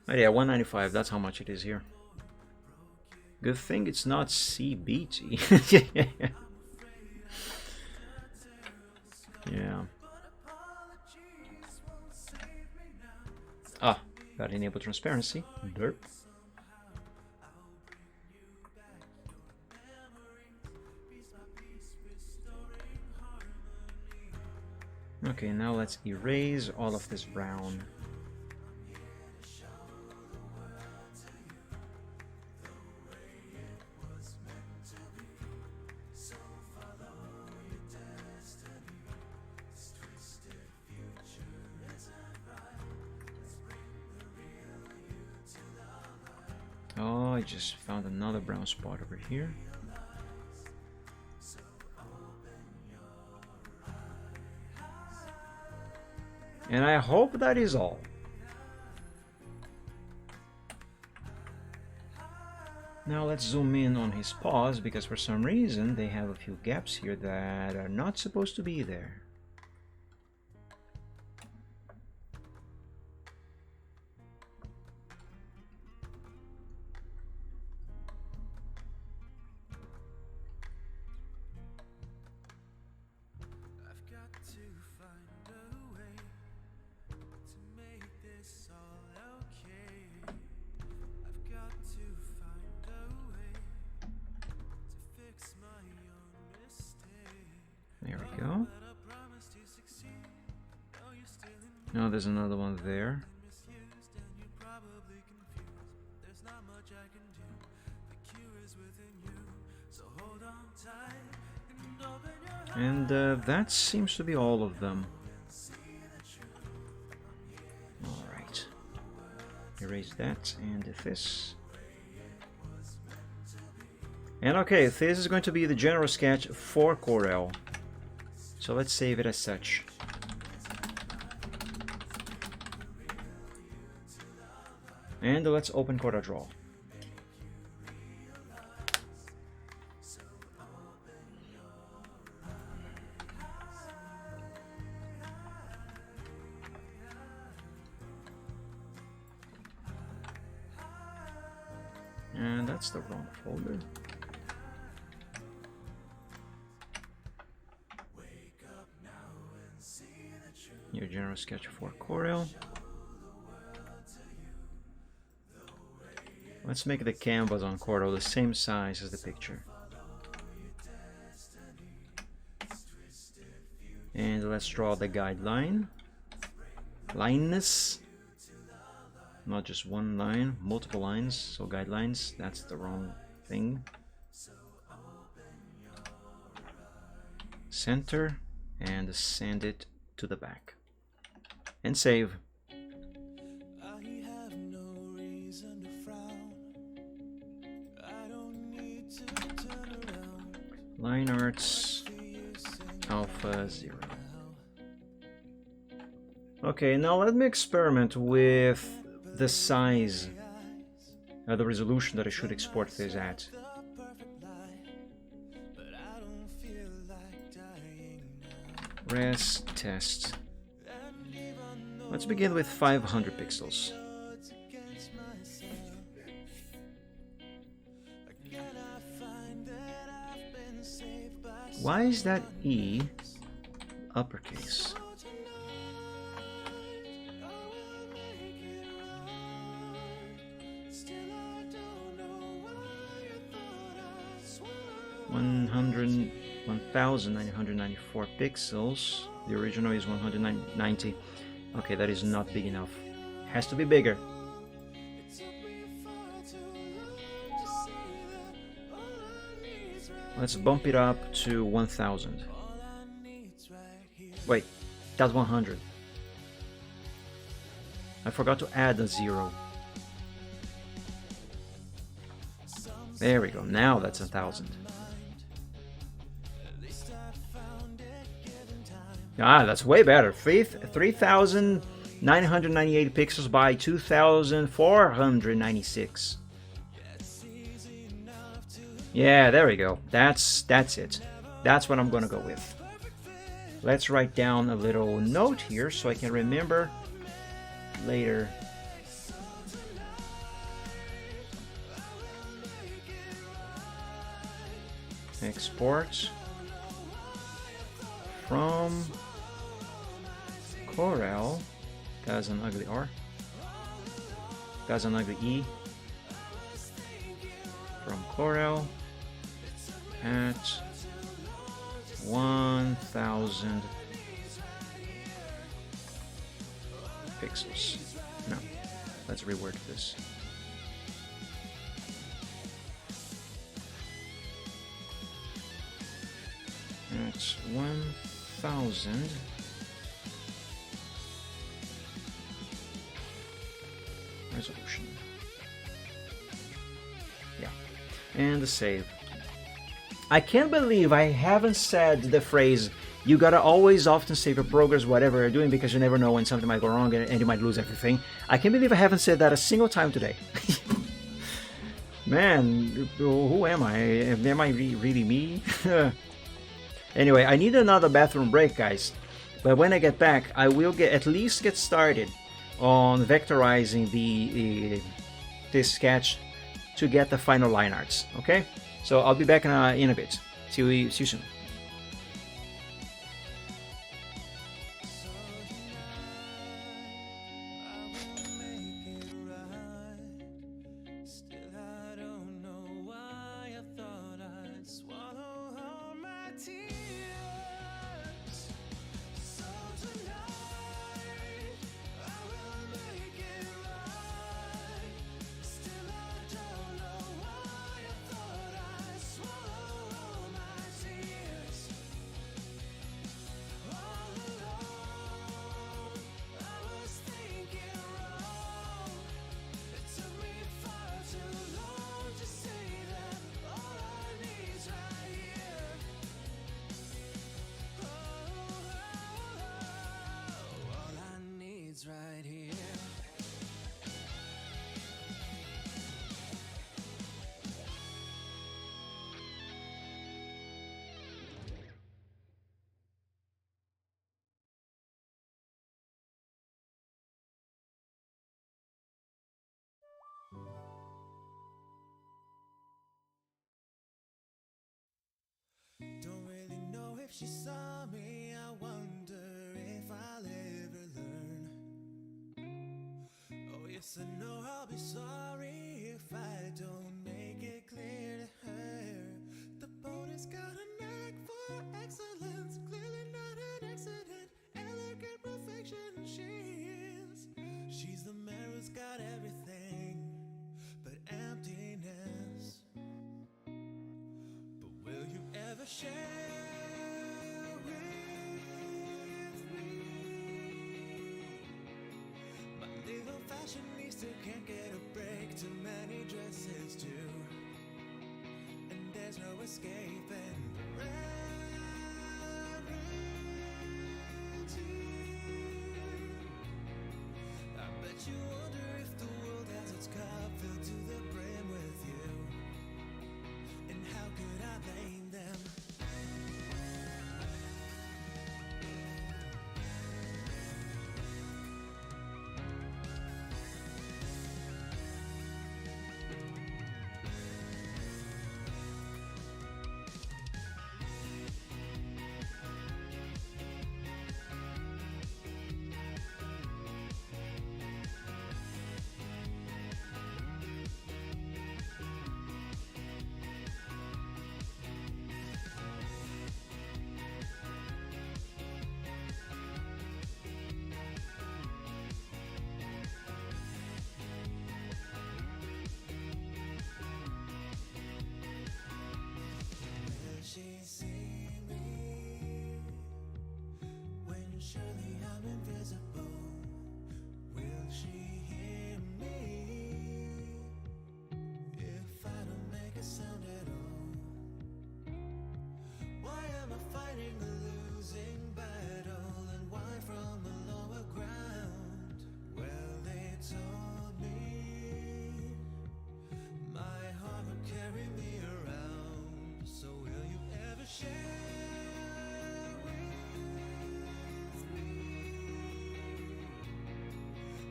But yeah, 195. That's how much it is here. Good thing it's not CBT. Yeah. Ah, got enable transparency. Derp. Okay, now let's erase all of this brown. Oh, I just found another brown spot over here. And I hope that is all. Now let's zoom in on his paws, because for some reason they have a few gaps here that are not supposed to be there. There we go. Now there's another one there. And that seems to be all of them. Alright. Erase that and this. And okay, this is going to be the general sketch for Corel. So let's save it as such. And let's open CorelDRAW. And that's the wrong folder. Your general sketch for Corel. Let's make the canvas on Corel the same size as the picture. And let's draw the guideline. Lines. Not just one line, multiple lines. So guidelines, that's the wrong thing. Center and send it to the back. And save. I have no reason to frown. I don't need to turn around. Line arts alpha 0. Okay, now let me experiment with the size, the resolution that I should export this at. Res test. Let's begin with 500 pixels. Why is that E uppercase? One 1,994 pixels. The original is 190. Okay, that is not big enough. Has to be bigger. Let's bump it up to 1,000. Wait, that's 100. I forgot to add a 0. There we go. Now that's 1,000. Ah, that's way better. 3,998 pixels by 2,496. Yeah, there we go. That's it. That's what I'm gonna go with. Let's write down a little note here so I can remember later. Export from Corel. That's an ugly R. That's an ugly E. From Corel at 1,000 pixels. No, let's reword this. That's 1,000 resolution. Yeah, and the save. I can't believe I haven't said the phrase, you gotta always often save your progress, whatever you're doing, because you never know when something might go wrong and you might lose everything. I can't believe I haven't said that a single time today. Man, who am I? Am I really me? Anyway, I need another bathroom break, guys. But when I get back, I will at least get started on vectorizing this sketch to get the final line arts. Okay? So I'll be back in a bit. See you soon. Took me far too long. if she saw me, I wonder if I'll ever learn. Oh yes, I know I'll be sorry if I don't make it clear to her. The boat has got a knack for excellence, clearly not an accident, elegant perfection she is. She's the man who's got everything but emptiness. But will you ever share with me? My little fashionista can't get a break, too many dresses too, and there's no escaping the rarity. I bet you wonder if the world has its cup filled to the brim with you, and how could I blame them? Will she see me when surely I'm invisible? Will she hear me if I don't make a sound at all? Why am I fighting a losing battle, and why from a lower ground? Well, they told me my heart would carry me around. So will you ever share with me?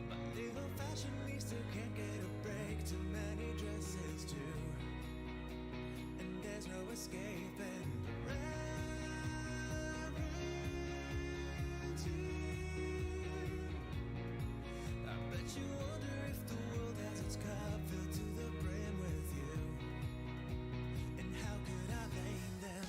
My little fashionista can't get a break, too many dresses too, and there's no escaping the rarity. I bet you wonder if the world has its cup filled to the brim with you, and how could I blame them?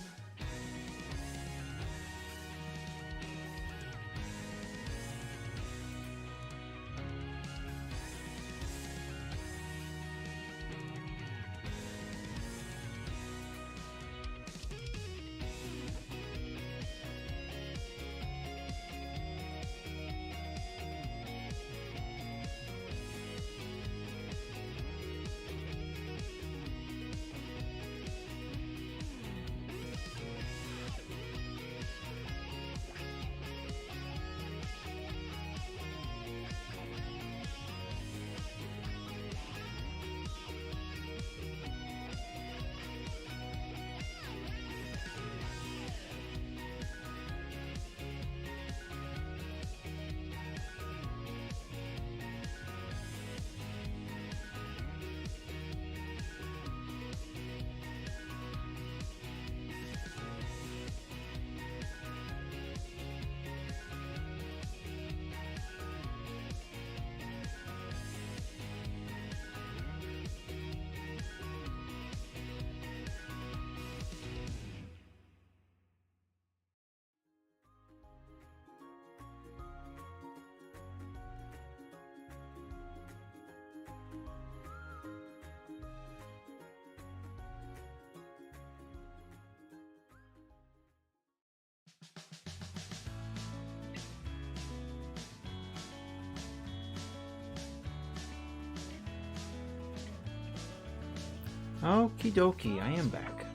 Okie dokie, I am back.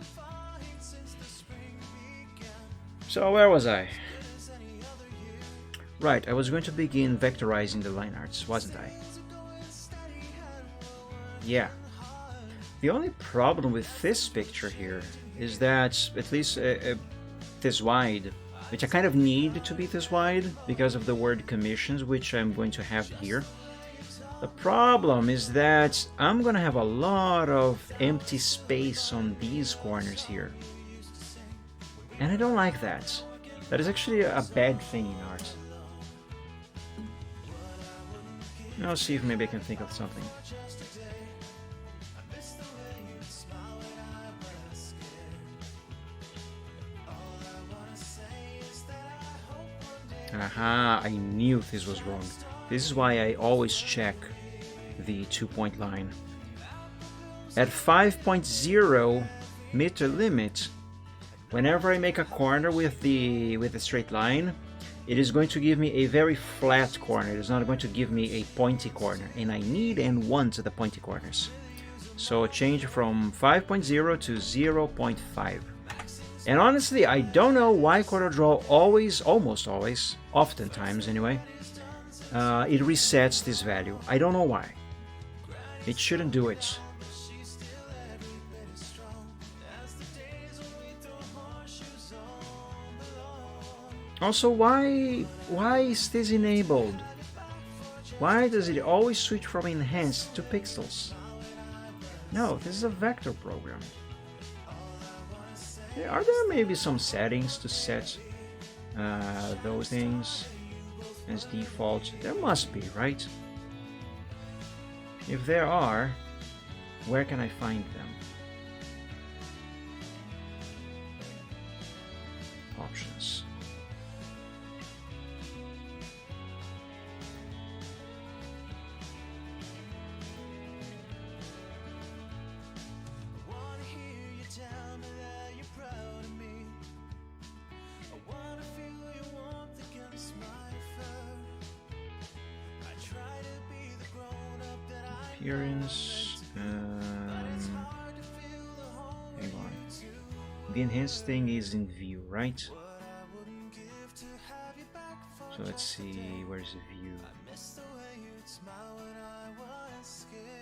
So where was I? Right, I was going to begin vectorizing the line arts, wasn't I? Yeah. The only problem with this picture here is that, at least this wide, which I kind of need to be this wide because of the word commissions, which I'm going to have here. The problem is that I'm gonna have a lot of empty space on these corners here. And I don't like that. That is actually a bad thing in art. I'll see if maybe I can think of something. Aha, I knew this was wrong. This is why I always check the 2-point line. At 5.0 meter limit, whenever I make a corner with the straight line, it is going to give me a very flat corner. It is not going to give me a pointy corner, and I need and want the pointy corners. So change from 5.0 to 0.5. And honestly, I don't know why CorelDRAW always, almost always, oftentimes anyway, it resets this value. I don't know why. It shouldn't do it. Also, why is this enabled? Why does it always switch from enhanced to pixels? No, this is a vector program. Are there maybe some settings to set those things as default? There must be, right? If there are, where can I find them? Options. Appearance. Hang on. The enhanced thing is in view, right? So let's see, where's the view?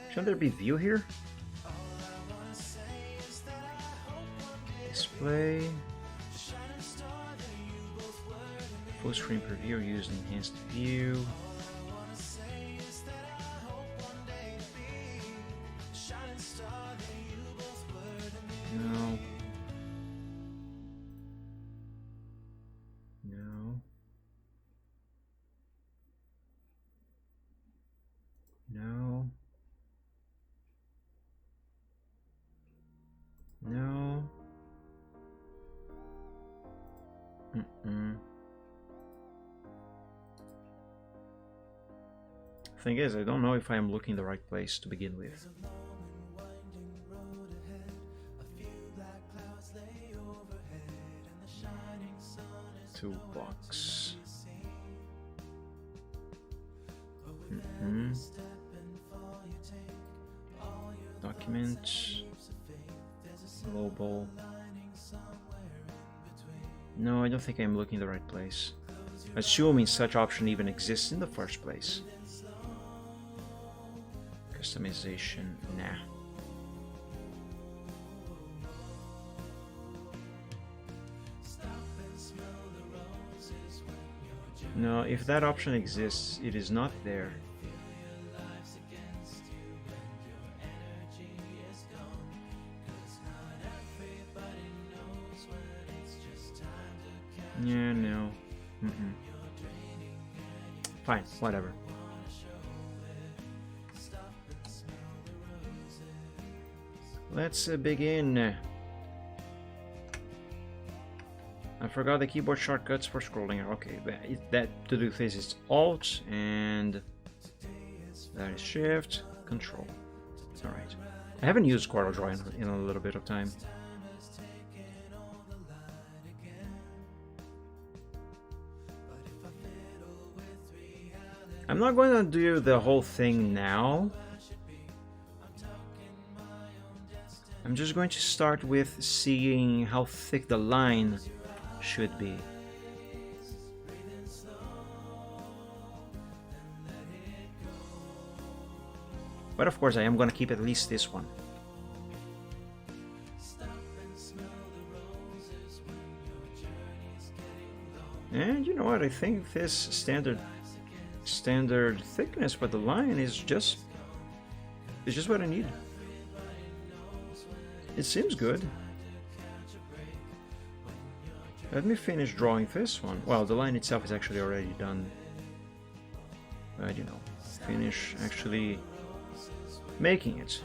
Shouldn't there be view here? Display. Full screen preview using enhanced view. No. No. No. No. Thing is, I don't know if I'm looking the right place to begin with. Toolbox. Document. Global. No, I don't think I'm looking the right place. Assuming such option even exists in the first place. Customization, nah. No, if that option exists, it is not there. Yeah, no. Fine, whatever. Let's begin. I forgot the keyboard shortcuts for scrolling. Okay, that to do this is Alt and that is Shift, Control. All right. I haven't used CorelDRAW in a little bit of time. I'm not going to do the whole thing now. I'm just going to start with seeing how thick the line should be. But of course I am going to keep at least this one. And you know what, I think this standard thickness for the line is just what I need. It seems good. Let me finish drawing this one. Well, the line itself is actually already done. But, you know, finish actually making it.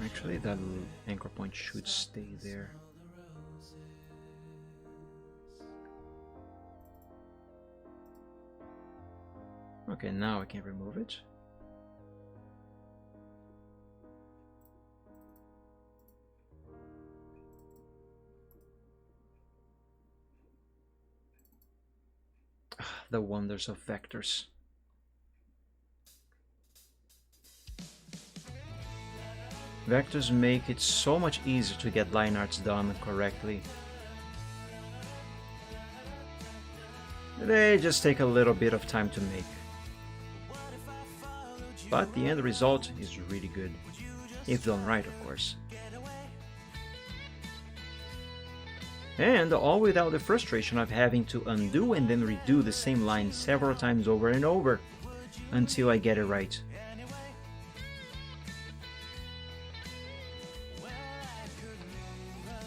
Actually, that anchor point should stay there. Okay, now I can remove it. The wonders of vectors. Vectors make it so much easier to get line arts done correctly. They just take a little bit of time to make. But the end result is really good. If done right, of course. And all without the frustration of having to undo and then redo the same line several times over and over until I get it right.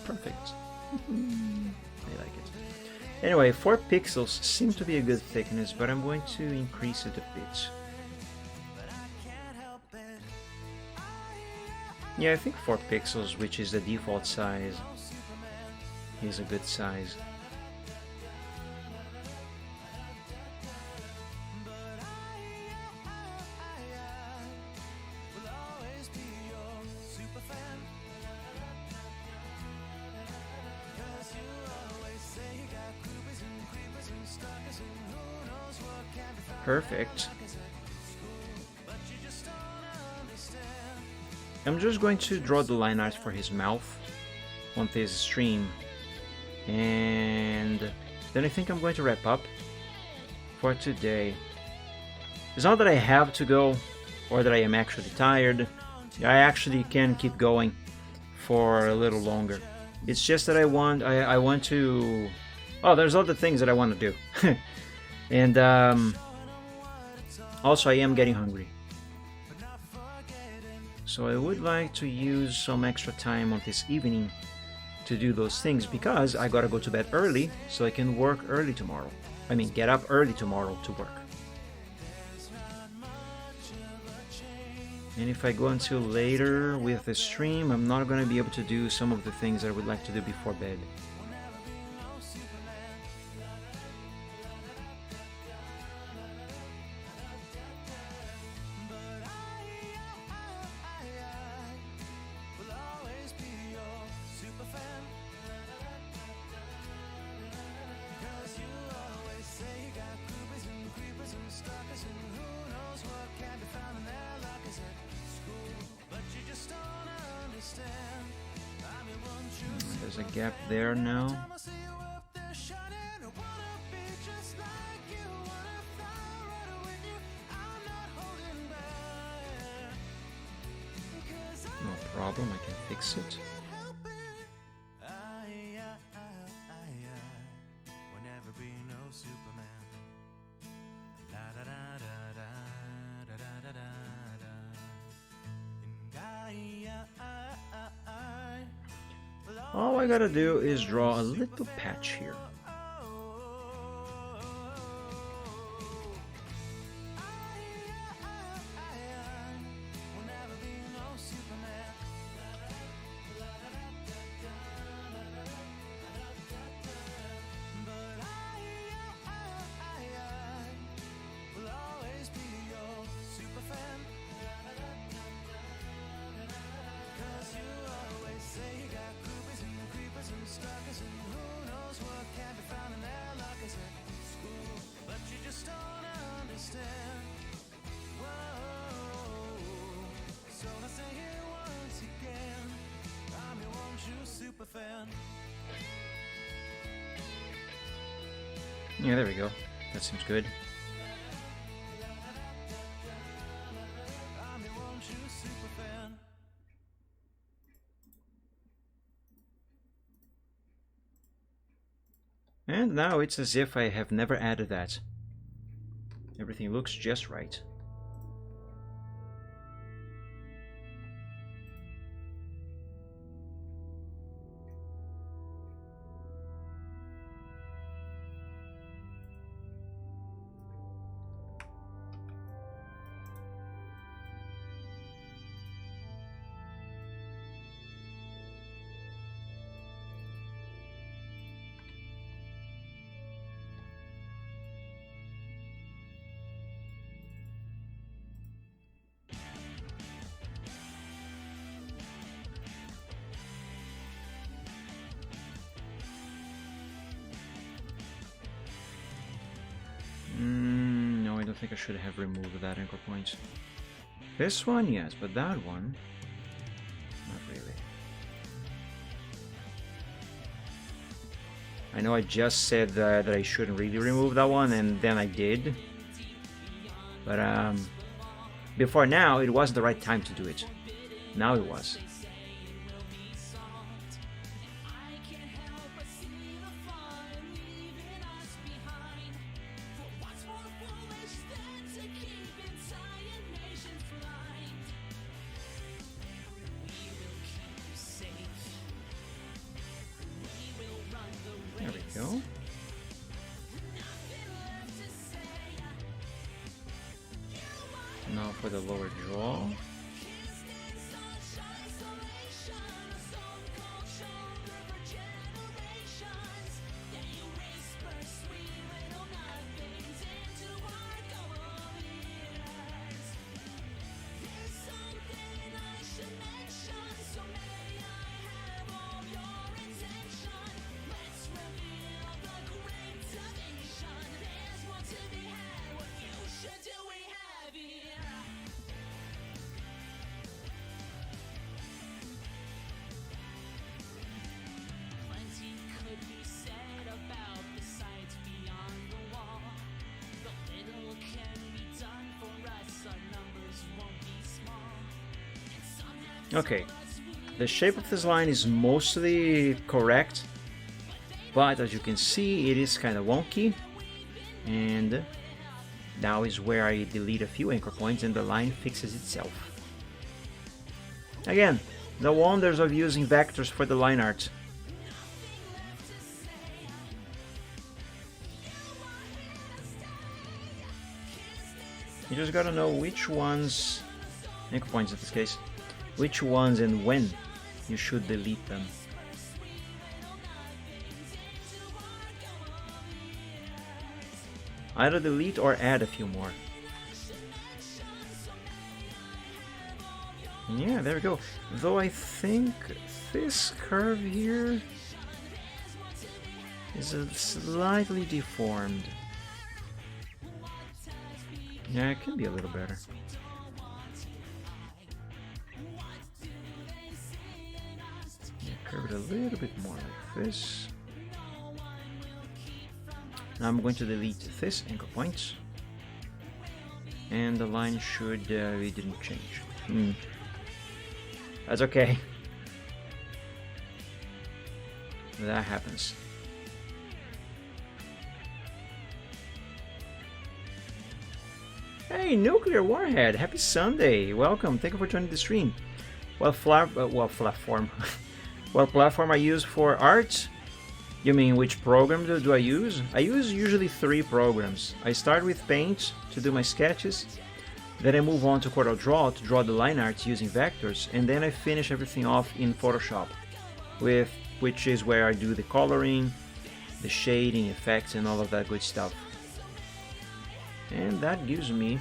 Perfect. I like it. Anyway, 4 pixels seem to be a good thickness, but I'm going to increase it a bit. Yeah, I think 4 pixels, which is the default size, is a good size. Perfect. I'm just going to draw the line art for his mouth on this stream, and then I think I'm going to wrap up for today. It's not that I have to go or that I am actually tired. I actually can keep going for a little longer. It's just that I want to. Oh, there's other things that I want to do, and also I am getting hungry. So I would like to use some extra time on this evening to do those things because I gotta go to bed early so I can work early tomorrow. I mean, get up early tomorrow to work. And if I go until later with the stream, I'm not gonna be able to do some of the things that I would like to do before bed. There's a gap there now. No problem, I can fix it. All I gotta do is draw a little patch here. Yeah, there we go. That seems good. And now it's as if I have never added that. Everything looks just right. No, I don't think I should have removed that anchor point. This one, yes, but that one, not really. I know I just said that I shouldn't really remove that one, and then I did. But before now, it wasn't the right time to do it. Now it was. There we go. Now for the lower jaw. Okay, the shape of this line is mostly correct, but as you can see, it is kind of wonky, and now is where I delete a few anchor points and the line fixes itself. Again, the wonders of using vectors for the line art. You just gotta know which ones, anchor points in this case, which ones and when you should delete them. Either delete or add a few more. Yeah, there we go. Though I think this curve here is slightly deformed. Yeah, it can be a little better. Curve it a little bit more like this. Now I'm going to delete this anchor point, and the line should it didn't change. That's okay. That happens. Hey, Nuclear Warhead! Happy Sunday! Welcome. Thank you for joining the stream. What platform? What platform I use for art? You mean which program do I use? I use usually 3 programs. I start with Paint to do my sketches, then I move on to CorelDRAW to draw the line art using vectors, and then I finish everything off in Photoshop, which is where I do the coloring, the shading, effects, and all of that good stuff. And that gives me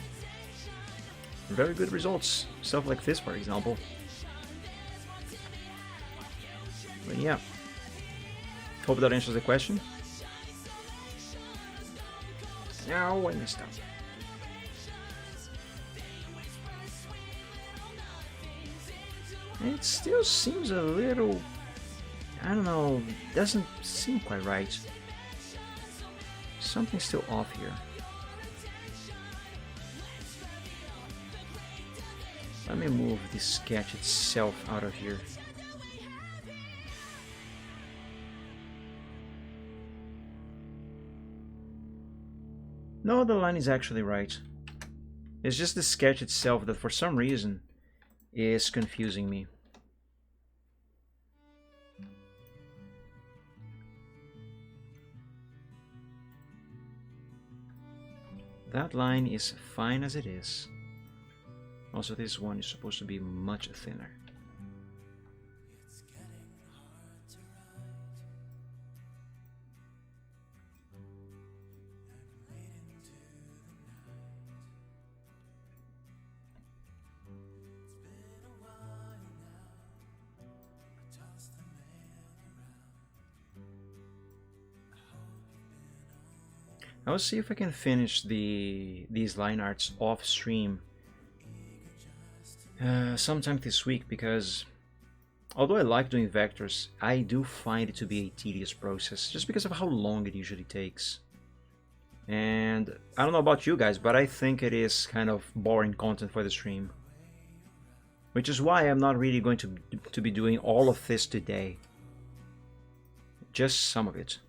very good results. Stuff like this, for example. But yeah, hope that answers the question. Now I messed up. It still seems a little, I don't know, doesn't seem quite right. Something's still off here. Let me move the sketch itself out of here. No, the line is actually right. It's just the sketch itself that for some reason is confusing me. That line is fine as it is. Also, this one is supposed to be much thinner. I'll see if I can finish these line arts off stream sometime this week, because although I like doing vectors, I do find it to be a tedious process just because of how long it usually takes. And I don't know about you guys, but I think it is kind of boring content for the stream. Which is why I'm not really going to be doing all of this today. Just some of it.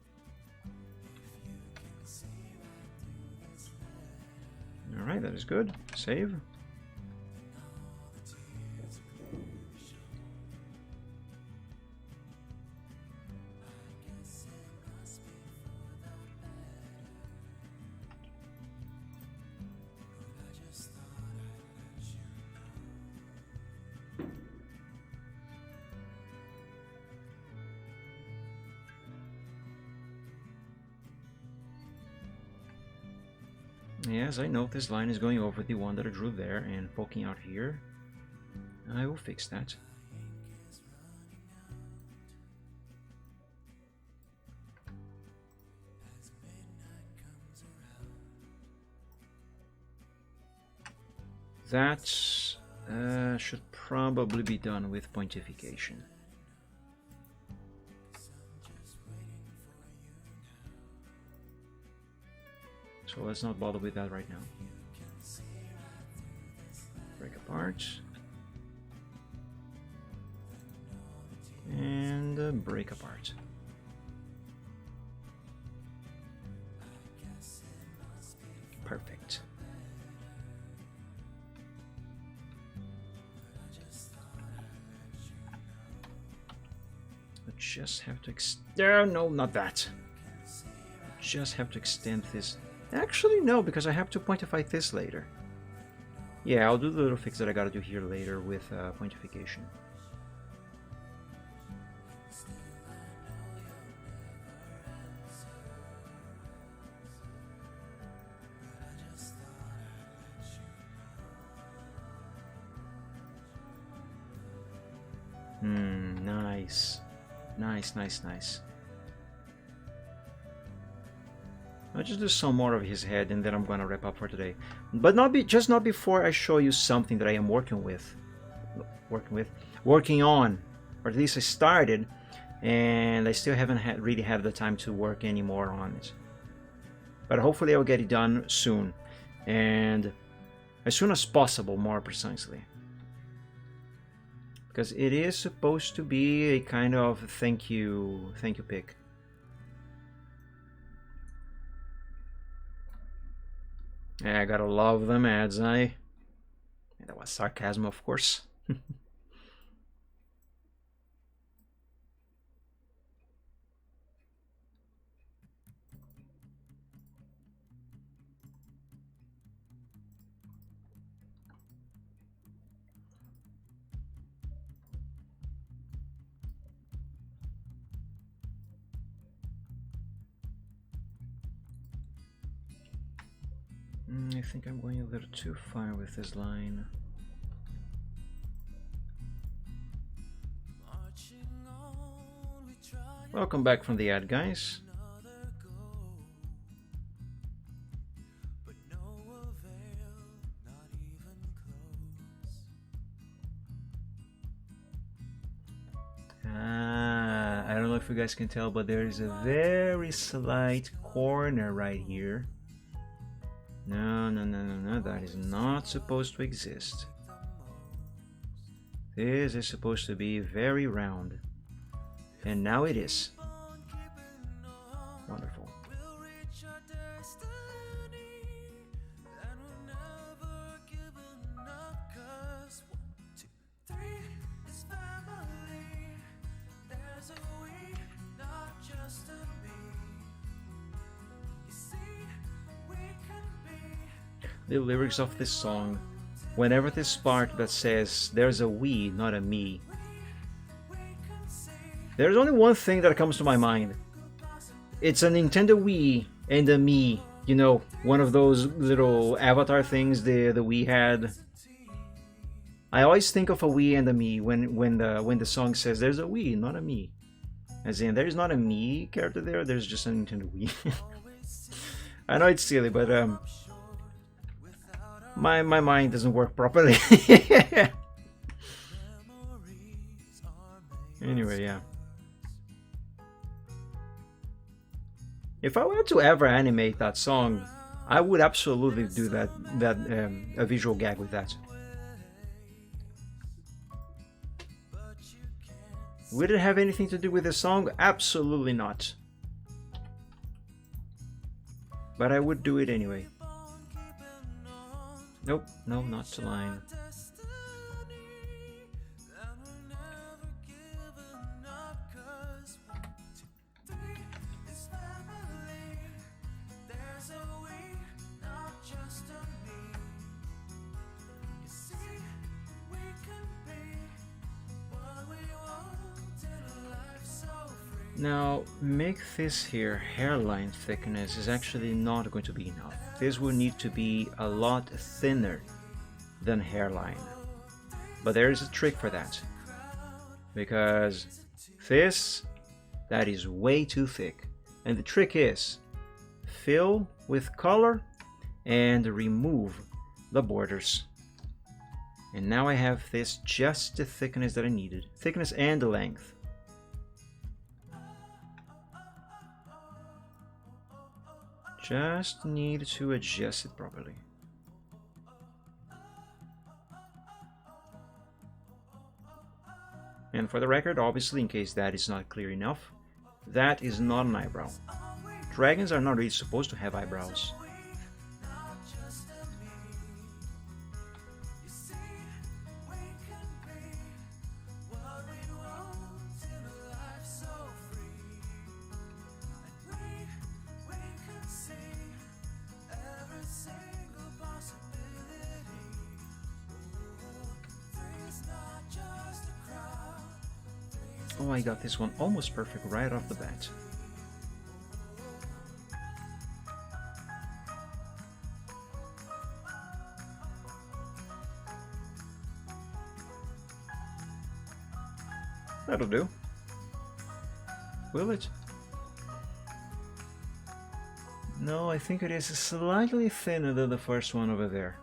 Alright, that is good. Save. Yes, I know this line is going over the one that I drew there and poking out here. I will fix that. That should probably be done with pointification. So let's not bother with that right now. Break apart. And break apart. Perfect. I just have to no, not that. Just have to extend this. Actually, no, because I have to pointify this later. Yeah, I'll do the little fix that I gotta do here later with pointification. Nice. Nice, nice, nice. I'll just do some more of his head and then I'm gonna wrap up for today. But just not before I show you something that I am working on, or at least I started, and I still haven't really had the time to work anymore on it. But hopefully I'll get it done soon, and as soon as possible, more precisely. Because it is supposed to be a kind of thank you pick. Yeah, I gotta love them ads, that was sarcasm, of course. I think I'm going a little too far with this line. Welcome back from the ad, guys. I don't know if you guys can tell, but there is a very slight corner right here. No, that is not supposed to exist. This is supposed to be very round. And now it is. Wonderful. the lyrics of this song, whenever this part that says there's a we, not a me, there's only one thing that comes to my mind. It's a Nintendo Wii and a me, you know, one of those little avatar things the Wii had. I always think of a we and a me when the song says there's a we, not a me. As in, there's not a me character there, there's just a Nintendo Wii. I know it's silly, but my mind doesn't work properly. Anyway, yeah. If I were to ever animate that song, I would absolutely do a visual gag with that. Would it have anything to do with the song? Absolutely not. But I would do it anyway. Nope, no, not to line. Now, make this here hairline thickness is actually not going to be enough. This will need to be a lot thinner than hairline. But there is a trick for that. Because this, that is way too thick. And the trick is, fill with color and remove the borders. And now I have this just the thickness that I needed. Thickness and length. Just need to adjust it properly. And for the record, obviously, in case that is not clear enough, that is not an eyebrow. Dragons are not really supposed to have eyebrows. Oh, I got this one almost perfect right off the bat. That'll do. Will it? No, I think it is slightly thinner than the first one over there.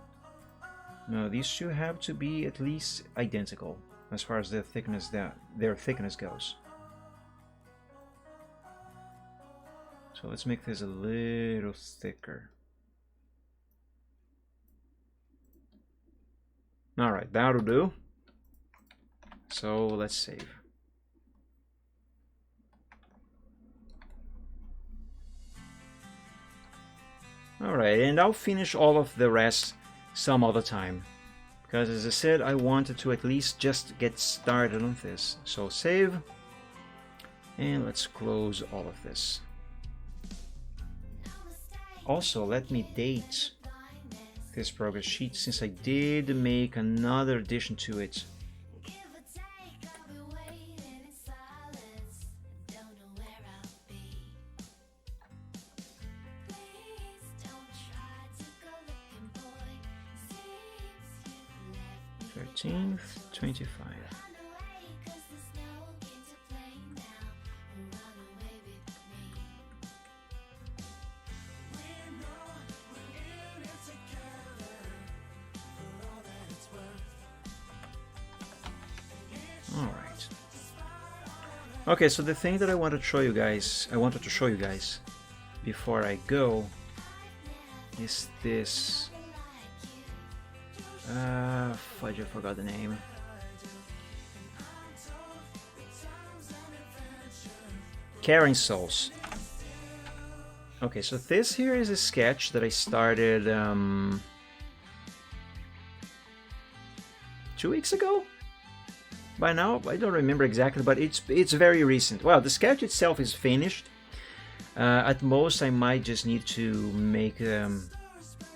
No, these two have to be at least identical as far as their thickness goes. So let's make this a little thicker. Alright, that'll do. So let's save. Alright, and I'll finish all of the rest some other time. Because as I said, I wanted to at least just get started on this. So save. And let's close all of this. Also, let me date this progress sheet since I did make another addition to it. th 25. All right. Okay, so the thing that I wanted to show you guys before I go is this. Fudge, I forgot the name. Caring Souls. Okay, so this here is a sketch that I started 2 weeks ago? By now, I don't remember exactly, but it's very recent. Well, the sketch itself is finished. At most, I might just need to make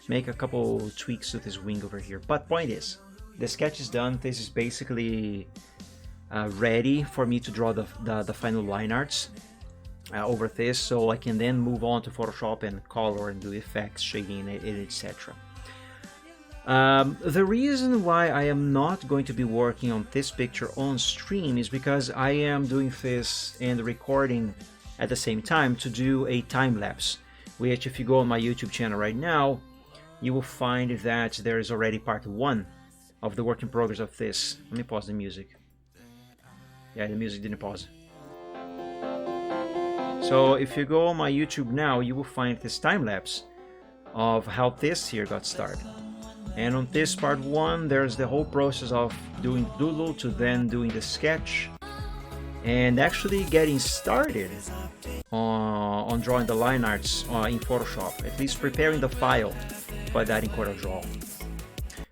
make a couple tweaks to this wing over here. But point is, the sketch is done. This is basically ready for me to draw the final line arts over this, so I can then move on to Photoshop and color and do effects, shading, etc. The reason why I am not going to be working on this picture on stream is because I am doing this and recording at the same time to do a time lapse, which if you go on my YouTube channel right now, you will find that there is already part 1 of the work in progress of this. Let me pause the music. Yeah, the music didn't pause. So if you go on my YouTube now, you will find this time lapse of how this here got started. And on this part 1, there's the whole process of doing doodle to then doing the sketch and actually getting started on drawing the line arts in Photoshop, at least preparing the file for that in CorelDRAW.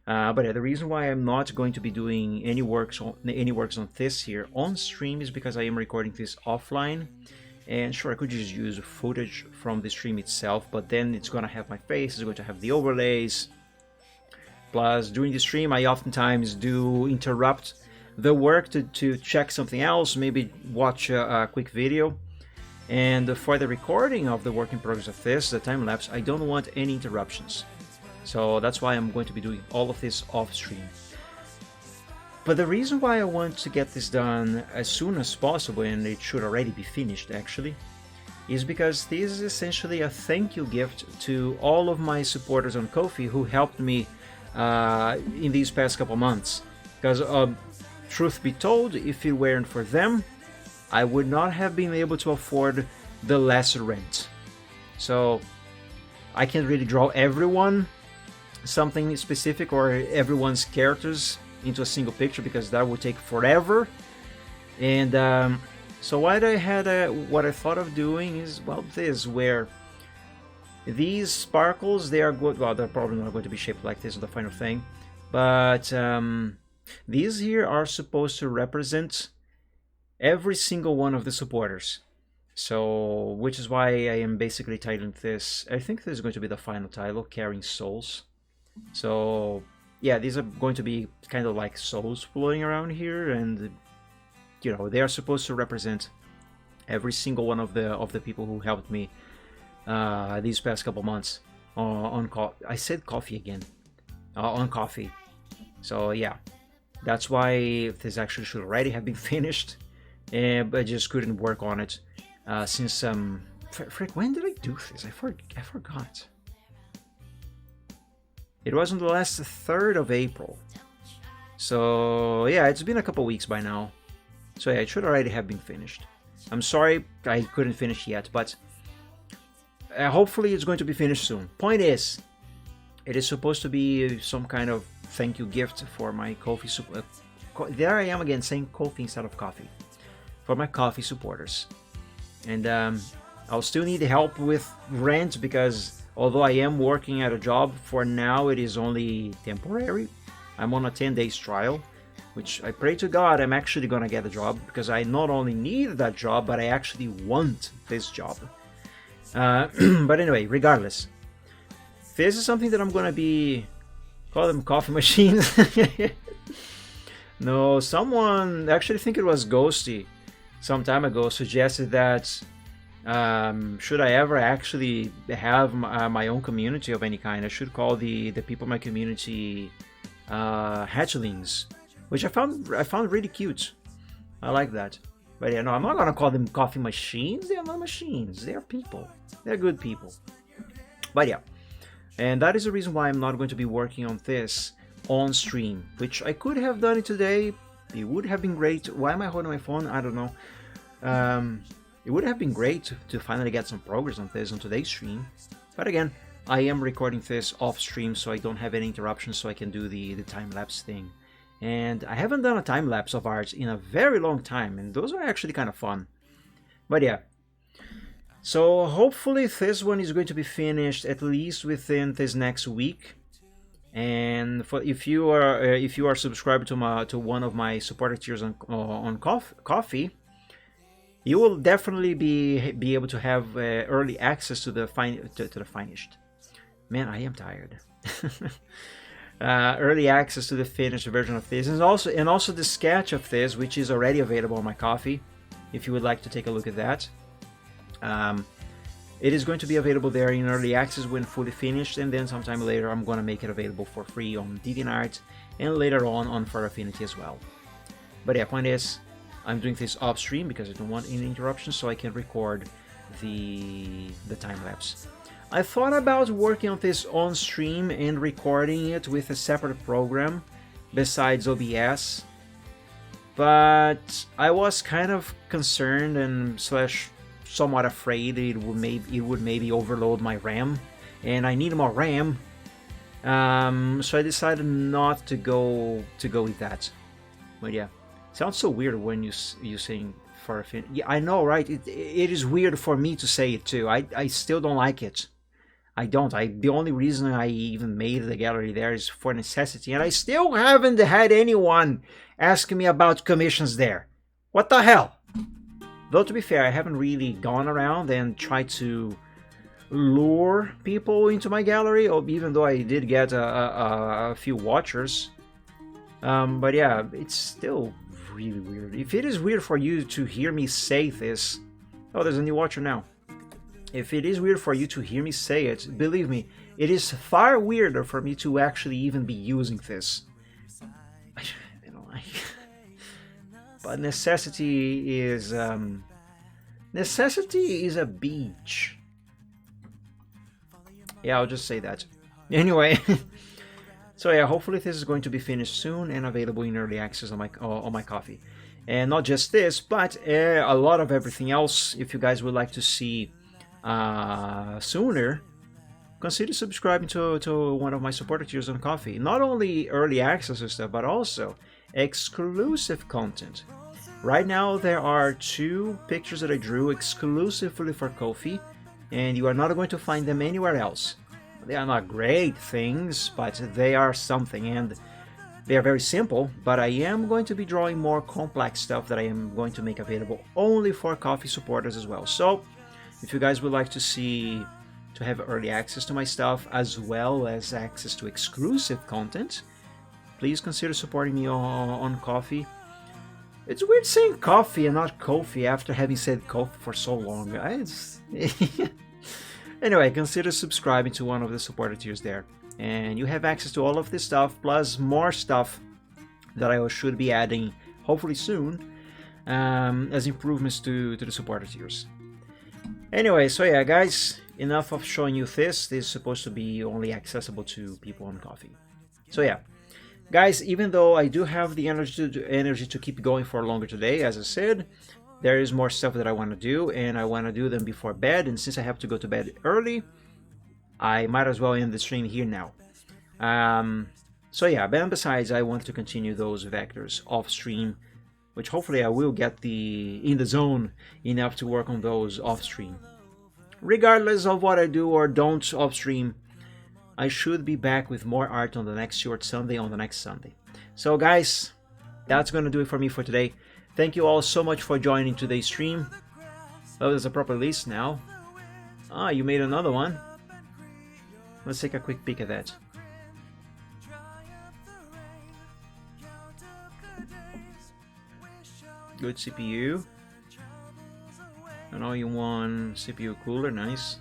But the reason why I'm not going to be doing any works on this here on stream is because I am recording this offline. And sure, I could just use footage from the stream itself, but then it's gonna have my face, it's going to have the overlays. Plus, during the stream, I oftentimes do interrupt the work to check something else, maybe watch a quick video. And for the recording of the work in progress of this, the time lapse, I don't want any interruptions. So that's why I'm going to be doing all of this off stream. But the reason why I want to get this done as soon as possible, and it should already be finished actually, is because this is essentially a thank you gift to all of my supporters on Ko-fi who helped me in these past couple months. Because truth be told, if it weren't for them, I would not have been able to afford the last rent. So I can't really draw everyone something specific or everyone's characters into a single picture because that would take forever. And so what I thought of doing is, well, this, where these sparkles, they are good. Well, they're probably not going to be shaped like this in the final thing, but these here are supposed to represent every single one of the supporters. So, which is why I am basically titling this, I think this is going to be the final title, Carrying Souls. So yeah, these are going to be kind of like souls floating around here, and you know, they are supposed to represent every single one of the people who helped me these past couple months on I said coffee again, on Ko-fi. So yeah, that's why this actually should already have been finished, but I just couldn't work on it since frick, when did I do this? I forgot. It was on the last 3rd of April. So yeah, it's been a couple weeks by now. So yeah, it should already have been finished. I'm sorry I couldn't finish yet, but hopefully it's going to be finished soon. Point is, it is supposed to be some kind of thank you gift for my Ko-fi there I am again saying Ko-fi instead of coffee. For my Ko-fi supporters. And I'll still need help with rent because although I am working at a job, for now it is only temporary. I'm on a 10 days trial, which I pray to God I'm actually gonna get a job because I not only need that job, but I actually want this job. But anyway, regardless, this is something that I'm gonna be, call them coffee machines. No, someone, actually I think it was Ghosty some time ago, suggested that should I ever actually have my own community of any kind, I should call the people in my community hatchlings, which I found really cute. I like that. But yeah, no, I'm not gonna call them coffee machines. They are not machines. They are people. They're good people. But yeah, and that is the reason why I'm not going to be working on this on stream, which I could have done it today. It would have been great. Why am I holding my phone? I don't know. It would have been great to finally get some progress on this on today's stream. But again, I am recording this off stream so I don't have any interruptions, so I can do the time-lapse thing. And I haven't done a time-lapse of art in a very long time, and those are actually kind of fun. But yeah. So hopefully this one is going to be finished at least within this next week. And if you are subscribed to one of my supporter tiers on Ko-fi, you will definitely be able to have early access to the finished. Man, I am tired. Early access to the finished version of this, and also the sketch of this, which is already available on my Coffee, if you would like to take a look at that. It is going to be available there in early access when fully finished, and then sometime later I'm going to make it available for free on DeviantArt, and later on For Affinity as well. But yeah, point is, I'm doing this off stream because I don't want any interruptions, so I can record the time lapse. I thought about working on this on stream and recording it with a separate program besides OBS, but I was kind of concerned and slash somewhat afraid it would maybe overload my RAM, and I need more RAM. So I decided not to go with that. But yeah, sounds so weird when you saying For Affinity. Yeah, I know, right? It is weird for me to say it too. I still don't like it. I don't. The only reason I even made the gallery there is for necessity, and I still haven't had anyone asking me about commissions there. What the hell? Though to be fair, I haven't really gone around and tried to lure people into my gallery, even though I did get a few watchers. But yeah, it's still really weird. If it is weird for you to hear me say this... Oh, there's a new watcher now. If it is weird for you to hear me say it, believe me, it is far weirder for me to actually even be using this. You know, but necessity is a beach. Yeah, I'll just say that. Anyway, so yeah, hopefully this is going to be finished soon and available in early access on my Coffee. And not just this, but a lot of everything else. If you guys would like to see sooner, consider subscribing to one of my supporter tiers on Coffee. Not only early access and stuff, but also exclusive content. Right now there are 2 pictures that I drew exclusively for Ko-fi, and you are not going to find them anywhere else. They are not great things, but they are something, and they are very simple. But I am going to be drawing more complex stuff that I am going to make available only for Coffee supporters as well. So if you guys would like to have early access to my stuff as well as access to exclusive content, please consider supporting me on Coffee. It's weird saying Coffee and not Ko-fi after having said Ko-fi for so long. Anyway, consider subscribing to one of the supporter tiers there, and you have access to all of this stuff plus more stuff that I should be adding hopefully soon as improvements to the supporter tiers. Anyway, so yeah guys, enough of showing you this. This is supposed to be only accessible to people on Coffee. So yeah, guys, even though I do have the energy to keep going for longer today, as I said, there is more stuff that I want to do, and I want to do them before bed, and since I have to go to bed early, I might as well end the stream here now. So yeah, and besides, I want to continue those vectors off stream, which hopefully I will get in the zone enough to work on those off stream. Regardless of what I do or don't off stream, I should be back with more art on the next Short Sunday on the next Sunday. So guys, that's gonna do it for me for today. Thank you all so much for joining today's stream. Oh, there's a proper list now. Ah, you made another one. Let's take a quick peek at that. Good CPU. An all-in-one CPU cooler, nice.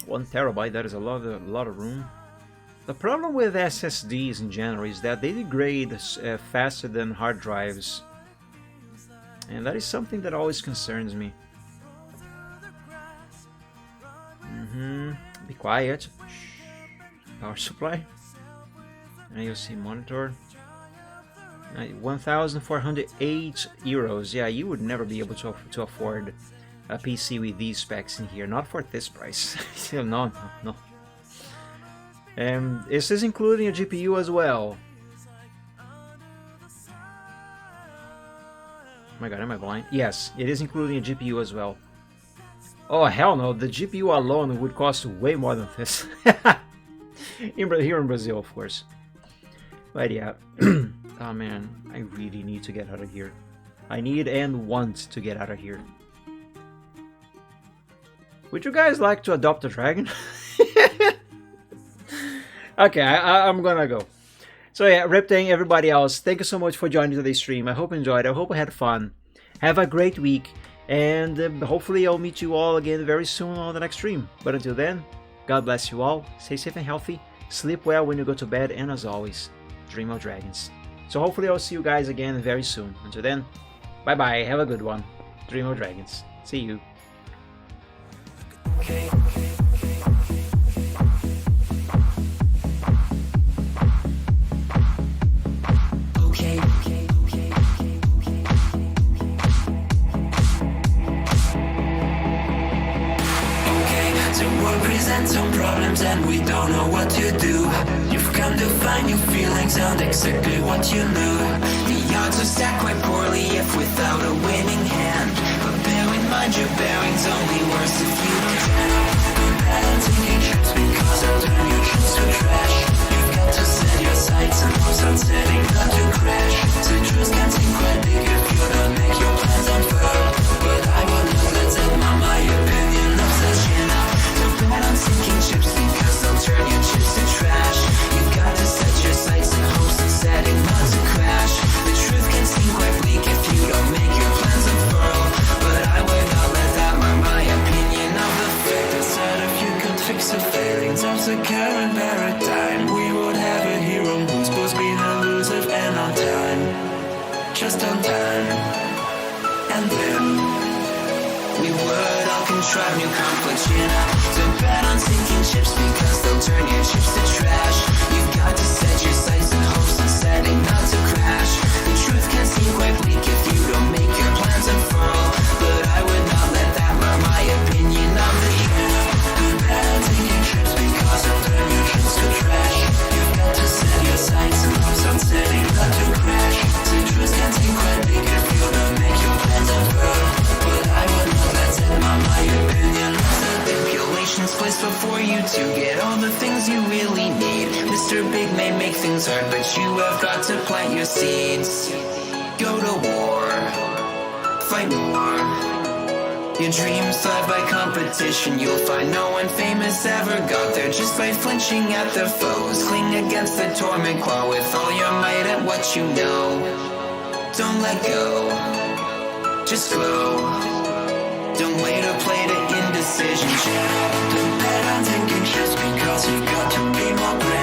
1 terabyte, that is a lot of room. The problem with SSDs in general is that they degrade faster than hard drives, and that is something that always concerns me. Be quiet. Power supply. IOC monitor. 1,408 euros. Yeah, you would never be able to afford a PC with these specs in here. Not for this price. No. Is this including a GPU as well? Oh my god, am I blind? Yes, it is including a GPU as well. Oh hell no, the GPU alone would cost way more than this. Here in Brazil, of course. But yeah, oh man, I really need to get out of here. I need and want to get out of here. Would you guys like to adopt a dragon? Okay, I'm gonna go. So yeah, Riptang, everybody else, thank you so much for joining today's stream. I hope you enjoyed. I hope you had fun. Have a great week, and hopefully I'll meet you all again very soon on the next stream. But until then, God bless you all. Stay safe and healthy. Sleep well when you go to bed, and as always, dream of dragons. So hopefully I'll see you guys again very soon. Until then, bye bye. Have a good one. Dream of dragons. See you. Okay. So we'll present some problems and we don't know what to do. You've come to find new feelings and exactly what you knew. The odds are stacked quite poorly if without a winning hand. But bear in mind your bearing's only worse if you don't bad taking trips because they'll turn your trips to trash. You've got to set your sights and hope on setting not to crash. So truths can seem quite big if you don't make your plans unfurl. But I will not let them on my opinion of such enough. On sinking ships because they'll turn your chips to trash. You've got to set your sights and hopes and setting not to crash. The truth can seem quite bleak if you don't make your plans unfurl. But I would not let that mark my opinion of the fact that if you could fix the failings of the current paradigm, we would have a hero who's supposed to be elusive and on time. Just on time. And then we would all contrive new conflicts, you know. So bet on sinking ships because they'll turn your chips to trash. You've got to set your sights and hopes and setting not to crash. The truth can seem quite bleak if you don't make your plans unfurl. But I would not let that mark my opinion of the year. Bet on sinking ships because they'll turn your chips to trash. You've got to set your sights and hopes on setting not to crash. The truth can seem quite bleak if you don't make your plans unfurl. But I would not let them on my opinion. Stipulations placed before you to get all the things you really need. Mr. Big may make things hard, but you have got to plant your seeds. Go to war, fight more. Your dreams thrive by competition. You'll find no one famous ever got there just by flinching at their foes. Cling against the torment claw with all your might at what you know. Don't let go, just grow. Don't wait or play to indecision. Don't bet on thinking just because you've got to be more brave.